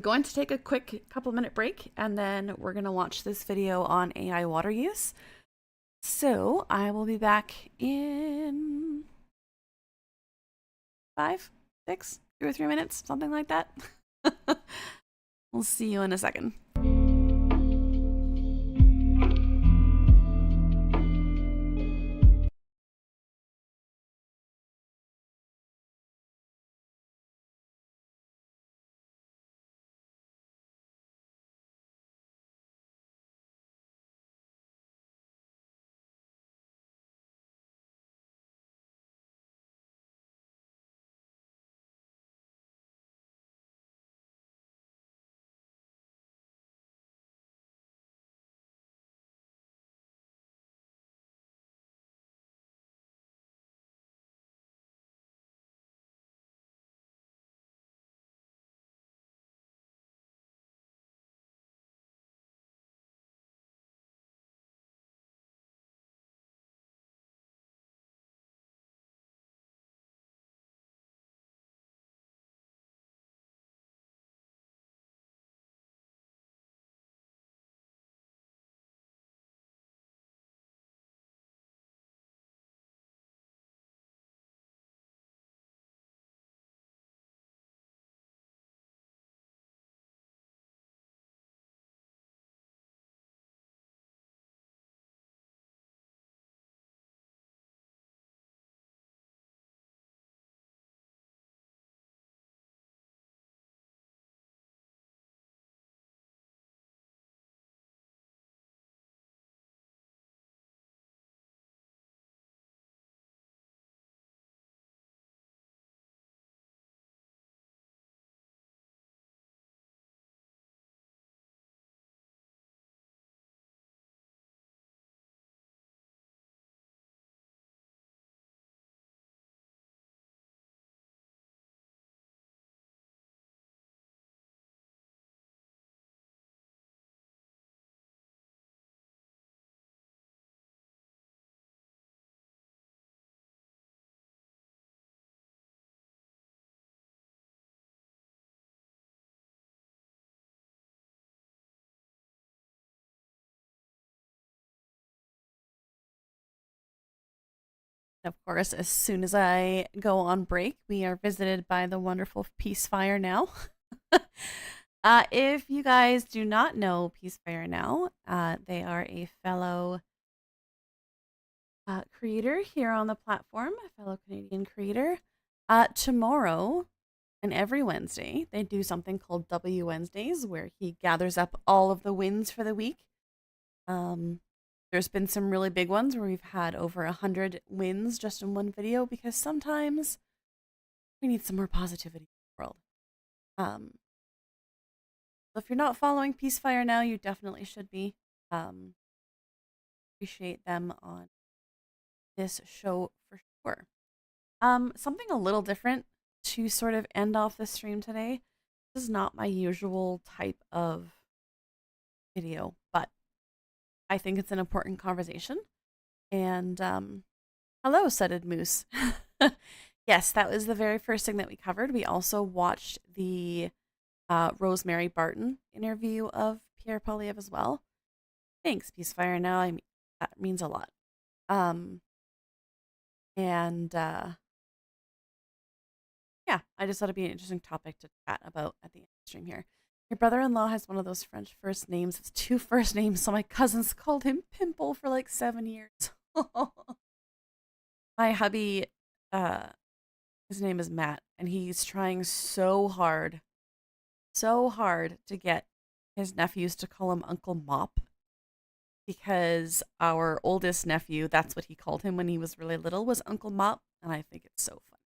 going to take a quick couple-minute break, and then we're going to watch this video on AI water use. So I will be back in 5, 6, 2 or 3 minutes, something like that. We'll see you in a second. Of course, as soon as I go on break, we are visited by the wonderful Peacefire Now. If you guys do not know Peacefire Now, they are a fellow creator here on the platform, a fellow Canadian creator. Tomorrow and every Wednesday, they do something called W Wednesdays, where he gathers up all of the wins for the week. There's been some really big ones where we've had over 100 wins just in one video because sometimes we need some more positivity in the world. So if you're not following Peacefire Now, you definitely should be. Appreciate them on this show for sure. Something a little different to sort of end off the stream today. This is not my usual type of video, but I think it's an important conversation. And hello, Sudded Moose. Yes, that was the very first thing that we covered. We also watched the Rosemary Barton interview of Pierre Poilievre as well. Thanks, Peacefire. Now that means a lot. Yeah, I just thought it'd be an interesting topic to chat about at the end of the stream here. Your brother-in-law has one of those French first names. It's 2 first names, so my cousins called him Pimple for like 7 years. My hubby, his name is Matt, and he's trying so hard to get his nephews to call him Uncle Mop, because our oldest nephew, that's what he called him when he was really little, was Uncle Mop, and I think it's so fun.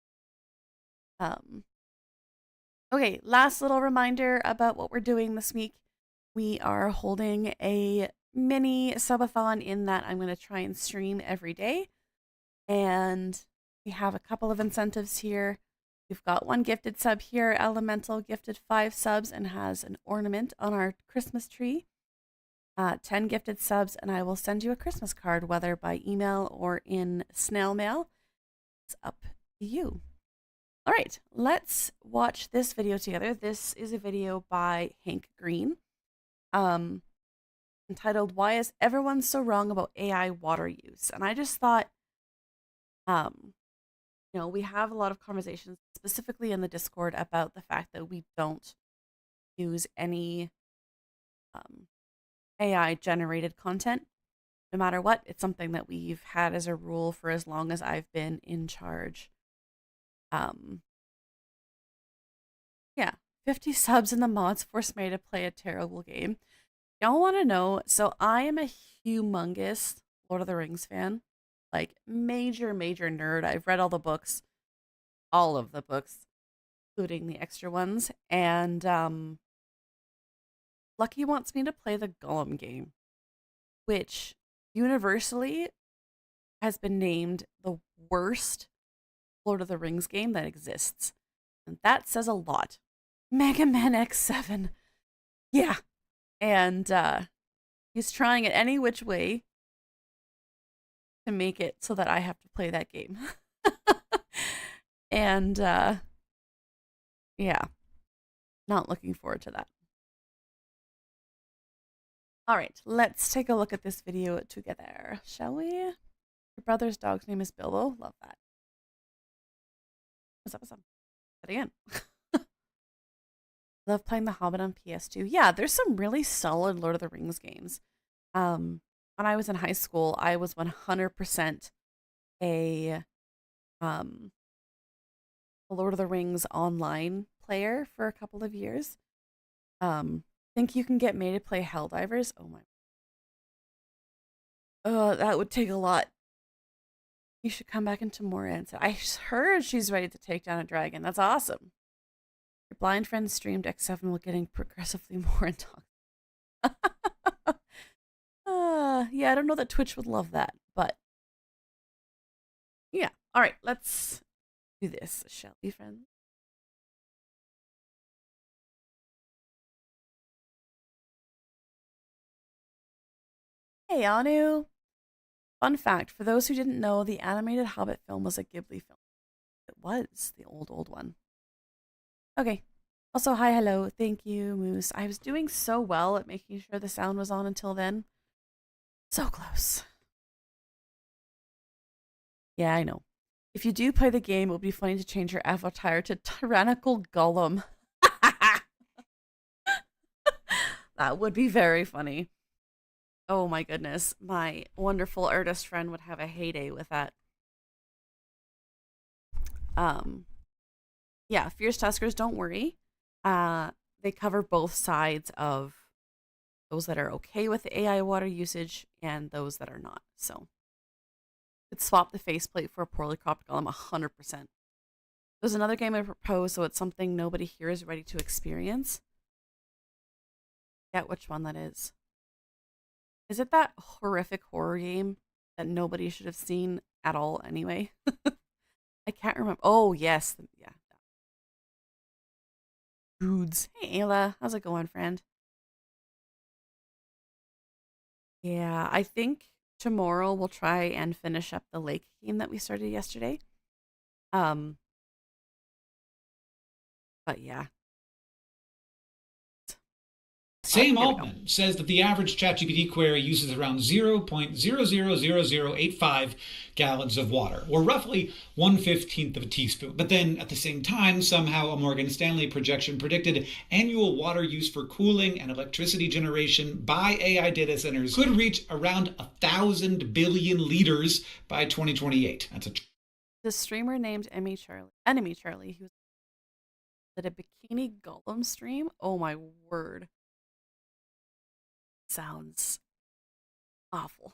Okay, last little reminder about what we're doing this week. We are holding a mini subathon in that I'm going to try and stream every day, and we have a couple of incentives here. We've got 1 gifted sub here. Elemental gifted 5 subs and has an ornament on our Christmas tree. 10 gifted subs, and I will send you a Christmas card, whether by email or in snail mail. It's up to you. All right, let's watch this video together. This is a video by Hank Green, entitled, "Why is Everyone So Wrong About AI Water Use?" And I just thought, you know, we have a lot of conversations, specifically in the Discord, about the fact that we don't use any AI generated content. No matter what, it's something that we've had as a rule for as long as I've been in charge. Yeah, 50 subs in the mods forced me to play a terrible game. Y'all want to know? So I am a humongous Lord of the Rings fan, like major nerd. I've read all the books, including the extra ones, and Lucky wants me to play the Gollum game, which universally has been named the worst Lord of the Rings game that exists. And that says a lot. Mega Man X7. Yeah. And he's trying it any which way to make it so that I have to play that game. And yeah, not looking forward to that. All right, let's take a look at this video together, shall we? Your brother's dog's name is Bilbo. Love that. What's up? That again. Love playing The Hobbit on PS2. Yeah, there's some really solid Lord of the Rings games. When I was in high school, I was 100% a Lord of the Rings online player for a couple of years. Think you can get May to play Helldivers? Oh my. That would take a lot. You should come back into Moria. I heard she's ready to take down a dragon. That's awesome. Your blind friend streamed X7 while getting progressively more intoxicated. Yeah, I don't know that Twitch would love that, but yeah. All right, let's do this, shall we, friends? Hey, Anu. Fun fact, for those who didn't know, the animated Hobbit film was a Ghibli film. It was the old one. Okay. Also, hi, hello. Thank you, Moose. I was doing so well at making sure the sound was on until then. So close. Yeah, I know. If you do play the game, it would be funny to change your avatar to Tyrannical Gollum. That would be very funny. Oh my goodness. My wonderful artist friend would have a heyday with that. Yeah, Fierce Tuskers, don't worry. They cover both sides of those that are okay with the AI water usage and those that are not. So, could swap the faceplate for a poorly cropped Gollum 100%. There's another game I propose, so it's something nobody here is ready to experience. Get which one that is. Is it that horrific horror game that nobody should have seen at all anyway? I can't remember. Oh, yes. Yeah. Dudes. Hey, Ayla. How's it going, friend? Yeah, I think tomorrow we'll try and finish up the lake game that we started yesterday. But yeah. Sam Altman says that the average ChatGPT query uses around 0.000085 gallons of water, or roughly 1/15 of a teaspoon. But then at the same time, somehow a Morgan Stanley projection predicted annual water use for cooling and electricity generation by AI data centers could reach around 1,000 billion liters by 2028. That's the streamer named Enemy Charlie, who did a Bikini Golem stream. Oh my word. Sounds awful.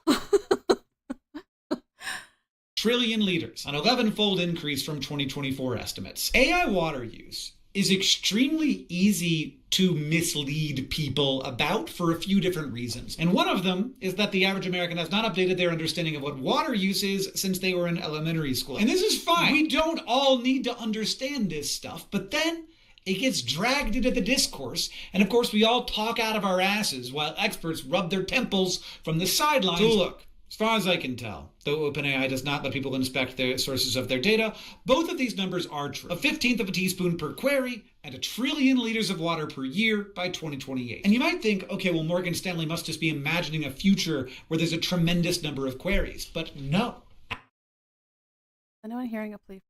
trillion liters, an 11-fold increase from 2024 estimates. AI water use is extremely easy to mislead people about for a few different reasons. And one of them is that the average American has not updated their understanding of what water use is since they were in elementary school. And this is fine. We don't all need to understand this stuff, but then it gets dragged into the discourse, and of course we all talk out of our asses while experts rub their temples from the sidelines. So look, as far as I can tell, though OpenAI does not let people inspect the sources of their data, both of these numbers are true. 1/15 of a teaspoon per query and 1 trillion liters of water per year by 2028. And you might think, okay, well, Morgan Stanley must just be imagining a future where there's a tremendous number of queries, but no. Anyone hearing a plea?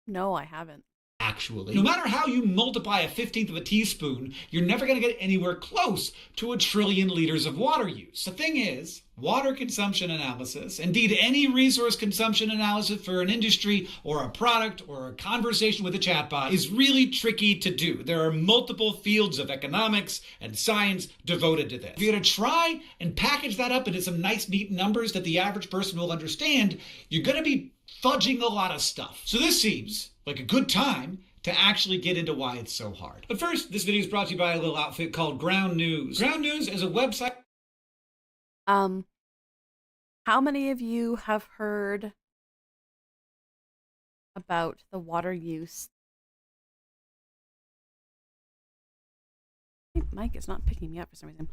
No, I haven't. Actually, no matter how you multiply 1/15 of a teaspoon, you're never going to get anywhere close to 1 trillion liters of water use. The thing is, water consumption analysis, indeed any resource consumption analysis for an industry or a product or a conversation with a chatbot, is really tricky to do. There are multiple fields of economics and science devoted to this. If you're going to try and package that up into some nice, neat numbers that the average person will understand, you're going to be fudging a lot of stuff. So this seems like a good time to actually get into why it's so hard. But first, this video is brought to you by a little outfit called Ground News. Ground News is a website. How many of you have heard about the water use? My mic is not picking me up for some reason.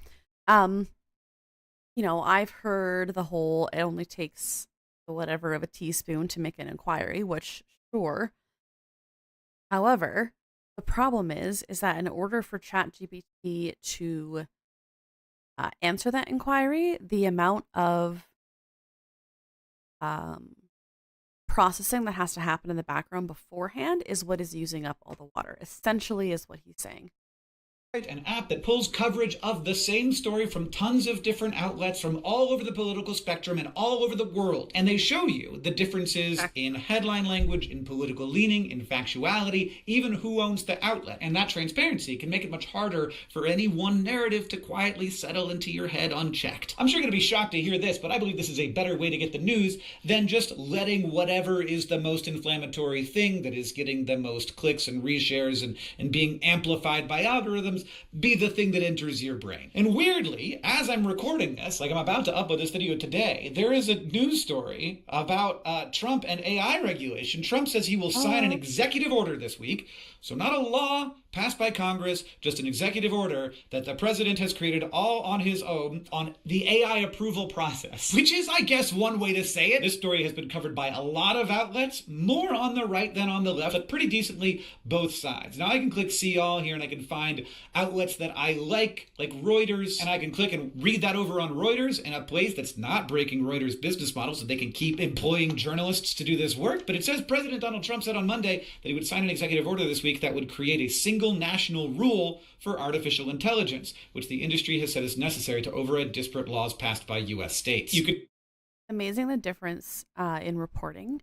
You know, I've heard the whole, it only takes whatever of a teaspoon to make an inquiry, which sure. However, the problem is that in order for ChatGPT to answer that inquiry, the amount of processing that has to happen in the background beforehand is what is using up all the water, essentially is what he's saying. An app that pulls coverage of the same story from tons of different outlets from all over the political spectrum and all over the world. And they show you the differences in headline language, in political leaning, in factuality, even who owns the outlet. And that transparency can make it much harder for any one narrative to quietly settle into your head unchecked. I'm sure you're going to be shocked to hear this, but I believe this is a better way to get the news than just letting whatever is the most inflammatory thing that is getting the most clicks and reshares and being amplified by algorithms be the thing that enters your brain. And weirdly, as I'm recording this, like I'm about to upload this video today, there is a news story about Trump and AI regulation. Trump says he will sign an executive order this week. So not a law passed by Congress, just an executive order that the president has created all on his own on the AI approval process, which is, I guess, one way to say it. This story has been covered by a lot of outlets, more on the right than on the left, but pretty decently both sides. Now I can click see all here and I can find outlets that I like Reuters, and I can click and read that over on Reuters in a place that's not breaking Reuters' business model so they can keep employing journalists to do this work. But it says President Donald Trump said on Monday that he would sign an executive order this week that would create a single national rule for artificial intelligence, which the industry has said is necessary to override disparate laws passed by U.S. states. Amazing the difference in reporting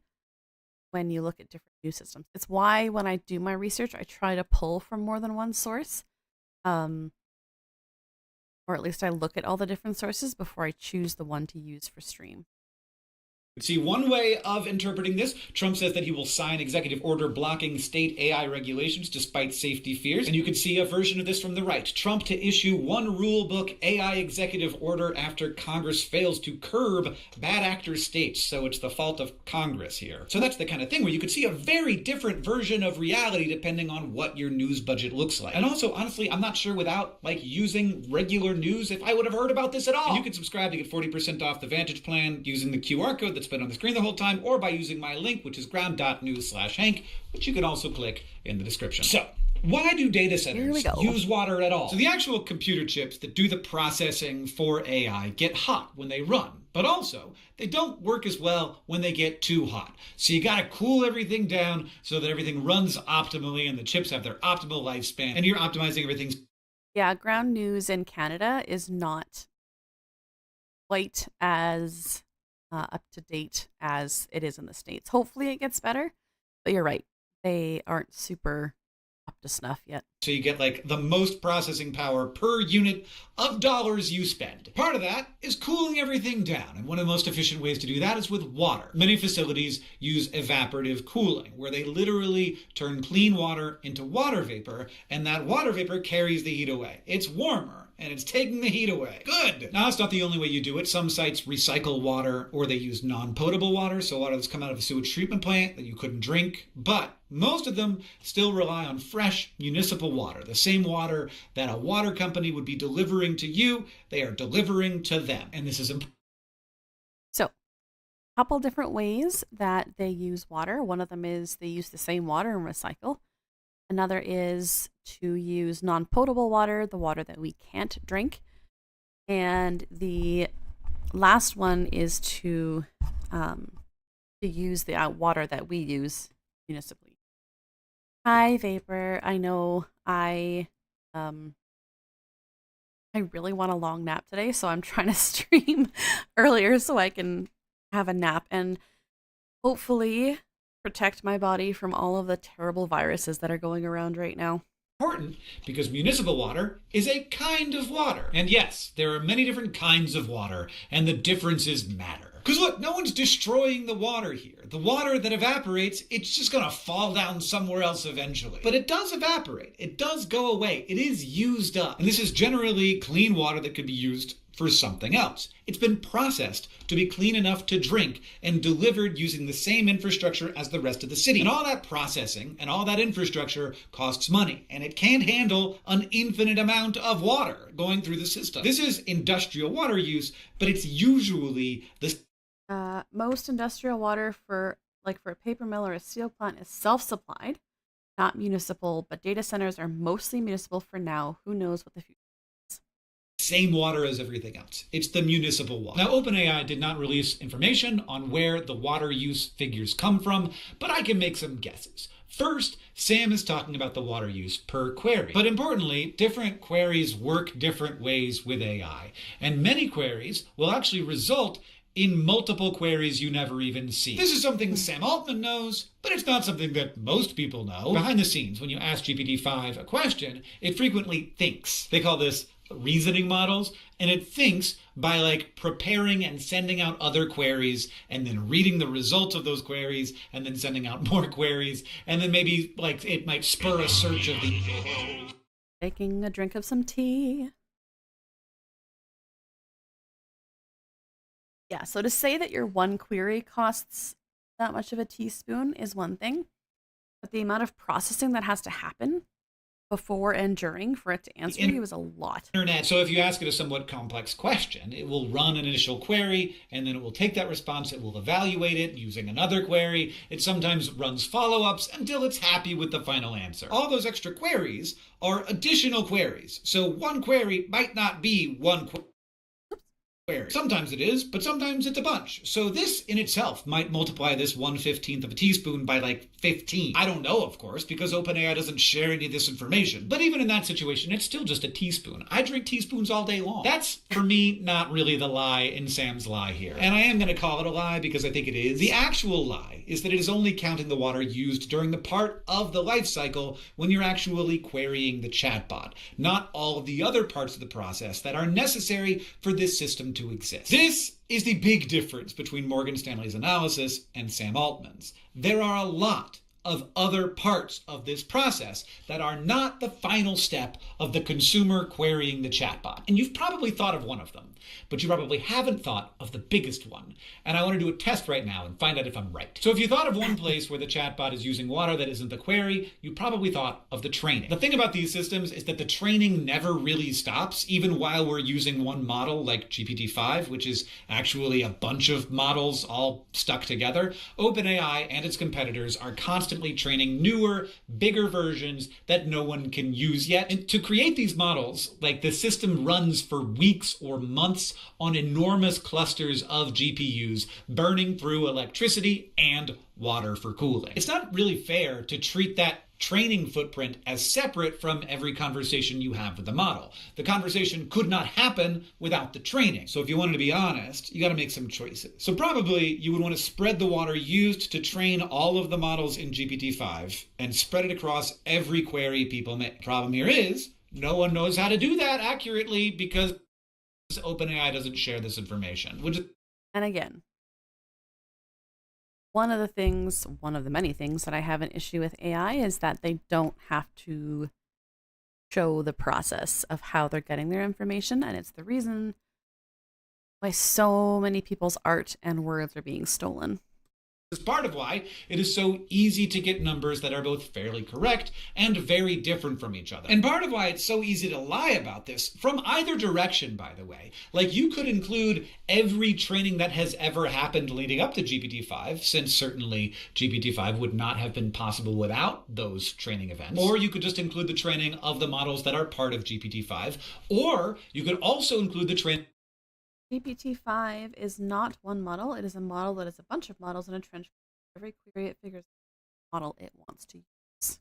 when you look at different news systems. It's why when I do my research, I try to pull from more than one source, or at least I look at all the different sources before I choose the one to use for stream. See, one way of interpreting this, Trump says that he will sign executive order blocking state AI regulations despite safety fears. And you can see a version of this from the right. Trump to issue one rule book AI executive order after Congress fails to curb bad actor states. So it's the fault of Congress here. So that's the kind of thing where you could see a very different version of reality depending on what your news budget looks like. And also, honestly, I'm not sure without using regular news if I would have heard about this at all. And you can subscribe to get 40% off the Vantage plan using the QR code that's that's been on the screen the whole time, or by using my link, which is ground.news/Hank, which you can also click in the description. So, why do data centers use water at all? So the actual computer chips that do the processing for AI get hot when they run, but also they don't work as well when they get too hot. So you gotta cool everything down so that everything runs optimally and the chips have their optimal lifespan, and you're optimizing everything. Yeah, ground news in Canada is not quite as up to date as it is in the States. Hopefully it gets better, but you're right. They aren't super up to snuff yet. So you get like the most processing power per unit of dollars you spend. Part of that is cooling everything down. And one of the most efficient ways to do that is with water. Many facilities use evaporative cooling, where they literally turn clean water into water vapor, and that water vapor carries the heat away. It's warmer, and it's taking the heat away. Good! Now, that's not the only way you do it. Some sites recycle water, or they use non-potable water, so water that's come out of a sewage treatment plant that you couldn't drink. But most of them still rely on fresh municipal water, the same water that a water company would be delivering to you, they are delivering to them. And this is important. So, a couple different ways that they use water. One of them is they use the same water and recycle. Another is to use non-potable water, the water that we can't drink. And the last one is to use the water that we use municipally. Hi, Vapor. I know I really want a long nap today, so I'm trying to stream earlier so I can have a nap and hopefully protect my body from all of the terrible viruses that are going around right now. Important because municipal water is a kind of water. And yes, there are many different kinds of water, and the differences matter. Because look, no one's destroying the water here. The water that evaporates, it's just gonna fall down somewhere else eventually. But it does evaporate. It does go away. It is used up. And this is generally clean water that could be used for something else. It's been processed to be clean enough to drink and delivered using the same infrastructure as the rest of the city. And all that processing and all that infrastructure costs money, and it can't handle an infinite amount of water going through the system. This is industrial water use, but it's usually the most industrial water for a paper mill or a steel plant is self-supplied, not municipal, but data centers are mostly municipal for now. Who knows what the future is? Same water as everything else. It's the municipal water. Now, OpenAI did not release information on where the water use figures come from, but I can make some guesses. First, Sam is talking about the water use per query. But importantly, different queries work different ways with AI, and many queries will actually result in multiple queries you never even see. This is something Sam Altman knows, but it's not something that most people know. Behind the scenes, when you ask GPT-5 a question, it frequently thinks. They call this reasoning models, and it thinks by preparing and sending out other queries, and then reading the results of those queries, and then sending out more queries, and then maybe it might spur a search of the... Taking a drink of some tea. Yeah, so to say that your one query costs that much of a teaspoon is one thing, but the amount of processing that has to happen before and during for it to answer you is a lot. Internet. So if you ask it a somewhat complex question, it will run an initial query, and then it will take that response, it will evaluate it using another query. It sometimes runs follow-ups until it's happy with the final answer. All those extra queries are additional queries. So one query might not be one query. Sometimes it is, but sometimes it's a bunch. So this in itself might multiply this 1/15 of a teaspoon by 15. I don't know, of course, because OpenAI doesn't share any of this information. But even in that situation, it's still just a teaspoon. I drink teaspoons all day long. That's, for me, not really the lie in Sam's lie here. And I am going to call it a lie because I think it is. The actual lie is that it is only counting the water used during the part of the life cycle when you're actually querying the chatbot, not all of the other parts of the process that are necessary for this system to exist. This is the big difference between Morgan Stanley's analysis and Sam Altman's. There are a lot of other parts of this process that are not the final step of the consumer querying the chatbot. And you've probably thought of one of them, but you probably haven't thought of the biggest one. And I want to do a test right now and find out if I'm right. So if you thought of one place where the chatbot is using water that isn't the query, you probably thought of the training. The thing about these systems is that the training never really stops, even while we're using one model like GPT-5, which is actually a bunch of models all stuck together. OpenAI and its competitors are constantly training newer, bigger versions that no one can use yet. And to create these models, like the system runs for weeks or months on enormous clusters of GPUs, burning through electricity and water for cooling. It's not really fair to treat that training footprint as separate from every conversation you have with the model. The conversation could not happen without the training. So if you wanted to be honest, you got to make some choices. So probably you would want to spread the water used to train all of the models in GPT-5 and spread it across every query people make. Problem here is, no one knows how to do that accurately because OpenAI doesn't share this information. And again, one of the many things that I have an issue with AI is that they don't have to show the process of how they're getting their information. And it's the reason why so many people's art and words are being stolen. This is part of why it is so easy to get numbers that are both fairly correct and very different from each other. And part of why it's so easy to lie about this, from either direction, by the way. Like, you could include every training that has ever happened leading up to GPT-5, since certainly GPT-5 would not have been possible without those training events. Or you could just include the training of the models that are part of GPT-5. Or you could also include the training. GPT-5 is not one model. It is a model that is a bunch of models in a trench. Every query it figures the model it wants to use.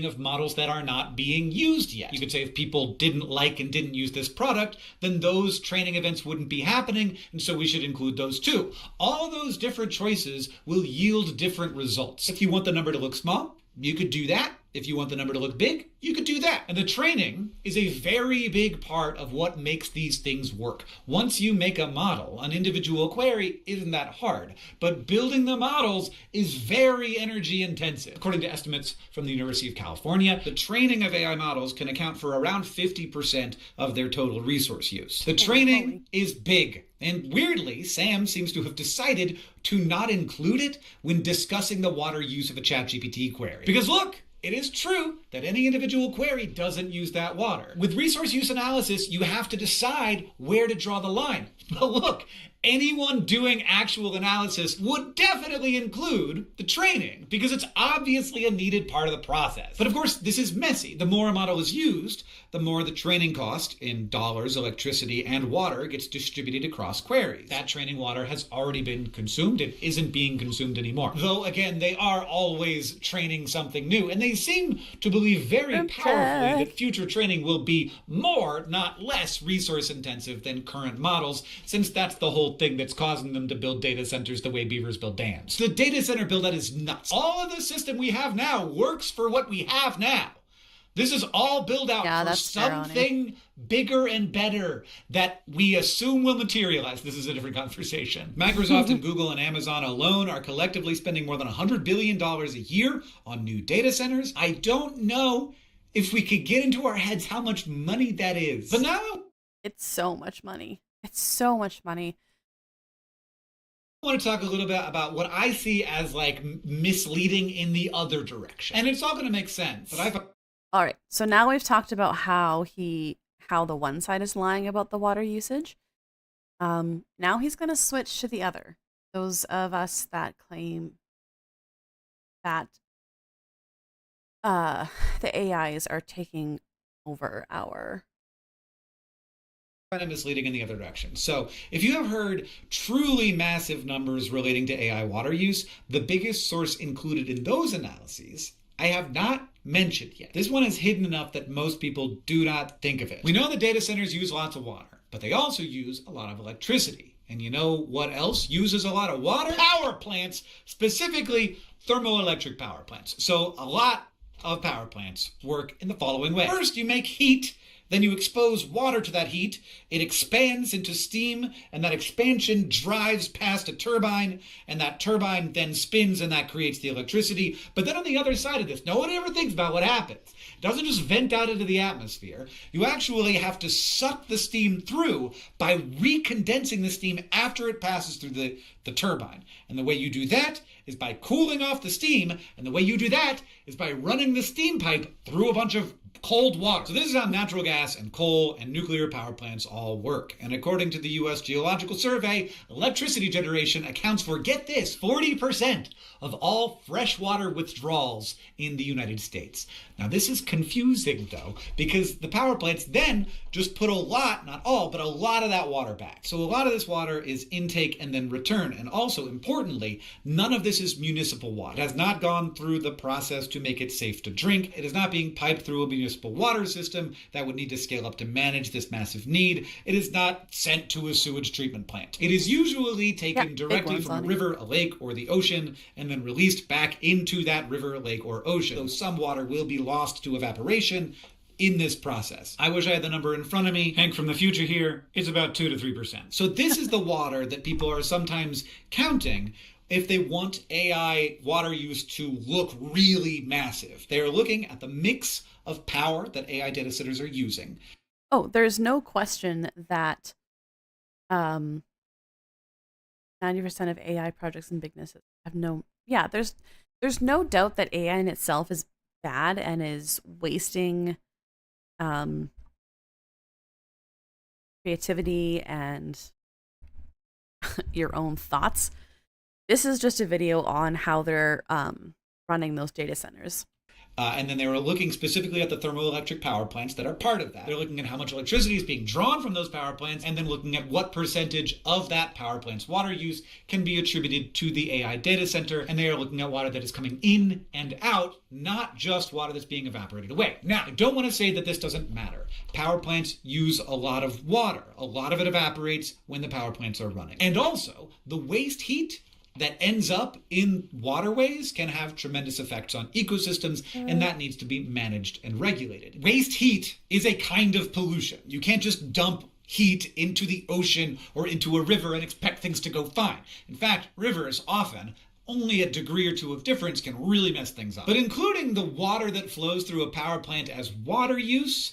Of models that are not being used yet. You could say if people didn't like and didn't use this product, then those training events wouldn't be happening, and so we should include those too. All those different choices will yield different results. If you want the number to look small, you could do that. If you want the number to look big, you could do that. And the training is a very big part of what makes these things work. Once you make a model, an individual query isn't that hard, but building the models is very energy intensive. According to estimates from the University of California, the training of AI models can account for around 50% of their total resource use. The training is big. And weirdly, Sam seems to have decided to not include it when discussing the water use of a ChatGPT query. Because look, it is true that any individual query doesn't use that water. With resource use analysis, you have to decide where to draw the line. But look, anyone doing actual analysis would definitely include the training because it's obviously a needed part of the process. But of course, this is messy. The more a model is used, the more the training cost in dollars, electricity, and water gets distributed across queries. That training water has already been consumed. It isn't being consumed anymore. Though, again, they are always training something new, and they seem to believe very powerfully that future training will be more, not less, resource intensive than current models, since that's the whole thing that's causing them to build data centers the way beavers build dams. The data center build out is nuts. All of the system we have now works for what we have now. This is all built out for something bigger and better that we assume will materialize. This is a different conversation. Microsoft and Google and Amazon alone are collectively spending more than $100 billion a year on new data centers. I don't know if we could get into our heads how much money that is. But now it's so much money. It's so much money. I want to talk a little bit about what I see as like misleading in the other direction. And it's all going to make sense. But all right, so now we've talked about how the one side is lying about the water usage. Now he's going to switch to the other. Those of us that claim that the AIs are taking over our... kind of misleading in the other direction. So if you have heard truly massive numbers relating to AI water use, the biggest source included in those analyses I have not mentioned yet. This one is hidden enough that most people do not think of it. We know that data centers use lots of water, but they also use a lot of electricity. And you know what else uses a lot of water? Power plants, specifically thermoelectric power plants. So a lot of power plants work in the following way. First, you make heat Then you expose water to that heat, it expands into steam, and that expansion drives past a turbine, and that turbine then spins, and that creates the electricity. But then on the other side of this, no one ever thinks about what happens. It doesn't just vent out into the atmosphere. You actually have to suck the steam through by recondensing the steam after it passes through the turbine. And the way you do that is by cooling off the steam, and the way you do that is by running the steam pipe through a bunch of cold water. So this is how natural gas and coal and nuclear power plants all work. And according to the U.S. Geological Survey, electricity generation accounts for, get this, 40% of all freshwater withdrawals in the United States. Now this is confusing though, because the power plants then just put a lot, not all, but a lot of that water back. So a lot of this water is intake and then return. And also, importantly, none of this is municipal water. It has not gone through the process to make it safe to drink. It is not being piped through a municipal water system that would need to scale up to manage this massive need. It is not sent to a sewage treatment plant. It is usually taken directly from a river, a lake, or the ocean, and then released back into that river, lake, or ocean. So some water will be lost to evaporation in this process. I wish I had the number in front of me. Hank from the future here. It's about 2 to 3%. So this is the water that people are sometimes counting if they want AI water use to look really massive. They are looking at the mix of power that AI data centers are using. Oh, there's no question that 90% of AI projects and businesses have no... Yeah, there's no doubt that AI in itself is bad and is wasting creativity and your own thoughts. This is just a video on how they're running those data centers. And then they were looking specifically at the thermoelectric power plants that are part of that. They're looking at how much electricity is being drawn from those power plants, and then looking at what percentage of that power plant's water use can be attributed to the AI data center. And they are looking at water that is coming in and out, not just water that's being evaporated away. Now, I don't want to say that this doesn't matter. Power plants use a lot of water. A lot of it evaporates when the power plants are running. And also, the waste heat that ends up in waterways can have tremendous effects on ecosystems, and that needs to be managed and regulated. Waste heat is a kind of pollution. You can't just dump heat into the ocean or into a river and expect things to go fine. In fact, rivers often, only a degree or two of difference, can really mess things up. But including the water that flows through a power plant as water use,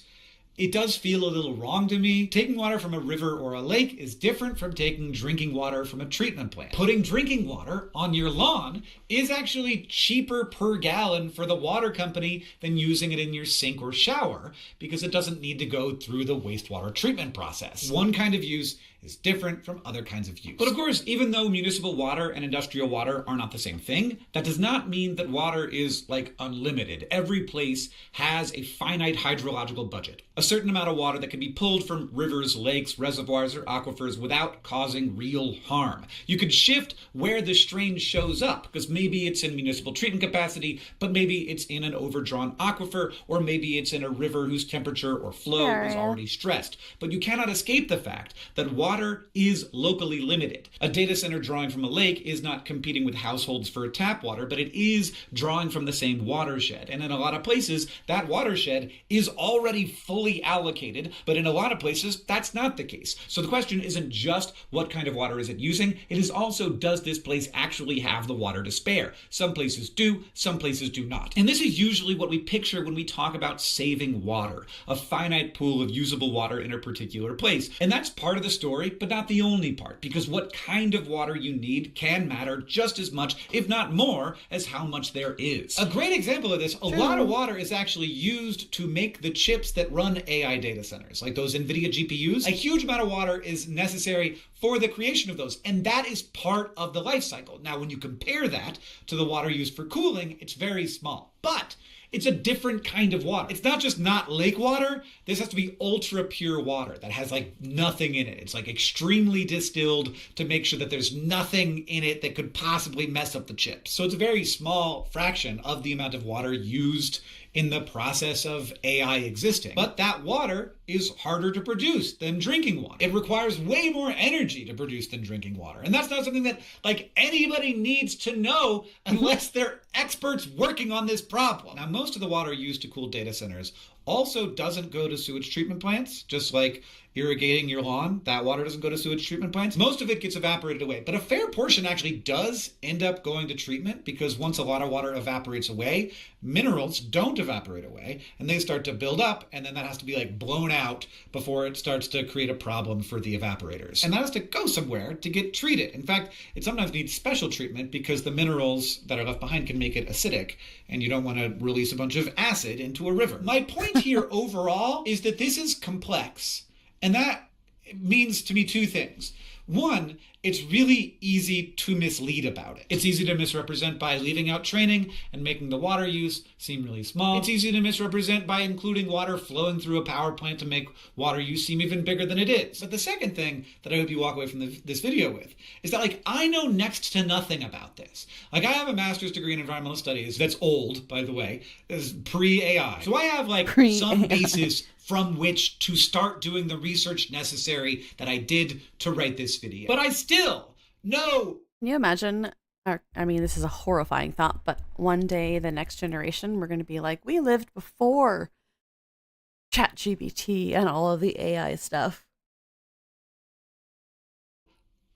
it does feel a little wrong to me. Taking water from a river or a lake is different from taking drinking water from a treatment plant. Putting drinking water on your lawn is actually cheaper per gallon for the water company than using it in your sink or shower, because it doesn't need to go through the wastewater treatment process. One kind of use is different from other kinds of use. But of course, even though municipal water and industrial water are not the same thing, that does not mean that water is like unlimited. Every place has a finite hydrological budget, a certain amount of water that can be pulled from rivers, lakes, reservoirs, or aquifers without causing real harm. You could shift where the strain shows up, because maybe it's in municipal treatment capacity, but maybe it's in an overdrawn aquifer, or maybe it's in a river whose temperature or flow is already stressed. But you cannot escape the fact that water is locally limited. A data center drawing from a lake is not competing with households for tap water, but it is drawing from the same watershed. And in a lot of places, that watershed is already fully allocated, but in a lot of places, that's not the case. So the question isn't just what kind of water is it using, it is also, does this place actually have the water to spare? Some places do, some places do not. And this is usually what we picture when we talk about saving water, a finite pool of usable water in a particular place. And that's part of the story, but not the only part, because what kind of water you need can matter just as much, if not more, as how much there is. A great example of this, a lot of water is actually used to make the chips that run AI data centers, like those NVIDIA GPUs. A huge amount of water is necessary for the creation of those, and that is part of the life cycle. Now, when you compare that to the water used for cooling, it's very small, but it's a different kind of water. It's not just not lake water. This has to be ultra pure water that has like nothing in it. It's like extremely distilled to make sure that there's nothing in it that could possibly mess up the chips. So it's a very small fraction of the amount of water used in the process of AI existing. But that water is harder to produce than drinking water. It requires way more energy to produce than drinking water. And that's not something that like anybody needs to know unless they're experts working on this problem. Now, most of the water used to cool data centers also doesn't go to sewage treatment plants, just like irrigating your lawn. That water doesn't go to sewage treatment plants. Most of it gets evaporated away, but a fair portion actually does end up going to treatment, because once a lot of water evaporates away, minerals don't evaporate away and they start to build up, and then that has to be like blown out before it starts to create a problem for the evaporators. And that has to go somewhere to get treated. In fact, it sometimes needs special treatment because the minerals that are left behind can make it acidic, and you don't want to release a bunch of acid into a river. My point here overall is that this is complex. And that means to me two things. One, it's really easy to mislead about it. It's easy to misrepresent by leaving out training and making the water use seem really small. It's easy to misrepresent by including water flowing through a power plant to make water use seem even bigger than it is. But the second thing that I hope you walk away from this video with is that, like, I know next to nothing about this. Like, I have a master's degree in environmental studies that's old, by the way, is pre-AI. So I have, like, some basis from which to start doing the research necessary that I did to write this video. But I still know. Can you imagine? I mean, this is a horrifying thought, but one day the next generation, we're going to be like, we lived before ChatGPT and all of the AI stuff.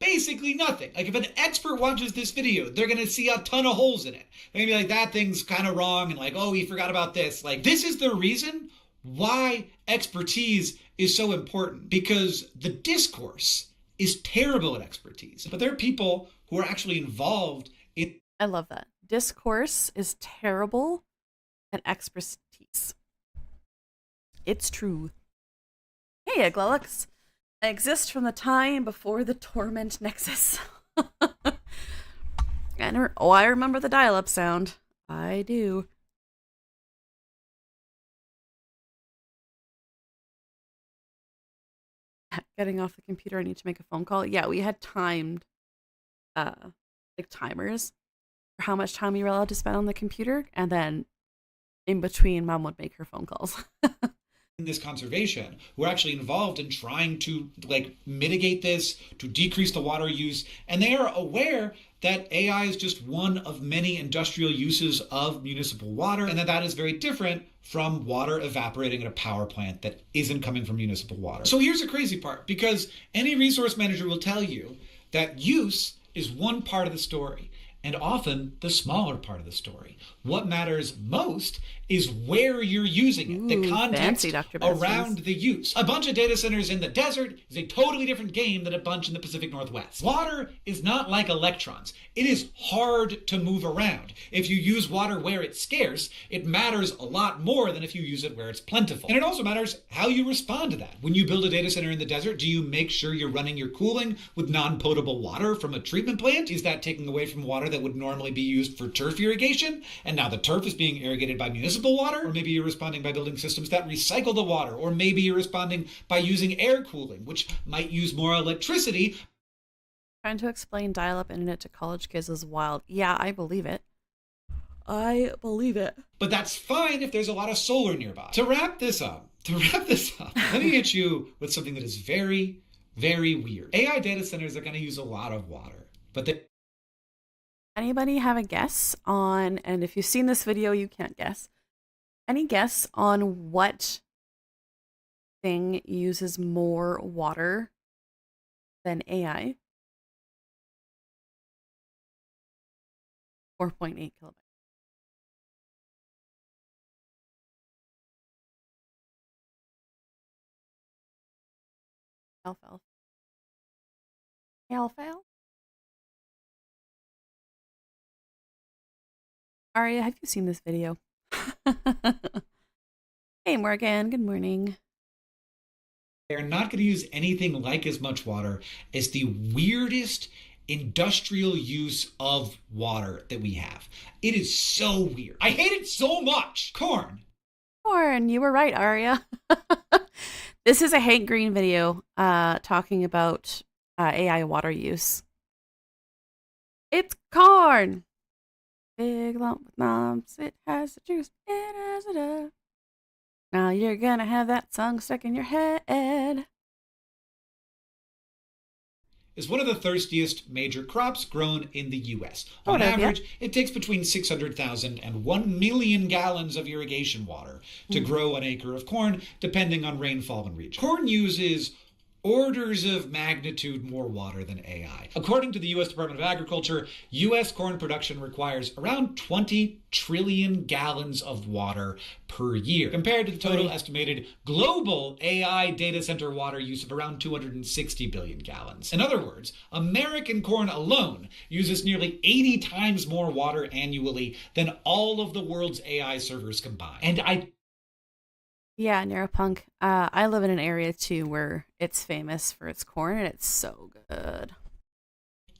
Basically nothing. Like, if an expert watches this video, they're going to see a ton of holes in it. They're going to be like, that thing's kind of wrong, and like, oh, we forgot about this. Like, this is the reason why expertise is so important, because the discourse is terrible at expertise. But there are people who are actually involved in... I love that. Discourse is terrible at expertise. It's true. Hey, Aglelix. I exist from the time before the Torment Nexus. And I remember the dial-up sound. I do. Getting off the computer, I need to make a phone call. Yeah, we had timed like timers for how much time you were allowed to spend on the computer, and then in between Mom would make her phone calls. In this conservation, who are actually involved in trying to like mitigate this, to decrease the water use, and they are aware that AI is just one of many industrial uses of municipal water, and that is very different from water evaporating at a power plant that isn't coming from municipal water. So here's the crazy part, because any resource manager will tell you that use is one part of the story, and often the smaller part of the story. What matters most is where you're using it, the context around the use. A bunch of data centers in the desert is a totally different game than a bunch in the Pacific Northwest. Water is not like electrons. It is hard to move around. If you use water where it's scarce, it matters a lot more than if you use it where it's plentiful. And it also matters how you respond to that. When you build a data center in the desert, do you make sure you're running your cooling with non-potable water from a treatment plant? Is that taking away from water that would normally be used for turf irrigation? And now the turf is being irrigated by municipal water? Or maybe you're responding by building systems that recycle the water. Or maybe you're responding by using air cooling, which might use more electricity. Trying to explain dial-up internet to college kids is wild. Yeah, I believe it. I believe it. But that's fine if there's a lot of solar nearby. To wrap this up, let me hit you with something that is very, very weird. AI data centers are going to use a lot of water, but they... Anybody have a guess on, and if you've seen this video, you can't guess. Any guess on what thing uses more water than AI? 4.8 kilobytes. Alfalfa. Alfalfa? Aria, have you seen this video? Hey, Morgan. Good morning. They're not going to use anything like as much water as the weirdest industrial use of water that we have. It is so weird. I hate it so much. Corn. Corn, you were right, Aria. This is a Hank Green video talking about AI water use. It's corn. Big lump with lumps, it has the juice, it has it. Now you're gonna have that song stuck in your head. is one of the thirstiest major crops grown in the U.S. Oh, On yeah. average, it takes between 600,000 and 1 million gallons of irrigation water to grow an acre of corn, depending on rainfall and region. Corn uses orders of magnitude more water than AI. According to the U.S. Department of Agriculture, U.S. corn production requires around 20 trillion gallons of water per year, compared to the total estimated global AI data center water use of around 260 billion gallons. In other words, American corn alone uses nearly 80 times more water annually than all of the world's AI servers combined. And Yeah, Neuropunk. I live in an area too where it's famous for its corn, and it's so good.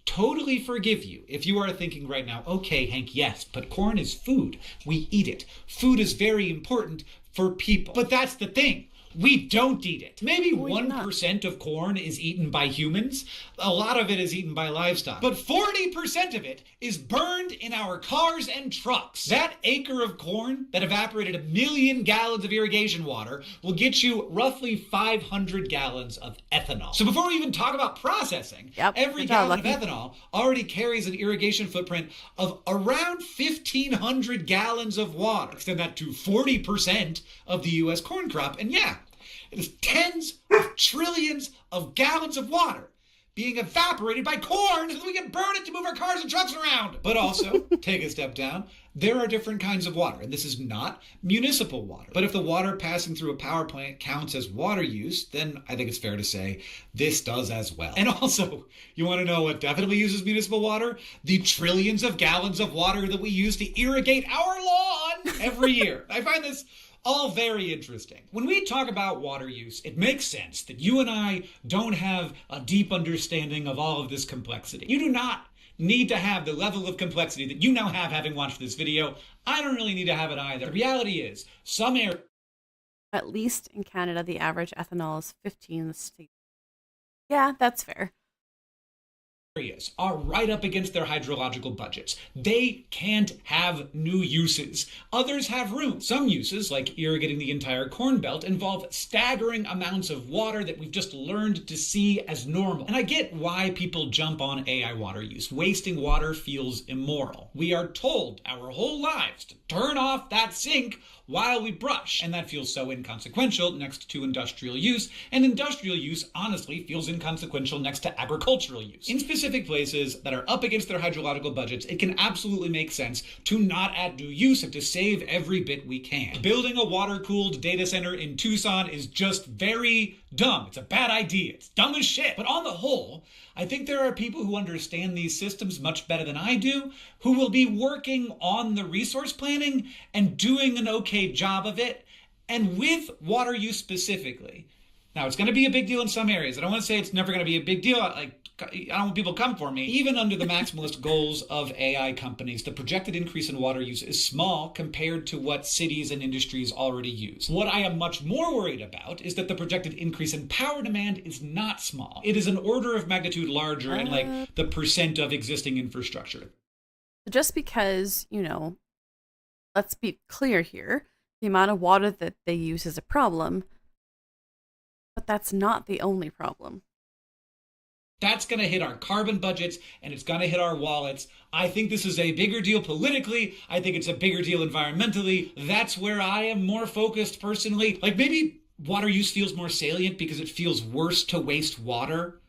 totally forgive you if you are thinking right now, okay, Hank, yes, but corn is food. We eat it. Food is very important for people. But that's the thing. We don't eat it. Maybe 1% of corn is eaten by humans. A lot of it is eaten by livestock. But 40% of it is burned in our cars and trucks. That acre of corn that evaporated 1 million gallons of irrigation water will get you roughly 500 gallons of ethanol. So before we even talk about processing, every gallon of ethanol already carries an irrigation footprint of around 1,500 gallons of water. Extend that to 40% of the U.S. corn crop, and yeah, it is tens of trillions of gallons of water being evaporated by corn so that we can burn it to move our cars and trucks around. But also, take a step down, there are different kinds of water, and this is not municipal water. But if the water passing through a power plant counts as water use, then I think it's fair to say this does as well. And also, you want to know what definitely uses municipal water? The trillions of gallons of water that we use to irrigate our lawn every year. I find this all very interesting. When we talk about water use, it makes sense that you and I don't have a deep understanding of all of this complexity. You do not need to have the level of complexity that you now have having watched this video. I don't really need to have it either. The reality is, some areas... At least in Canada, the average ethanol is 15. Yeah, that's fair. Areas are right up against their hydrological budgets. They can't have new uses. Others have room. Some uses, like irrigating the entire corn belt, involve staggering amounts of water that we've just learned to see as normal. And I get why people jump on AI water use. Wasting water feels immoral. We are told our whole lives to turn off that sink while we brush, and that feels so inconsequential next to industrial use, and industrial use honestly feels inconsequential next to agricultural use. In specific places that are up against their hydrological budgets, it can absolutely make sense to not add new use and to save every bit we can. Building a water-cooled data center in Tucson is just very dumb. It's a bad idea. It's dumb as shit. But on the whole, I think there are people who understand these systems much better than I do, who will be working on the resource planning and doing an okay job of it, and with water use specifically. Now, it's going to be a big deal in some areas. I don't want to say it's never going to be a big deal. I don't want people to come for me. Even under the maximalist goals of AI companies, the projected increase in water use is small compared to what cities and industries already use. What I am much more worried about is that the projected increase in power demand is not small. It is an order of magnitude larger in like the percent of existing infrastructure. Just because, you know, let's be clear here, the amount of water that they use is a problem, but that's not the only problem. That's going to hit our carbon budgets, and it's going to hit our wallets. I think this is a bigger deal politically. I think it's a bigger deal environmentally. That's where I am more focused personally. Like, maybe water use feels more salient because it feels worse to waste water.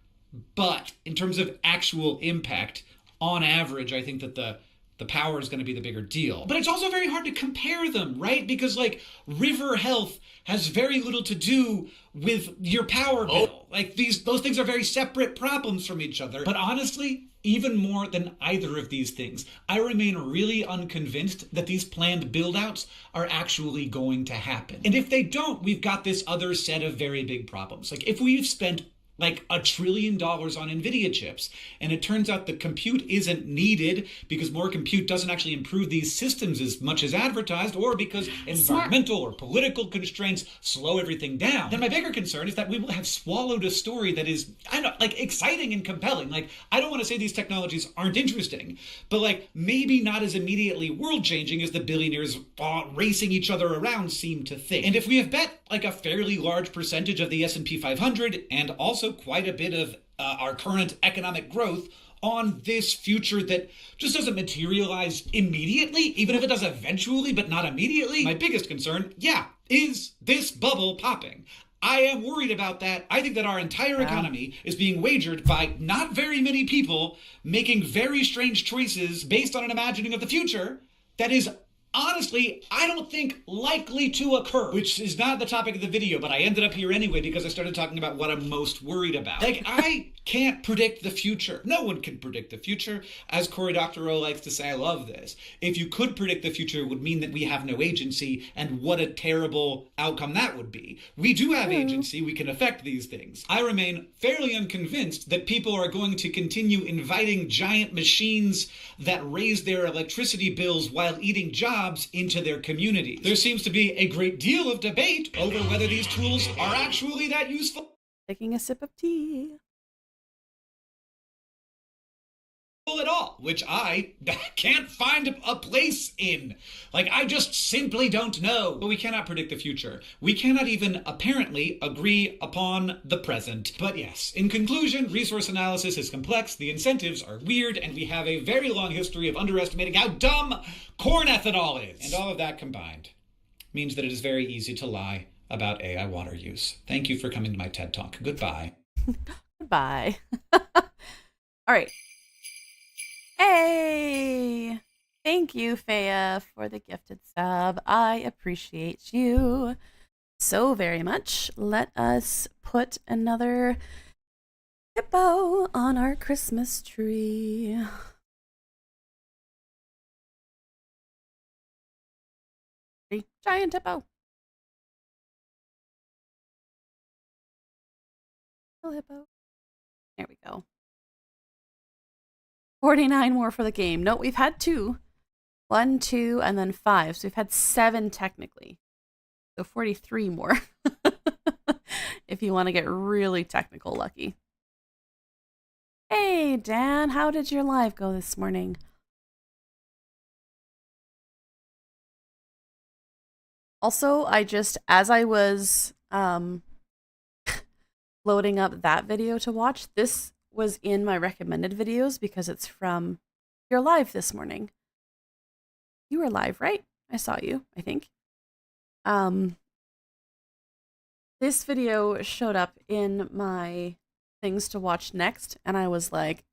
But in terms of actual impact, on average, I think that the power is going to be the bigger deal. But it's also very hard to compare them, right? Because, like, river health has very little to do with your power bill. Like, those things are very separate problems from each other. But honestly, even more than either of these things, I remain really unconvinced that these planned build-outs are actually going to happen. And if they don't, we've got this other set of very big problems. Like, if we've spent like $1 trillion on NVIDIA chips, and it turns out the compute isn't needed because more compute doesn't actually improve these systems as much as advertised, or because environmental or political constraints slow everything down, then my bigger concern is that we will have swallowed a story that is, I don't know, like, exciting and compelling. Like, I don't want to say these technologies aren't interesting, but like, maybe not as immediately world-changing as the billionaires racing each other around seem to think. And if we have bet like a fairly large percentage of the S&P 500 and also quite a bit of our current economic growth on this future that just doesn't materialize immediately, even if it does eventually, but not immediately. My biggest concern, is this bubble popping. I am worried about that. I think that our entire economy is being wagered by not very many people making very strange choices based on an imagining of the future that is honestly, I don't think likely to occur, which is not the topic of the video, but I ended up here anyway because I started talking about what I'm most worried about. Like, I can't predict the future. No one can predict the future. As Cory Doctorow likes to say, I love this. If you could predict the future, it would mean that we have no agency, and what a terrible outcome that would be. We do have agency. We can affect these things. I remain fairly unconvinced that people are going to continue inviting giant machines that raise their electricity bills while eating jobs into their communities. There seems to be a great deal of debate over whether these tools are actually that useful. Taking a sip of tea. At all, which I can't find a place in. Like, I just simply don't know. But we cannot predict the future. We cannot even apparently agree upon the present. But yes, in conclusion, resource analysis is complex, the incentives are weird, and we have a very long history of underestimating how dumb corn ethanol is. And all of that combined means that it is very easy to lie about AI water use. Thank you for coming to my TED Talk. Goodbye. Goodbye. All right. Hey! Thank you, Faya, for the gifted sub. I appreciate you so very much. Let us put another hippo on our Christmas tree. Giant hippo. Little hippo. There we go. 49 more for the game. No, we've had 2. 1, 2, and then 5. So we've had 7 technically. So 43 more. If you want to get really technical lucky. Hey, Dan, how did your live go this morning? Also, as I was loading up that video to watch, this was in my recommended videos because it's from your live this morning. You were live, right? I saw you, I think. This video showed up in my things to watch next, and I was like,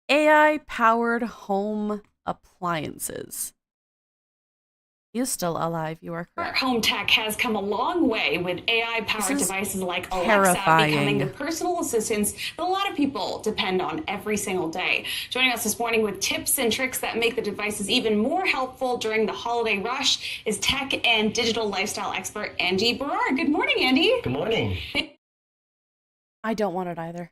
AI-powered home appliances. You're still alive, you are correct. Home tech has come a long way with AI-powered devices like Alexa terrifying. becoming the personal assistants that a lot of people depend on every single day. Joining us this morning with tips and tricks that make the devices even more helpful during the holiday rush is tech and digital lifestyle expert Andy Berard. Good morning, Andy. Good morning. I don't want it either.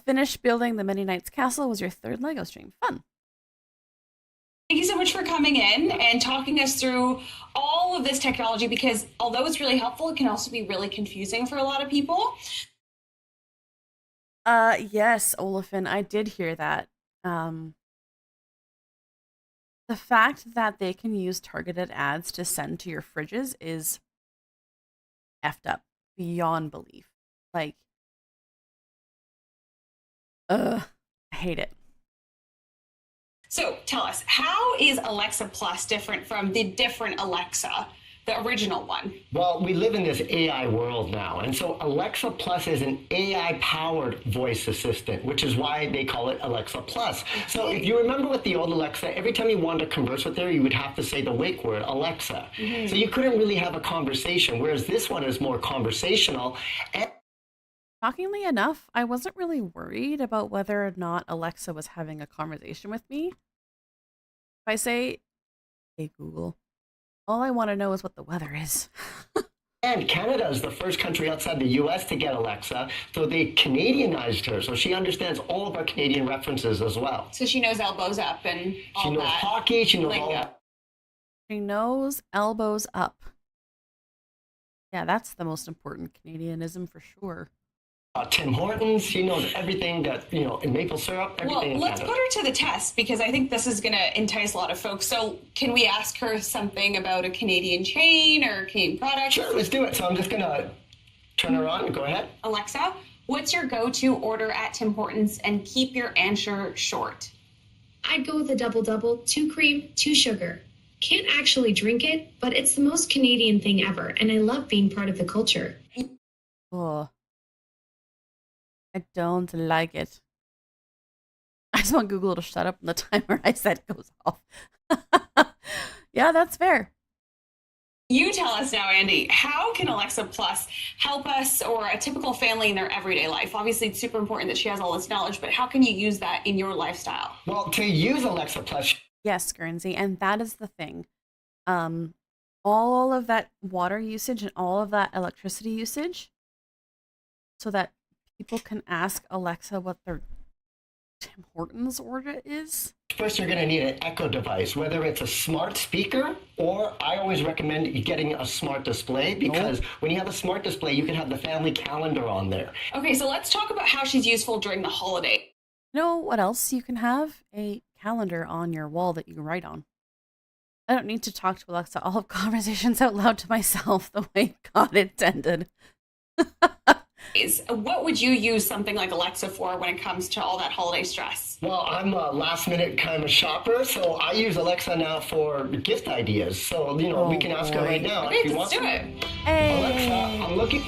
Finish building the Many Knights Castle was your 3rd LEGO stream. Fun. Thank you so much for coming in and talking us through all of this technology, because although it's really helpful, it can also be really confusing for a lot of people. Yes, Olafin, I did hear that. The fact that they can use targeted ads to send to your fridges is effed up beyond belief. Like, I hate it. So tell us, how is Alexa Plus different from the different Alexa, the original one? Well, we live in this AI world now. And so Alexa Plus is an AI-powered voice assistant, which is why they call it Alexa Plus. So if you remember with the old Alexa, every time you wanted to converse with her, you would have to say the wake word, Alexa. So you couldn't really have a conversation, whereas this one is more conversational. And Shockingly enough, I wasn't really worried about whether or not Alexa was having a conversation with me. If I say, hey Google, all I want to know is what the weather is. And Canada is the first country outside the US to get Alexa, so they Canadianized her, so she understands all of our Canadian references as well. So she knows elbows up and all She knows that. hockey, she knows all lingo. that. She knows elbows up. Yeah, that's the most important Canadianism for sure. Tim Hortons. She knows everything that, you know, in maple syrup, everything. Well, let's put her to the test because I think this is going to entice a lot of folks. So can we ask her something about a Canadian chain or Canadian product? Sure, let's do it. So I'm just going to turn her on. Go ahead. Alexa, what's your go-to order at Tim Hortons, and keep your answer short? I'd go with a double-double, 2 cream, 2 sugar. Can't actually drink it, but it's the most Canadian thing ever, and I love being part of the culture. Oh, I don't like it. I just want Google to shut up when the timer I set goes off. Yeah, that's fair. You tell us now, Andy, how can Alexa Plus help us or a typical family in their everyday life? Obviously, it's super important that she has all this knowledge, but how can you use that in your lifestyle? Well, to use Alexa Plus. Yes, Guernsey, and that is the thing. All of that water usage and all of that electricity usage, so that people can ask Alexa what their Tim Hortons order is. First, you're going to need an Echo device, whether it's a smart speaker or I always recommend getting a smart display because when you have a smart display, you can have the family calendar on there. Okay, so let's talk about how she's useful during the holiday. You know what else you can have? A calendar on your wall that you can write on. I don't need to talk to Alexa. I'll have conversations out loud to myself the way God intended. What would you use something like Alexa for when it comes to all that holiday stress? Well, I'm a last minute kind of shopper, so I use Alexa now for gift ideas. So, you know, we can ask her right now. Okay, if you let's want do it. Hey. Alexa, I'm looking.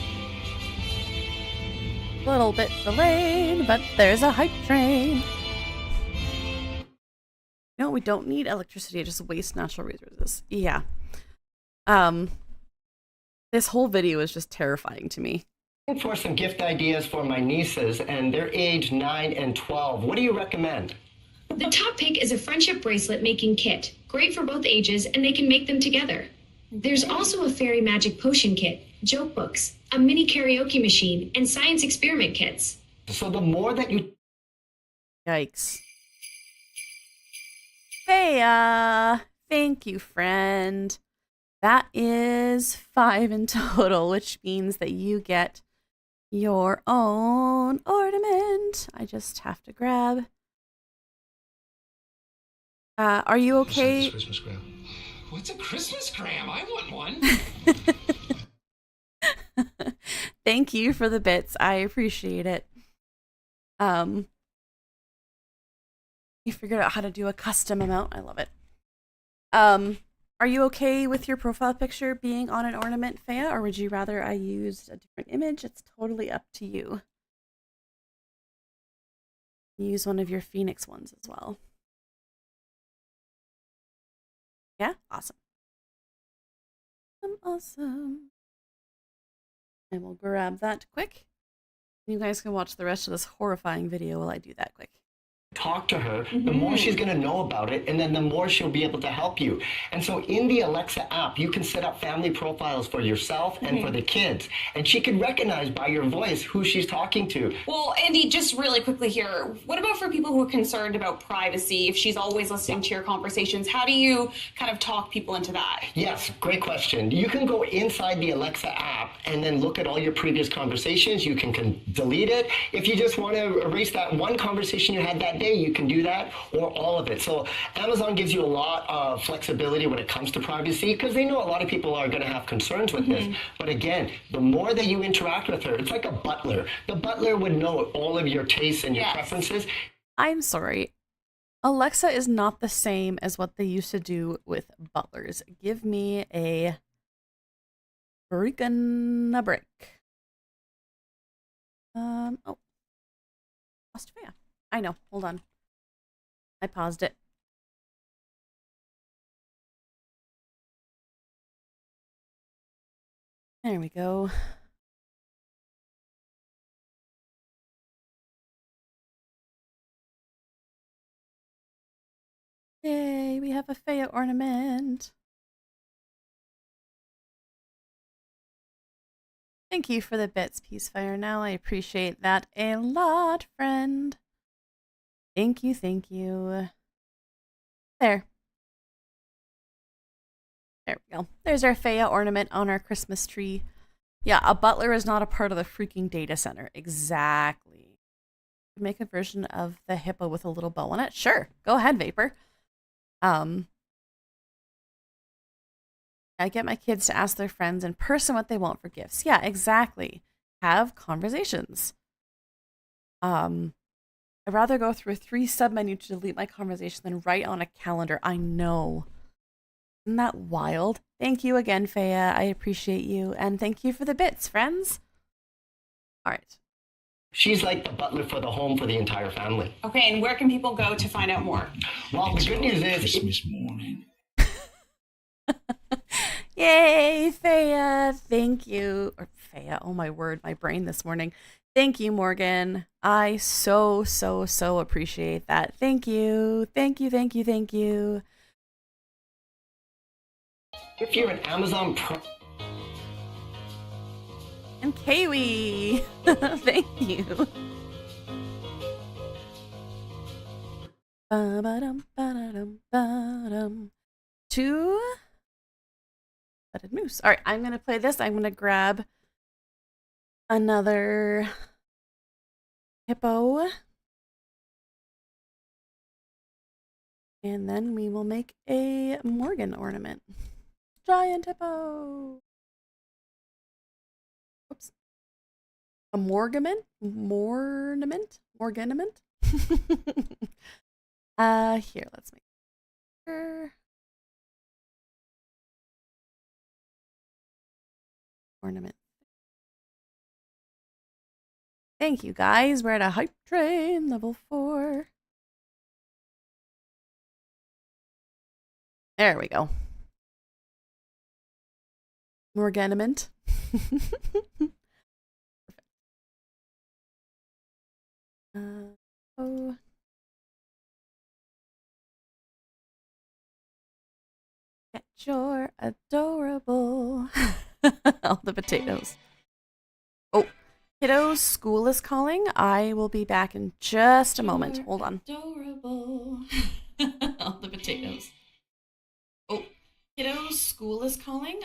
Little bit delayed, but there's a hype train. No, we don't need electricity, just waste natural resources. Yeah. This whole video is just terrifying to me. For some gift ideas for my nieces, and they're age 9 and 12. What do you recommend? The top pick is a friendship bracelet making kit. Great for both ages, and they can make them together. There's also a fairy magic potion kit, joke books, a mini karaoke machine, and science experiment kits. So the more that you... Yikes. Hey, thank you, friend. That is 5 in total, which means that you get your own ornament. I just have to grab. Are you okay? Christmas gram. What's a Christmas gram? I want one. Thank you for the bits. I appreciate it. You figured out how to do a custom amount. I love it. Are you okay with your profile picture being on an ornament, Faya, or would you rather I use a different image? It's totally up to you. Use one of your Phoenix ones as well. Yeah? Awesome. Awesome. And we'll grab that quick. You guys can watch the rest of this horrifying video while I do that quick. Talk to her, the more she's going to know about it, and then the more she'll be able to help you. And so in the Alexa app, you can set up family profiles for yourself and for the kids. And she can recognize by your voice who she's talking to. Well, Andy, just really quickly here, what about for people who are concerned about privacy? If she's always listening to your conversations, how do you kind of talk people into that? Yes, great question. You can go inside the Alexa app and then look at all your previous conversations. You can delete it. If you just want to erase that one conversation you had that day, you can do that, or all of it. So Amazon gives you a lot of flexibility when it comes to privacy because they know a lot of people are going to have concerns with this. But again, the more that you interact with her, it's like a butler. The butler would know all of your tastes and your preferences. I'm sorry. Alexa is not the same as what they used to do with butlers. Give me a freaking break. Oh. Lost Faya. I know. Hold on. I paused it. There we go. Yay, we have a Faya ornament. Thank you for the bits, Peacefire. Now I appreciate that a lot, friend. Thank you, thank you. There. There we go. There's our Faya ornament on our Christmas tree. Yeah, a butler is not a part of the freaking data center. Exactly. Make a version of the hippo with a little bow on it. Sure, go ahead, Vapor. I get my kids to ask their friends in person what they want for gifts. Yeah, exactly. Have conversations. I'd rather go through a 3 sub-menu to delete my conversation than write on a calendar. I know. Isn't that wild? Thank you again, Faya. I appreciate you. And thank you for the bits, friends. All right. She's like the butler for the home for the entire family. Okay, and where can people go to find out more? Well, the good news is... Christmas morning. Yay, Faya. Thank you. Or Faya, oh my word, my brain this morning. Thank you, Morgan. I so appreciate that. Thank you. Thank you, thank you, thank you. If you're an Amazon And Kiwi. Thank you. Two-headed moose. All right, I'm going to play this. I'm going to grab another hippo. And then we will make a Morgan ornament. Giant hippo. Oops. A Morgament? Morganament? Here, let's make sure. Ornament. Thank you, guys. We're at a hype train, level 4. There we go. Morganament. Oh. Get your adorable. All the potatoes. Oh, kiddos, school is calling. I will be back in just a moment. Hold on. Adorable. All the potatoes. Oh, kiddos, school is calling.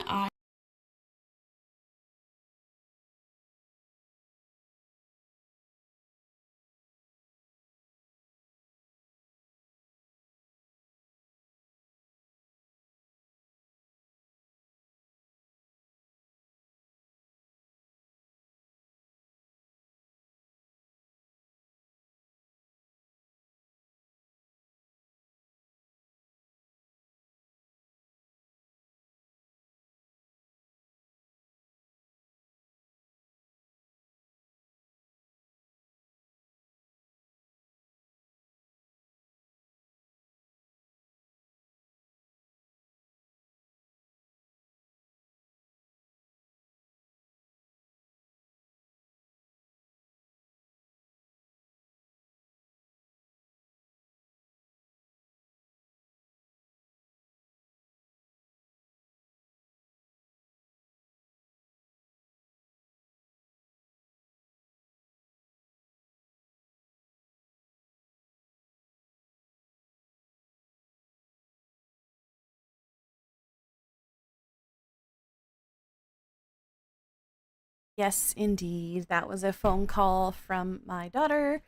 Yes, indeed. That was a phone call from my daughter.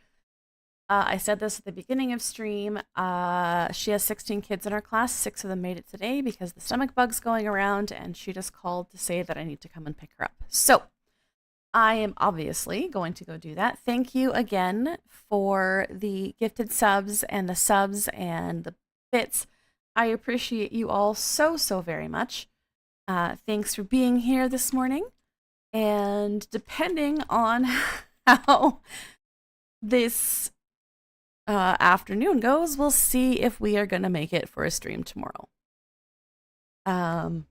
I said this at the beginning of stream. She has 16 kids in her class. 6 of them made it today because the stomach bug's going around, and she just called to say that I need to come and pick her up. So I am obviously going to go do that. Thank you again for the gifted subs and the bits. I appreciate you all so very much. Thanks for being here this morning. And depending on how this afternoon goes, we'll see if we are going to make it for a stream tomorrow. Yeah,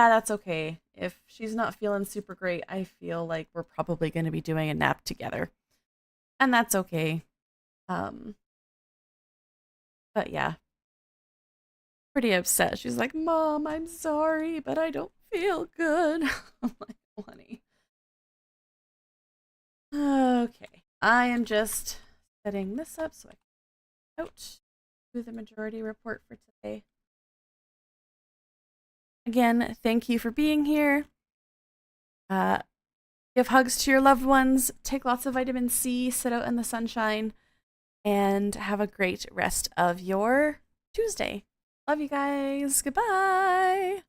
that's okay. If she's not feeling super great, I feel like we're probably going to be doing a nap together. And that's okay. But yeah. Pretty upset. She's like, Mom, I'm sorry, but I don't feel good. I'm like, oh, honey. Okay. I am just setting this up so I can out to the majority report for today. Again, thank you for being here. Give hugs to your loved ones, take lots of vitamin C, sit out in the sunshine, and have a great rest of your Tuesday. Love you guys. Goodbye.